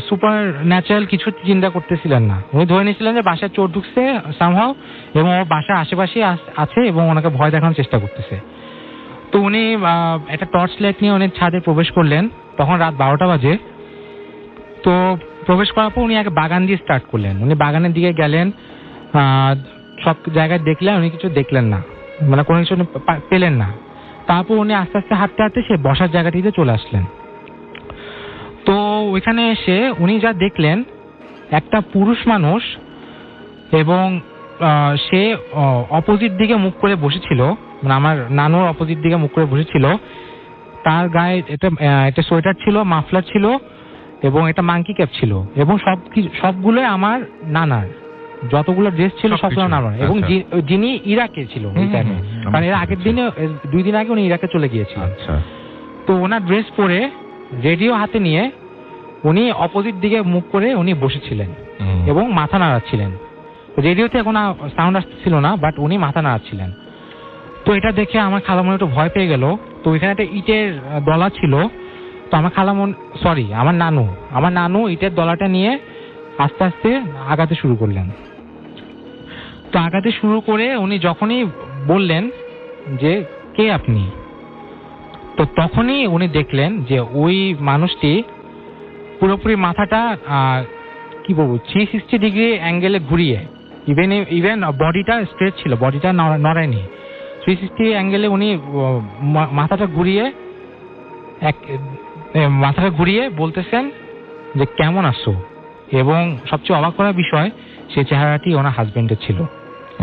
সুপার ন্যাচারাল কিছু চিন্তা করতেছিলেন না, উনি ধরে নিয়েছিলেন যে বাসায় চোর ঢুকছে সামহাও, এবং ও বাসার আশেপাশে আছে এবং ওনাকে ভয় দেখানোর চেষ্টা করতেছে। তো উনি একটা টর্চ লাইট নিয়ে উনি ছাদে প্রবেশ করলেন, তখন রাত 12টা বাজে। তো প্রবেশ করার পর উনি আগে বাগান দিয়ে স্টার্ট করলেন, উনি বাগানের দিকে গেলেন, সব জায়গায় দেখলেন, উনি কিছু দেখলেন না, মানে কোনো কিছু পেলেন না। তারপর উনি আস্তে আস্তে হাঁটতে হাঁটতে সে বসার জায়গাটিতে চলে আসলেন। তো ওইখানে এসে উনি যা দেখলেন, একটা পুরুষ মানুষ, এবং সে অপোজিট দিকে মুখ করে বসেছিল, মানে আমার নানুর অপোজিট দিকে মুখ করে বসেছিল। তার গায়ে একটা সোয়েটার ছিল, মাফলার ছিল, এবং একটা মাঙ্কি ক্যাপ ছিল, এবং সবগুলোই আমার নানার, যতগুলো ড্রেস ছিল সবগুলো নানার, এবং যিনি ইরাকে ছিল ওই টাইমে, কারণ এর আগের দিনে 2 দিন আগে উনি ইরাকে চলে গিয়েছিলেন। তো ওনার ড্রেস পরে রেডিও হাতে নিয়ে উনি অপোজিট দিকে মুখ করে উনি বসেছিলেন এবং মাথা নাড়াচ্ছিলেন। রেডিওতে এখন সাউন্ড আসছিল না, বাট উনি মাথা নাড়াচ্ছিলেন। তো এটা দেখে আমার খালামণি একটু ভয় পেয়ে গেল। তো ওইখানে একটা ইটের দলা ছিল, তো আমার নানু ইটের দলাটা নিয়ে আস্তে আস্তে আগাতে শুরু করলেন। তো আগাতে শুরু করে উনি যখনই বললেন যে কে আপনি, তো তখনই উনি দেখলেন যে ওই মানুষটি পুরোপুরি মাথাটা কি বলবো 360 ডিগ্রি অ্যাঙ্গেলে ঘুরিয়ে, ইভেন বডিটা স্ট্রেট ছিল, বডিটা নড়ায়নি, 360 অ্যাঙ্গেলে উনি মাথাটা ঘুরিয়ে বলতেছেন যে কেমন আছো, এবং সবচেয়ে অবাক করার বিষয় সেই চেহারাটি ওনার হাজবেন্ডের ছিল,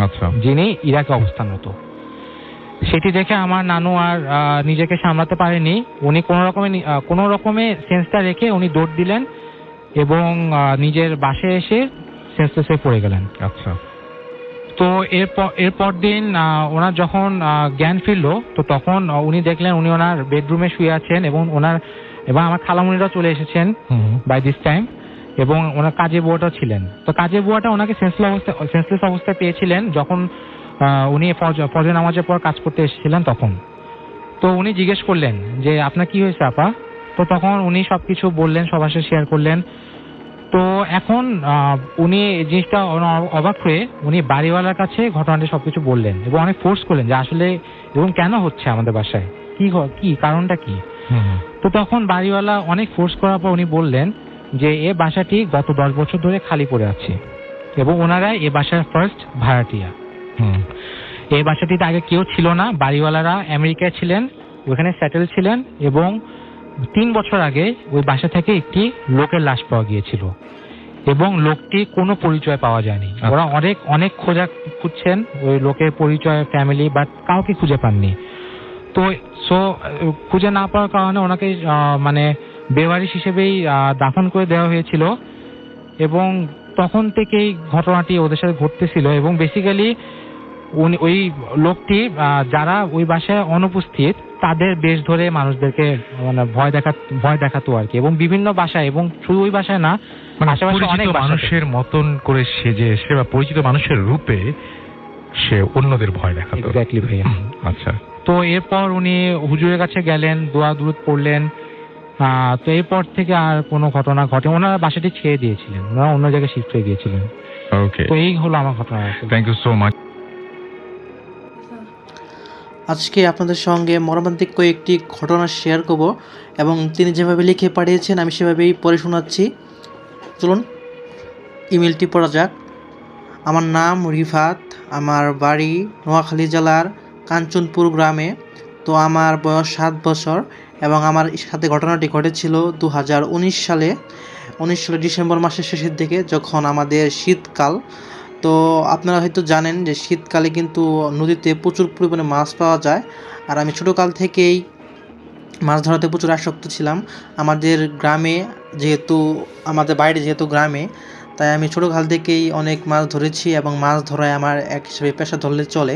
আচ্ছা, যিনি ইরাকে অবস্থানরত। সেটি দেখে আমার নানু আর নিজেকে সামলাতে পারেনি, উনি কোনো রকমে সেন্সটা রেখে উনি দৌড় দিলেন এবং নিজের বাসায় এসে সেন্সলেস হয়ে পড়ে গেলেন। আচ্ছা। তো এরপর দিন ওনার যখন জ্ঞান ফিরলো, তো তখন উনি দেখলেন উনি ওনার বেডরুমে শুয়ে আছেন, এবং আমার খালামুনিরাও চলে এসেছেন বাই দিস টাইম, এবং ওনার কাজের বুয়াটাও ছিলেন। তো কাজের বুয়াটা ওনাকে সেন্সলেস অবস্থায় পেয়েছিলেন যখন উনি ফজর নামাজের পর কাজ করতে এসেছিলেন তখন। তো উনি জিজ্ঞেস করলেন যে আপনার কি হয়েছে আপা? তো তখন উনি সবকিছু বললেন, সবার সাথে শেয়ার করলেন। তো এখন উনি জিনিসটা অবাক হয়ে উনি বাড়িওয়ালার কাছে ঘটনাটি সবকিছু বললেন, এবং অনেক ফোর্স করলেন যে আসলে এবং কেন হচ্ছে আমাদের বাসায়, কি কারণটা কি। তো তখন বাড়িওয়ালা অনেক ফোর্স করার পর উনি বললেন যে এ বাসাটি গত 10 বছর ধরে খালি পড়ে আছে, এবং ওনারা এ বাসার ফার্স্ট ভাড়াটিয়া। এই বাসাটিতে আগে কেউ ছিল না, বাড়িওয়ালারা আমেরিকায় ছিলেন, ওখানে সেটেল ছিলেন, এবং 3 বছর আগে ওই বাসা থেকে একটি লোকের লাশ পাওয়া গিয়েছিল, এবং লোকটি কোনো পরিচয় পাওয়া যায়নি। ওরা অনেক খুঁজছেন ওই লোকের পরিচয়, ফ্যামিলি, বাট কাউকে খুঁজে পাননি। তো খুঁজে না পাওয়ার কারণে ওনাকে মানে বেওয়ারিশ হিসেবেই দাফন করে দেওয়া হয়েছিল, এবং তখন থেকেই ঘটনাটি ওদের সাথে ঘটতেছিল। এবং বেসিক্যালি ওই লোকটি যারা ওই বাসায় অনুপস্থিত তাদের বেশ ধরে মানুষদেরকে মানে ভয় দেখাতো আর কি, এবং বিভিন্ন বাসায়, এবং শুধু ওই বাসায় না, অনেক মানুষের মতন করে সেজে এসে বা পরিচিত মানুষের রূপে সে অন্যদের ভয় দেখাতো। এক্স্যাক্টলি ভাইয়া। আচ্ছা। তো এরপর উনি হুজুরের কাছে গেলেন, দোয়া দুরুদ পড়লেন। তো এরপর থেকে আর কোনো ঘটনা ঘটে, ওনারা বাসাটি ছেড়ে দিয়েছিলেন, ওনারা অন্য জায়গায় শিফট হয়ে গিয়েছিলেন। ওকে, তো এই হলো আমার ঘটনা। Thank you so much. আজকে আপনাদের সঙ্গে মর্মান্তিক কয়েকটি ঘটনা শেয়ার করব এবং তিনি যেভাবে লিখে পাঠিয়েছেন আমি সেভাবেই পড়ে শোনাচ্ছি। চলুন ইমেলটি পড়া যাক। আমার নাম রিফাত, আমার বাড়ি নোয়াখালী জেলার কাঞ্চনপুর গ্রামে। তো আমার বয়স 7 বছর এবং আমার সাথে ঘটনাটি ঘটেছিল 2019 সালে ডিসেম্বর মাসের শেষের দিকে, যখন আমাদের শীতকাল। তো আপনারা হয়তো জানেন যে শীতকালে কিন্তু নদীতে প্রচুর পরিমাণে মাছ পাওয়া যায়। আর আমি ছোটোকাল থেকেই মাছ ধরাতে প্রচুর আসক্ত ছিলাম। আমাদের গ্রামে যেহেতু আমাদের বাড়ি যেহেতু গ্রামে, তাই আমি ছোটোকাল থেকেই অনেক মাছ ধরেছি এবং মাছ ধরায় আমার এক হিসেবে পেশা ধরলে চলে।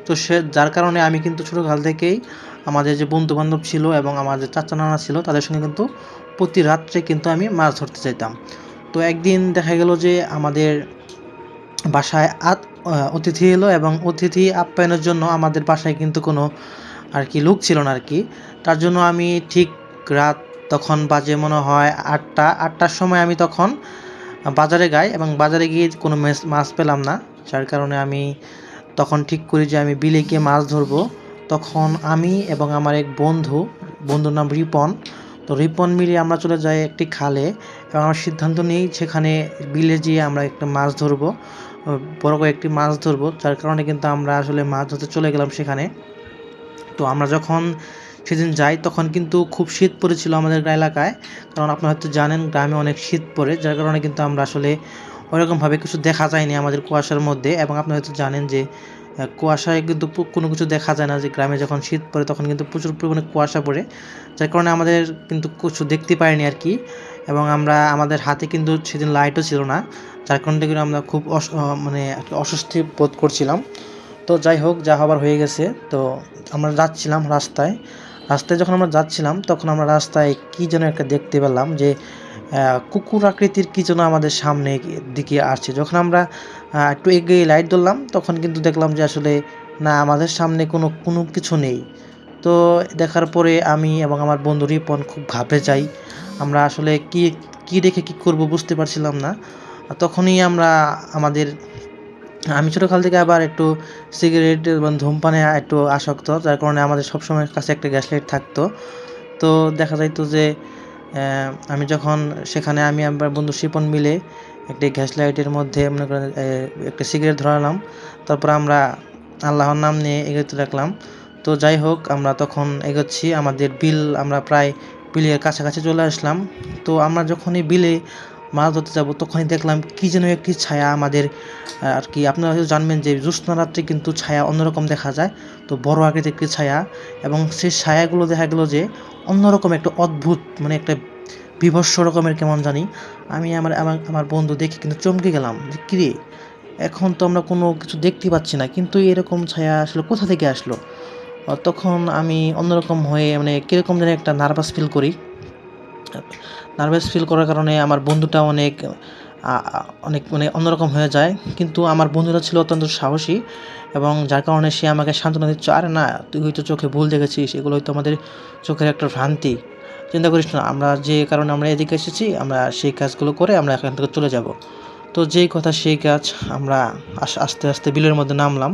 তো যার কারণে আমি কিন্তু ছোটোকাল থেকেই আমাদের যে বন্ধুবান্ধব ছিল এবং আমার যে চাচা নানা ছিল তাদের সঙ্গে কিন্তু প্রতি রাত্রে কিন্তু আমি মাছ ধরতে যেতাম। তো একদিন দেখা গেল যে আমাদের বাসায় অতিথি এলো এবং অতিথি আপ্যায়নের জন্য আমাদের বাসায় কিন্তু কোনো আর কি লোক ছিল না আর কি। তার জন্য আমি ঠিক রাত তখন বাজে মনে হয় 8টার সময় আমি তখন বাজারে যাই এবং বাজারে গিয়ে কোনো মাছ পেলাম না। যার কারণে আমি তখন ঠিক করি যে আমি বিলে গিয়ে মাছ ধরবো। তখন আমি এবং আমার এক বন্ধুর নাম রিপন। তো রিপন মিলে আমরা চলে যাই একটি খালে এবং আমরা সিদ্ধান্ত নিই সেখানে বিলে গিয়ে আমরা একটা মাছ ধরবো, বড় কয়েকটি মাছ ধরবো। যার কারণে কিন্তু আমরা আসলে মাছ ধরতে চলে গেলাম সেখানে। তো আমরা যখন সেদিন যাই তখন কিন্তু খুব শীত পড়েছিল আমাদের এলাকায়, কারণ আপনারা হয়তো জানেন গ্রামে অনেক শীত পড়ে, যার কারণে কিন্তু আমরা আসলে ওরকমভাবে কিছু দেখা যায়নি আমাদের কুয়াশার মধ্যে। এবং আপনারা হয়তো জানেন যে কুয়াশায় কিন্তু কোনো কিছু দেখা যায় না, যে গ্রামে যখন শীত পড়ে তখন কিন্তু প্রচুর পরিমাণে কুয়াশা পড়ে, যার কারণে আমাদের কিন্তু কিছু দেখতে পাইনি আর কি। এবং আমাদের হাতে কিন্তু সেদিন লাইটও ছিল না, যার কারণে কিন্তু আমরা খুব অস্বস্তি বোধ করছিলাম। তো যাই হোক, যা হবার হয়ে গেছে। তো আমরা যাচ্ছিলাম রাস্তায় যখন আমরা যাচ্ছিলাম তখন আমরা রাস্তায় কী যেন একটা দেখতে পেলাম যে কুকুর আকৃতির কী যেন আমাদের সামনে দিকে আসছে। যখন আমরা একটু এগিয়ে লাইট ধরলাম তখন কিন্তু দেখলাম যে আসলে না, আমাদের সামনে কোনো কিছু নেই। তো দেখার পরে আমি এবং আমার বন্ধু রিপন খুব ঘাবড়ে যাই। আমরা আসলে কি দেখে কী করব বুঝতে পারছিলাম না। তখনই আমি ছোটোকাল থেকে আবার একটু সিগারেট এবং ধূমপানে একটু আসক্ত, যার কারণে আমাদের সবসময় কাছে একটা গ্যাস লাইট থাকতো। তো দেখা যাইতো যে আমি যখন সেখানে আমি আমার বন্ধু শিপন মিলে একটি গ্যাস লাইটের মধ্যে মনে করেন একটা সিগারেট ধরালাম, তারপর আমরা আল্লাহর নাম নিয়ে এগোতে রাখলাম। তো যাই হোক, আমরা তখন এগোচ্ছি আমাদের আমরা প্রায় বিলের কাছাকাছি চলে আসলাম। তো আমরা যখনই বিলে মাছ ধরতে যাব তখনই দেখলাম কী যেন একটি ছায়া আমাদের আর কি। আপনারা হয়তো জানবেন যে জ্যোৎস্না রাত্রে কিন্তু ছায়া অন্যরকম দেখা যায়। তো বড় আকৃতির একটি ছায়া, এবং সেই ছায়াগুলো দেখা গেলো যে অন্যরকম একটা অদ্ভুত একটা বিভৎস রকমের কেমন জানি। আমি আমার বন্ধু দেখে কিন্তু চমকে গেলাম যে কিরে, এখন তো আমরা কোনো কিছু দেখতে পাচ্ছি না, কিন্তু এরকম ছায়া আসলে কোথা থেকে আসলো। তখন আমি অন্যরকম হয়ে কীরকম যেন একটা নার্ভাস ফিল করার কারণে আমার বন্ধুটা অনেক অন্যরকম হয়ে যায়। কিন্তু আমার বন্ধুটা ছিল অত্যন্ত সাহসী, এবং যার কারণে সে আমাকে সান্ত্বনা দিচ্ছে, আরে না, তুই হয়তো চোখে ভুল দেখেছিস, এগুলো হয়তো আমাদের চোখের একটা ভ্রান্তি, চিন্তা করিস না, আমরা যে কারণে আমরা এদিকে এসেছি আমরা সেই কাজগুলো করে আমরা এখান থেকে চলে যাব। তো যেই কথা সেই কাজ, আমরা আস্তে আস্তে বিলের মধ্যে নামলাম।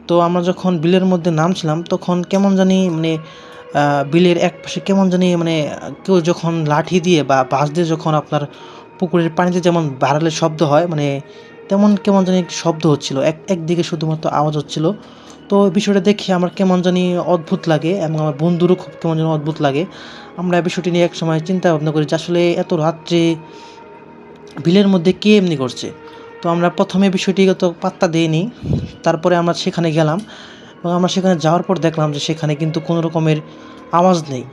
তো আমরা যখন বিলের মধ্যে নামছিলাম তখন কেমন জানি বিলের এক পাশে কেমন জানি কেউ যখন লাঠি দিয়ে বা বাঁশ দিয়ে যখন আপনার পুকুরের পানিতে যেমন বাড়ালে শব্দ হয়, তেমন কেমন জানি শব্দ হচ্ছিল, একদিকে শুধুমাত্র আওয়াজ হচ্ছিল। তো বিষয়টা দেখে আমার কেমন জানি অদ্ভুত লাগে এবং আমার বন্ধুরও খুব কেমন যেন অদ্ভুত লাগে। আমরা বিষয়টি নিয়ে এক সময় চিন্তা ভাবনা করি যে আসলে এত রাত্রে বিলের মধ্যে কে এমনি করছে। তো আমরা প্রথমে বিষয়টি তো পাত্তা দিইনি, তারপরে আমরা সেখানে গেলাম এবং আমরা সেখানে যাওয়ার পর দেখলাম যে সেখানে কিন্তু কোনো রকমের আওয়াজ নেই।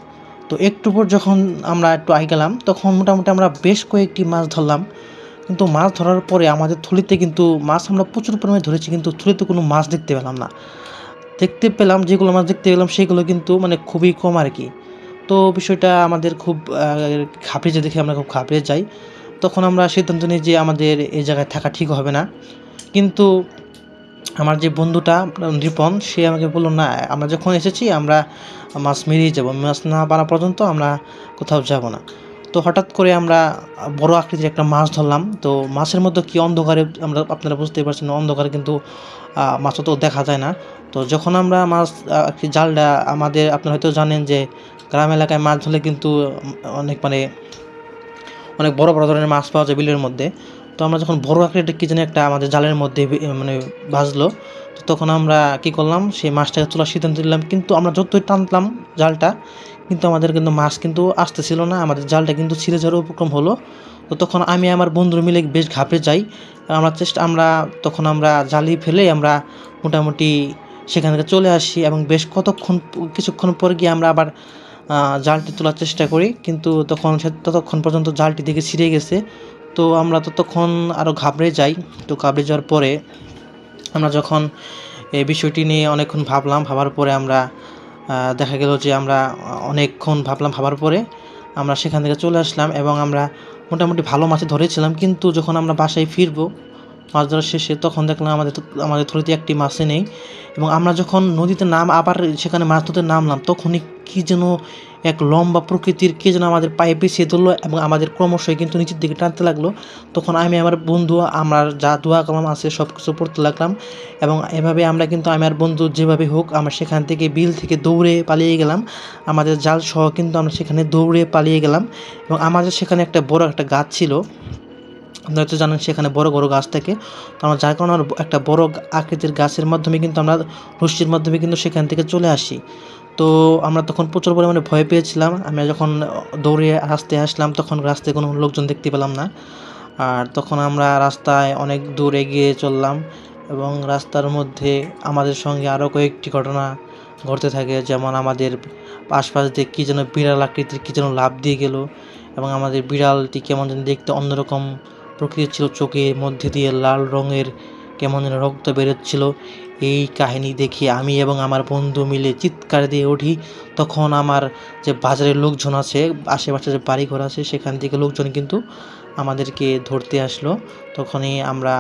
তো একটু পর যখন আমরা একটু আগে গেলাম তখন মোটামুটি আমরা বেশ কয়েকটি মাছ ধরলাম, কিন্তু মাছ ধরার পরে আমাদের থলিতে কিন্তু মাছ আমরা প্রচুর পরিমাণে ধরেছি, কিন্তু থলিতে কোনো মাছ দেখতে পেলাম না। যেগুলো মাছ দেখতে পেলাম সেগুলো কিন্তু খুবই কম আর কি। তো বিষয়টা আমাদের খুব দেখে আমরা খুব ঘাবড়ে যাই। তখন আমরা সিদ্ধান্ত নিই যে আমাদের এই জায়গায় থাকা ঠিক হবে না। কিন্তু আমার যে বন্ধুটা রিপন, সে আমাকে বললো, না, আমরা যখন এসেছি আমরা মাছ মেরেই যাবো, মাছ না পারা পর্যন্ত আমরা কোথাও যাব না। তো তো হঠাৎ করে আমরা বড় আকৃতির একটা মাছ ধরলাম। তো মাছের মধ্যে কি অন্ধকারে আপনারা বুঝতেই পারছেন, অন্ধকারে কিন্তু মাছও তো দেখা যায় না। তো যখন আমরা মাছ জালটা আপনারা হয়তো জানেন যে গ্রাম এলাকায় মাছ ধরলে কিন্তু অনেক বড় বড় ধরনের মাছ পাওয়া যায় বিলের মধ্যে। তো আমরা যখন বড় আকৃতির কি জানি একটা আমাদের জালের মধ্যে বাজলো, তো তখন আমরা কি করলাম, সেই মাছটাকে তোলার সিদ্ধান্ত নিলাম। কিন্তু আমরা যতই টানলাম জালটা, কিন্তু আমাদের মাছ কিন্তু আসতেছিল না, আমাদের জালটা কিন্তু ছিঁড়ে যাওয়ার উপক্রম হলো। তো তখন আমি আমার বন্ধুরা মিলে বেশ ঘাবড়ে যাই। তখন আমরা জালি ফেলে আমরা মোটামুটি সেখান থেকে চলে আসি, এবং বেশ কিছুক্ষণ পর গিয়ে আমরা আবার জালটি তোলার চেষ্টা করি, কিন্তু ততক্ষণ পর্যন্ত জালটি দেখে ছিঁড়ে গেছে। তো আমরা ততক্ষণ আরও ঘাবড়ে যাই। তো ঘাবড়ে যাওয়ার পরে আমরা যখন এই বিষয়টি নিয়ে অনেকক্ষণ ভাবার পরে আমরা দেখা গেল যে আমরা ভাবার পরে আমরা সেখান থেকে চলে আসলাম, এবং আমরা মোটামুটি ভালো মাছ ধরেছিলাম। কিন্তু যখন আমরা বাসায় ফিরবো মাছ ধরা শেষে, তখন দেখলাম আমাদের থলিতে একটি মাছই নেই। এবং আমরা যখন নদীতে আবার সেখানে মাছ ধরতে নামলাম, তখনই কী যেন এক লম্বা প্রকৃতির কে যেন আমাদের পায়ে পেঁচিয়ে ধরলো, এবং আমাদের ক্রমশই কিন্তু নিচের দিকে টানতে লাগলো। তখন আমি আমার বন্ধু আমরা যা দোয়া কালাম আছে সব কিছু পড়তে লাগলাম, এবং এভাবে আমি আর বন্ধু যেভাবে হোক আমরা সেখান থেকে বিল থেকে দৌড়ে পালিয়ে গেলাম। আমাদের জাল সহ কিন্তু আমরা সেখানে দৌড়ে পালিয়ে গেলাম। এবং আমাদের সেখানে একটা বড় একটা গাছ ছিল, আপনারা হয়তো জানেন সেখানে বড় বড় গাছ থাকে। তো আমরা যার কারণে একটা বড় আকৃতির গাছের মাধ্যমে কিন্তু আমরা রশ্মির মাধ্যমে কিন্তু সেখান থেকে চলে আসি। তো আমরা তখন প্রচুর পরিমাণে ভয় পেয়েছিলাম। আমি যখন দৌড়ে রাস্তায় আসলাম, তখন রাস্তায় কোনো লোকজন দেখতে পেলাম না। আর তখন আমরা রাস্তায় অনেক দূর এগিয়ে চললাম, এবং রাস্তার মধ্যে আমাদের সঙ্গে আরও কয়েকটি ঘটনা ঘটতে থাকে। যেমন আমাদের আশপাশ দিয়ে কী যেন বিড়াল আকৃতির কী যেন লাফ দিয়ে গেল, এবং আমাদের বিড়ালটি কেমন যেন দেখতে অন্যরকম প্রকৃতির ছিল, চোখের মধ্যে দিয়ে লাল রঙের কেমন যেন রক্ত বেরোচ্ছিল। এই কাহিনী দেখে আমি এবং আমার বন্ধু মিলে চিৎকার দিয়ে উঠি। তখন আমার যে বাজারের লোকজন আছে, আশেপাশে যে বাড়িঘর আছে, সেখান থেকে লোকজন কিন্তু আমাদেরকে ধরতে আসলো। তখনই আমরা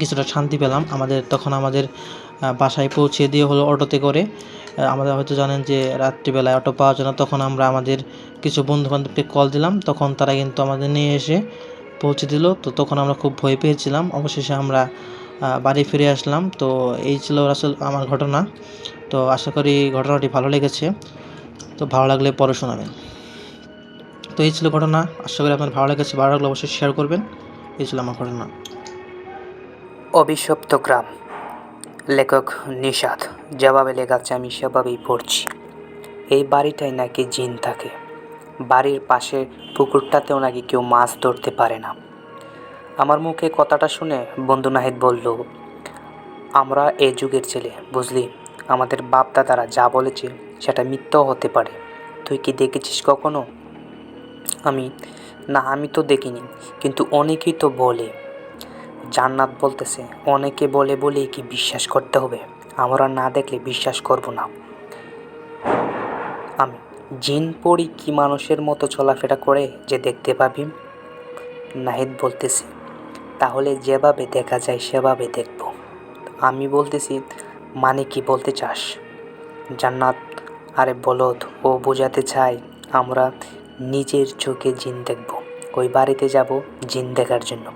কিছুটা শান্তি পেলাম। তখন আমাদের বাসায় পৌঁছে দিয়ে হলো অটোতে করে। আমাদের হয়তো জানেন যে রাত্রিবেলায় অটো পাওয়া যায় না, তখন আমরা আমাদের কিছু বন্ধুবান্ধবকে কল দিলাম, তখন তারা কিন্তু আমাদের নিয়ে এসে পৌঁছে দিল। তো তখন আমরা খুব ভয় পেয়েছিলাম। অবশেষে আমরা বাড়ি ফিরে আসলাম। তো এই ছিল আসলে আমার ঘটনা। তো আশা করি ঘটনাটি ভালো লেগেছে। তো ভালো লাগলে পরে শোনাবেন। তো এই ছিল ঘটনা, আশা করি আপনার ভালো লেগেছে। ভালো লাগলে অবশ্যই শেয়ার করবেন। এই ছিল আমার ঘটনা। অভিশপ্ত গ্রাম, লেখক নিশাদ। যেভাবে লেখাচ্ছে আমি সেভাবেই পড়ছি। এই বাড়িটায় নাকি জিন থাকে। বাড়ির পাশে পুকুরটাতেও নাকি কেউ মাছ ধরতে পারে না। আমার মুখে কথাটা শুনে বন্ধু নাহিদ বলল, আমরা এ যুগের ছেলে, বুঝলি, আমাদের বাপ দাদারা যা বলেছে সেটা মিথ্যাও হতে পারে। তুই কি দেখেছিস কখনো? আমি তো দেখিনি, কিন্তু অনেকেই তো বলে। জান্নাত বলতেছে, অনেকে বলে বলেই কি বিশ্বাস করতে হবে? আমরা না দেখলে বিশ্বাস করব না। আমি, জিন পড়ি কি মানুষের মতো চলাফেরা করে যে দেখতে পাবি? নাহিদ বলতেছি, তাহলে যেভাবে দেখা যায় সেভাবে দেখব। আমি বলতেছি, মানে কি বলতে চাস? জান্নাত, আরে বলদ, ও বোঝাতে চাই আমরা নিজের চোখে জিন দেখব। ওই বাড়িতে যাব জিন দেখার জন্য।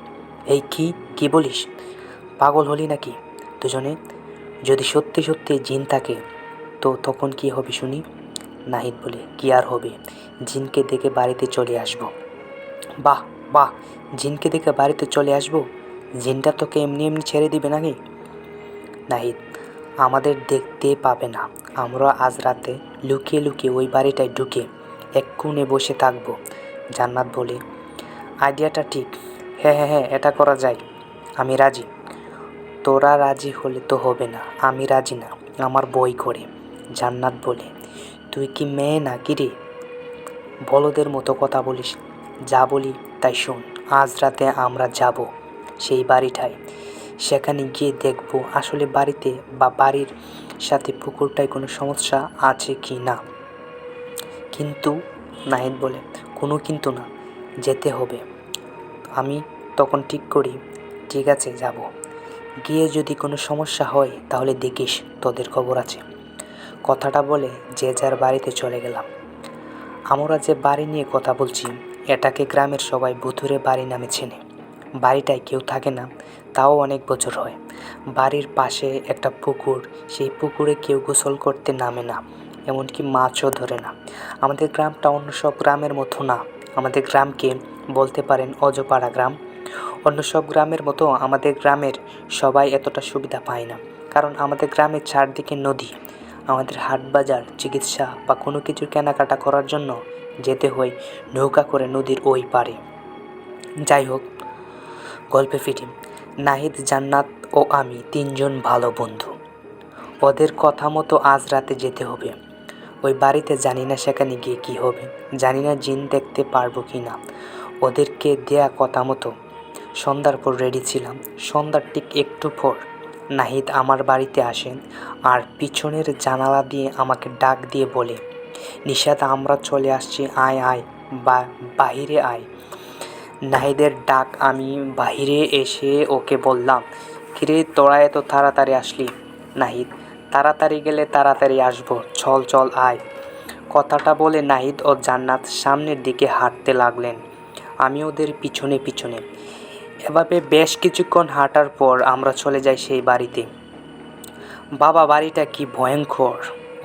এই কি বলিস? পাগল হলি নাকি দুজনে? যদি সত্যি সত্যি জিন থাকে তো তখন কি হবে শুনি? নাহিদ বলে, কি আর হবে, জিনকে দেখে বাড়িতে চলে আসব। বাহ বাহ, জিনকে দেখে বাড়িতে চলে আসব? জিনটা তোকে এমনি এমনি ছেড়ে দিবে নাকি? নাহিদ, আমাদের দেখতে পাবে না। আমরা আজ রাতে লুকিয়ে লুকিয়ে ওই বাড়িটায় ঢুকে এক কোণে বসে থাকবো। জান্নাত বলে, আইডিয়াটা ঠিক। হ্যাঁ, এটা করা যায়। আমি রাজি। তোরা রাজি হলে তো হবে না, আমি রাজি না, আমার বই করে। জান্নাত বলে, তুই কি মেয়ে নাকি রে? বলদের মতো কথা বলিস। যা বলি তাই শোন। আজ রাতে আমরা যাব সেই বাড়িটায়। সেখানে গিয়ে দেখব আসলে বাড়িতে বা বাড়ির সাথে পুকুরটায় কোনো সমস্যা আছে কি না। কিন্তু নাহিদ বলে, কোনো কিন্তু না, যেতে হবে। আমি তখন ঠিক করি, ঠিক আছে যাব। গিয়ে যদি কোনো সমস্যা হয় তাহলে দেখিস, তোদের খবর আছে। কথাটা বলে যে যার বাড়িতে চলে গেলাম। আমরা যে বাড়ি নিয়ে কথা বলছি এটাকে গ্রামের সবাই ভুতুরে বাড়ি নামে চেনে। বাড়িটায় কেউ থাকে না, তাও অনেক বছর হয়। বাড়ির পাশে একটা পুকুর, সেই পুকুরে কেউ গোসল করতে নামে না, এমনকি মাছও ধরে না। আমাদের গ্রামটা অন্য সব গ্রামের মতো না। আমাদের গ্রামকে বলতে পারেন অজপাড়া গ্রাম। অন্য সব গ্রামের মতো আমাদের গ্রামের সবাই এতটা সুবিধা পায় না, কারণ আমাদের গ্রামের চারদিকে নদী। আমাদের হাট বাজার, চিকিৎসা বা কোনো কিছু কেনাকাটা করার জন্য যেতে হয় নৌকা করে নদীর ওই পারে। যাই হোক, গল্পে ফিরি। নাহিদ, জান্নাত ও আমি তিনজন ভালো বন্ধু। ওদের কথা মতো আজ রাতে যেতে হবে ওই বাড়িতে। জানি না সেখানে গিয়ে কী হবে, জানি না জিন দেখতে পারবো কি না। ওদেরকে দেয়া কথা মতো সন্ধ্যার পর রেডি ছিলাম। সন্ধ্যার ঠিক একটু পর নাহিদ আমার বাড়িতে আসেন আর পিছনের জানালা দিয়ে আমাকে ডাক দিয়ে বলে, নিশাত, আমরা চলে আসছি, আয় আয়, বাহিরে আয়। নাহিদের ডাক, আমি বাহিরে এসে ওকে বললাম, কিরে তোরা এত তাড়াতাড়ি আসলি? নাহিদ, তাড়াতাড়ি গেলে তাড়াতাড়ি আসবো, চল চল আয়। কথাটা বলে নাহিদ ও জান্নাত সামনের দিকে হাঁটতে লাগলেন, আমি ওদের পিছনে পিছনে। এভাবে বেশ কিছুক্ষণ হাঁটার পর আমরা চলে যাই সেই বাড়িতে। বাবা, বাড়িটা কি ভয়ঙ্কর,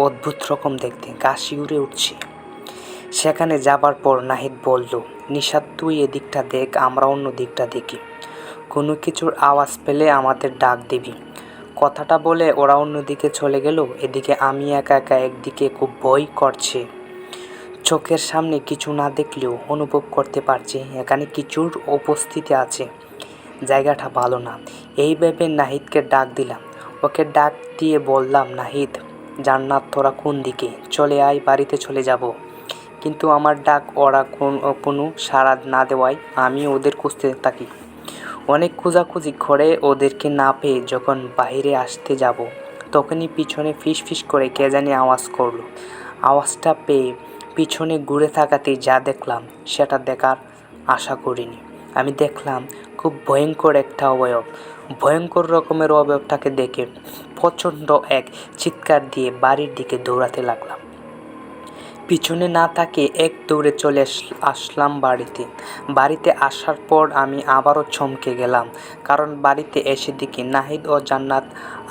অদ্ভুত রকম দেখতে, গা শিউরে উঠছে। সেখানে যাবার পর নাহিদ বলল, নিশাত, তুই এদিকটা দেখ, আমরা অন্য দিকটা দেখি। কোনো কিছুর আওয়াজ পেলে আমাদের ডাক দিবি। কথাটা বলে ওরা অন্যদিকে চলে গেল। এদিকে আমি একা একা, একদিকে খুব ভয় করছে। চোখের সামনে কিছু না দেখলেও অনুভব করতে পারছি এখানে কিছুর উপস্থিতি আছে। জায়গাটা ভালো না। এই ভেবে নাহিদকে ডাক দিলাম। ওকে ডাক দিয়ে বললাম, নাহিদ, জান্নাত, তোরা কোন দিকে? চলে আয়, বাড়িতে চলে যাব। কিন্তু আমার ডাক ওরা কোনো সাড়া না দেওয়ায় আমি ওদের খুঁজতে থাকি। অনেক খোঁজাখুঁজি করে ওদেরকে না পেয়ে যখন বাইরে আসতে যাব, তখনই পিছনে ফিস ফিস করে কে জানি আওয়াজ করলো। আওয়াজটা পেয়ে পিছনে ঘুরে থাকাতেই যা দেখলাম সেটা দেখার আশা করিনি। আমি দেখলাম খুব ভয়ঙ্কর একটা অবয়ব। ভয়ঙ্কর রকমের অবয়বটাকে দেখে প্রচণ্ড এক চিৎকার দিয়ে বাড়ির দিকে দৌড়াতে লাগলাম। পিছনে না তাকিয়ে এক দৌড়ে চলে আসলাম বাড়িতে। বাড়িতে আসার পর আমি আবারও চমকে গেলাম, কারণ বাড়িতে এসে দেখি নাহিদ ও জান্নাত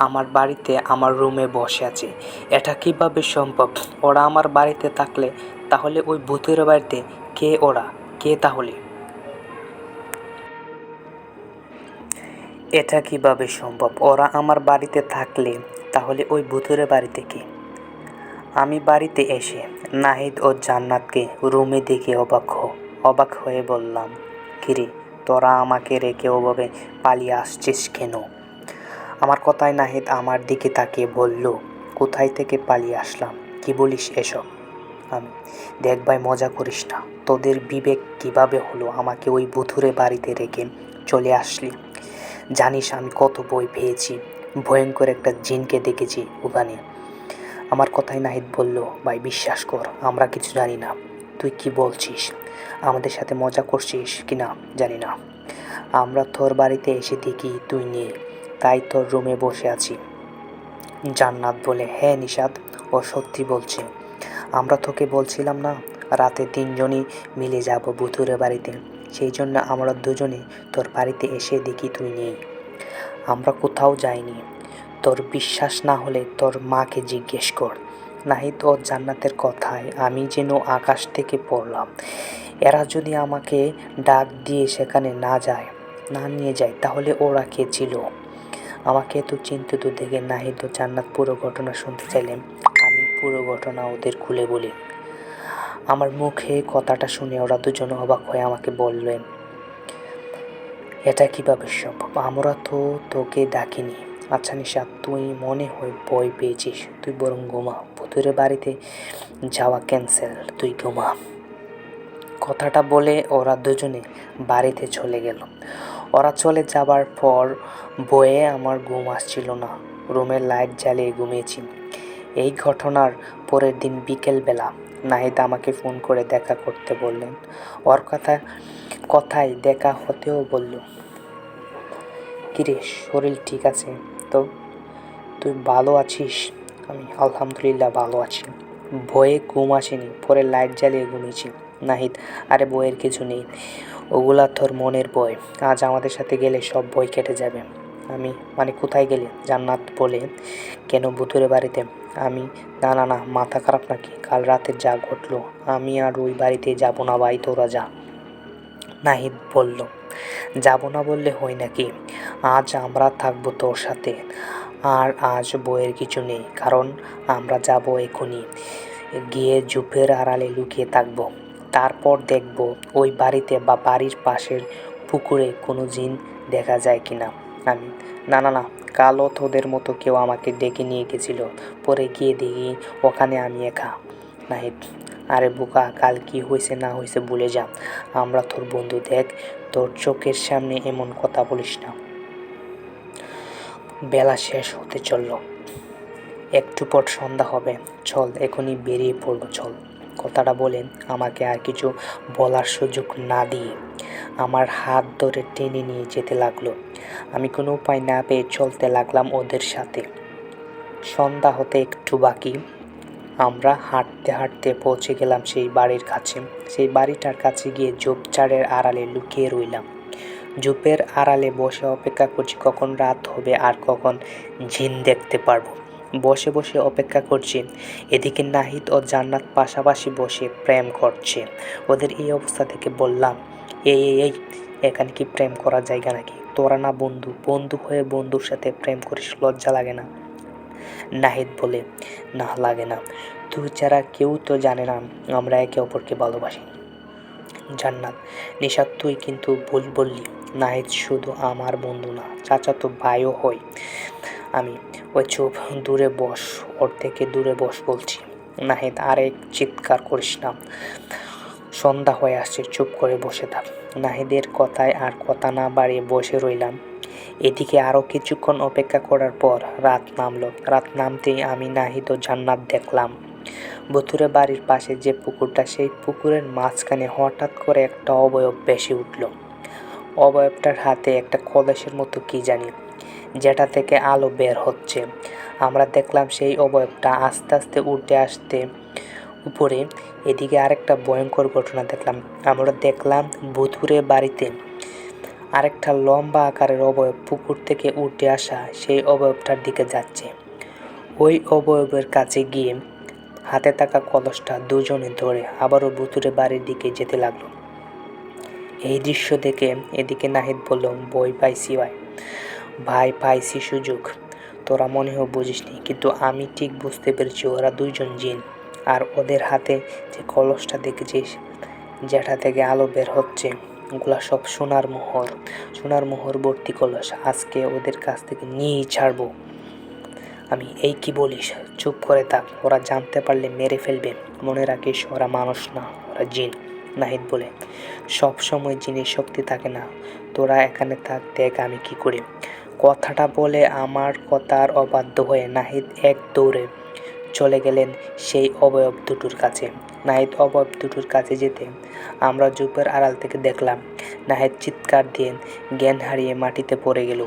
আমার বাড়িতে আমার রুমে বসে আছে। এটা কিভাবে সম্ভব? ওরা আমার বাড়িতে থাকলে তাহলে ওই ভূতের বাড়িতে কে? ওরা কে তাহলে? এটা কিভাবে সম্ভব? ওরা আমার বাড়িতে থাকলে তাহলে ওই ভূতের বাড়িতে কে? আমি বাড়িতে এসে নাহিদ ও জান্নাতকে রুমে দেখে অবাক হয়ে বললাম, কিরে, তোরা আমাকে রেখে ওভাবে পালিয়ে আসছিস কেন? আমার কথায় নাহিদ আমার দিকে তাকিয়ে বলল, কোথায় থেকে পালিয়ে আসলাম? কি বলিস এসব? আমি, দেখ ভাই, মজা করিস না। তোদের বিবেক কিভাবে হলো আমাকে ওই ভুতুরে বাড়িতে রেখে চলে আসলি? জানিস আমি কত ভয় পেয়েছি, ভয়ঙ্কর একটা জিনকে দেখেছি ওখানে। আমার কথায় নাহিদ বলল, ভাই বিশ্বাস কর, আমরা কিছু জানি না। তুই কি বলছিস? আমাদের সাথে মজা করছিস কি না জানি না। আমরা তোর বাড়িতে এসে দেখি তুই নেই, তাই তোর রুমে বসে আছি। জান্নাত বলে, হ্যাঁ নিশাত, ও সত্যি বলছে। আমরা তোকে বলছিলাম না রাতে তিনজনই মিলে যাব ভুতুরে বাড়িতে, সেই জন্য আমরা দুজনে তোর বাড়িতে এসে দেখি তুই নেই। আমরা কোথাও যাইনি। তোর বিশ্বাস না হলে তোর মাকে জিজ্ঞেস কর। নাহিদ ও জান্নাতের কথায় আমি যেন আকাশ থেকে পড়লাম। এরা যদি আমাকে ডাক দিয়ে সেখানে না নিয়ে যায় তাহলে ওরা কে ছিল? আমাকে এত চিন্তিত দেখে নাহিদ ও জান্নাত পুরো ঘটনা শুনতে চাইলেন। আমি পুরো ঘটনা ওদের খুলে বলি। আমার মুখে কথাটা শুনে ওরা দুজন অবাক হয়ে আমাকে বললেন, এটা কিভাবে সম্ভব? আমরা তো তোকে ডাকিনি। আচ্ছা নিশা, তুই মনে হয় ভয় পেয়েছিস, তুই বরং ঘুমা। ভুতুরে বাড়িতে যাওয়া ক্যান্সেল, তুই ঘুমা। কথাটা বলে ওরা দুজনে বাড়িতে চলে গেল। ওরা চলে যাবার পর বয়ে আমার ঘুম আসছিল না। রুমের লাইট জ্বালিয়ে ঘুমিয়েছি। এই ঘটনার পরের দিন বিকেলবেলা নাহিদ আমাকে ফোন করে দেখা করতে বললেন। ওর কথায় দেখা হতেও বলল, কিরে, শরীর ঠিক আছে তো? তুই ভালো আছিস? আমি, আলহামদুলিল্লাহ ভালো আছি। ভয়ে ঘুম আসেনি, পরে লাইট জ্বালিয়ে ঘুমিয়েছি। নাহিদ: আরে বইয়ের কিছু নেই, ওগুলা তোর মনের বই। আজ আমাদের সাথে গেলে সব বই কেটে যাবে। আমি: মানে কোথায় গেলে? জান্নাত বলে: কেন, ভুতুরে বাড়িতে? আমি: না না না, মাথা খারাপ নাকি? কাল রাতে যা ঘটলো, আমি আর ওই বাড়িতে যাব না ভাই, তোরা যা। নাহিদ বলল: যাব না বললে হয় নাকি? আজ আমরা থাকবো তোর সাথে। আর আজ বইয়ের কিছু নেই, কারণ আমরা যাব এখনই, গিয়ে ঝোপের আড়ালে লুকিয়ে থাকবো। তারপর দেখব ওই বাড়িতে বা বাড়ির পাশের পুকুরে কোনো জিন দেখা যায় কিনা। আমি: না না না, কালও তোদের মতো কেউ আমাকে ডেকে নিয়ে গেছিল, পরে গিয়ে দেখি ওখানে আমি একা। নাহিদ: আরে বোকা, কাল কি হয়েছে না হয়েছে ভুলে যা, আমরা তোর বন্ধু, দেখ তোর চোখের সামনে এমন কথা বলিস না। বেলা শেষ হতে চলল, একটু পর সন্ধ্যা হবে, চল এখনই বেরিয়ে পড়বো, চল। কথাটা বলে আমাকে আর কিছু বলার সুযোগ না দিয়ে আমার হাত ধরে টেনে নিয়ে যেতে লাগলো। আমি কোনো উপায় না পেয়ে চলতে লাগলাম ওদের সাথে। সন্ধ্যা হতে একটু বাকি, আমরা হাঁটতে হাঁটতে পৌঁছে গেলাম সেই বাড়ির কাছে। সেই বাড়িটার কাছে গিয়ে ঝোপঝাড়ের আড়ালে লুকিয়ে রইলাম। ঝোপের আড়ালে বসে অপেক্ষা করছি কখন রাত হবে আর কখন জিন দেখতে পারবো। বসে বসে অপেক্ষা করছি, এদিকে নাহিদ ও জান্নাত পাশাপাশি বসে প্রেম করছে। ওদের এই অবস্থা থেকে বললাম: এই এই এই, এখানে কি প্রেম করার জায়গা নাকি? তোরা না বন্ধু, বন্ধু হয়ে বন্ধুর সাথে প্রেম করিস, লজ্জা লাগে না? নাহিদ বলে: না লাগে না, তুই ছাড়া কেউ তো জানে না আমরা একে অপরকে ভালোবাসি। জান্নাত: নিশাত, তুই কিন্তু ভুল বললি, নাহিদ শুধু আমার বন্ধু না, চাচাতো ভাইও হয়। আমি: ওই চুপ, দূরে বস, ওর থেকে দূরে বস বলছি। নাহিদ: আরে চিৎকার করিস না, সন্ধ্যা হয়ে আসছে, চুপ করে বসে থাক। নাহিদের কথায় আর কথা না বাড়িয়ে বসে রইলাম। এদিকে আরও কিছুক্ষণ অপেক্ষা করার পর রাত নামলো। রাত নামতেই আমি, নাহিদ ও জান্নাত দেখলাম ভুতুরে বাড়ির পাশে যে পুকুরটা, সেই পুকুরের মাঝখানে হঠাৎ করে একটা অবয়ব ভেসে উঠল। অবয়বটার হাতে একটা কলসের মতো কি জানি, যেটা থেকে আলো বের হচ্ছে। আমরা দেখলাম সেই অবয়বটা আস্তে আস্তে উঠে আসতে উপরে। এদিকে আরেকটা ভয়ঙ্কর ঘটনা দেখলাম। আমরা দেখলাম ভুতুরে বাড়িতে আরেকটা লম্বা আকারের অবয়ব পুকুর থেকে উঠে আসা সেই অবয়বটার দিকে যাচ্ছে। ওই অবয়বের কাছে গিয়ে হাতে থাকা কলসটা দুজনে ধরে আবারও ভুতুরে বাড়ির দিকে যেতে লাগলো। এই দৃশ্য দেখে এদিকে নাহিদ বলল: ভয় পাইছি ভাই, পাইছি সুযোগ। তোরা মনে হয় বুঝিসনি, কিন্তু আমি ঠিক বুঝতে পেরেছি ওরা দুইজন জিন। আর ওদের হাতে যে কলসটা দেখেছিস, যেটা থেকে আলো বের হচ্ছে, ওগুলা সব সোনার মোহর ভর্তি কলস। আজকে ওদের কাছ থেকে নিয়েই ছাড়বো। আমি: এই কি বলিস? চুপ করে থাক, ওরা জানতে পারলে মেরে ফেলবে। মনে রাখিস, ওরা মানুষ না, ওরা জিন। নাহিদ বলে: সব সময় জিনের শক্তি থাকে না, তোরা এখানে থাক, দেখ আমি কি করি। কথাটা বলে আমার কথার অবাধ্য হয়ে নাহিদ এক দৌড়ে চলে গেলেন সেই অবয়ব দুটোর কাছে। নাহিদ অবয়ব দুটোর কাছে যেতে আমরা ঝোপের আড়াল থেকে দেখলাম নাহিদ চিৎকার দিয়ে জ্ঞান হারিয়ে মাটিতে পড়ে গেল।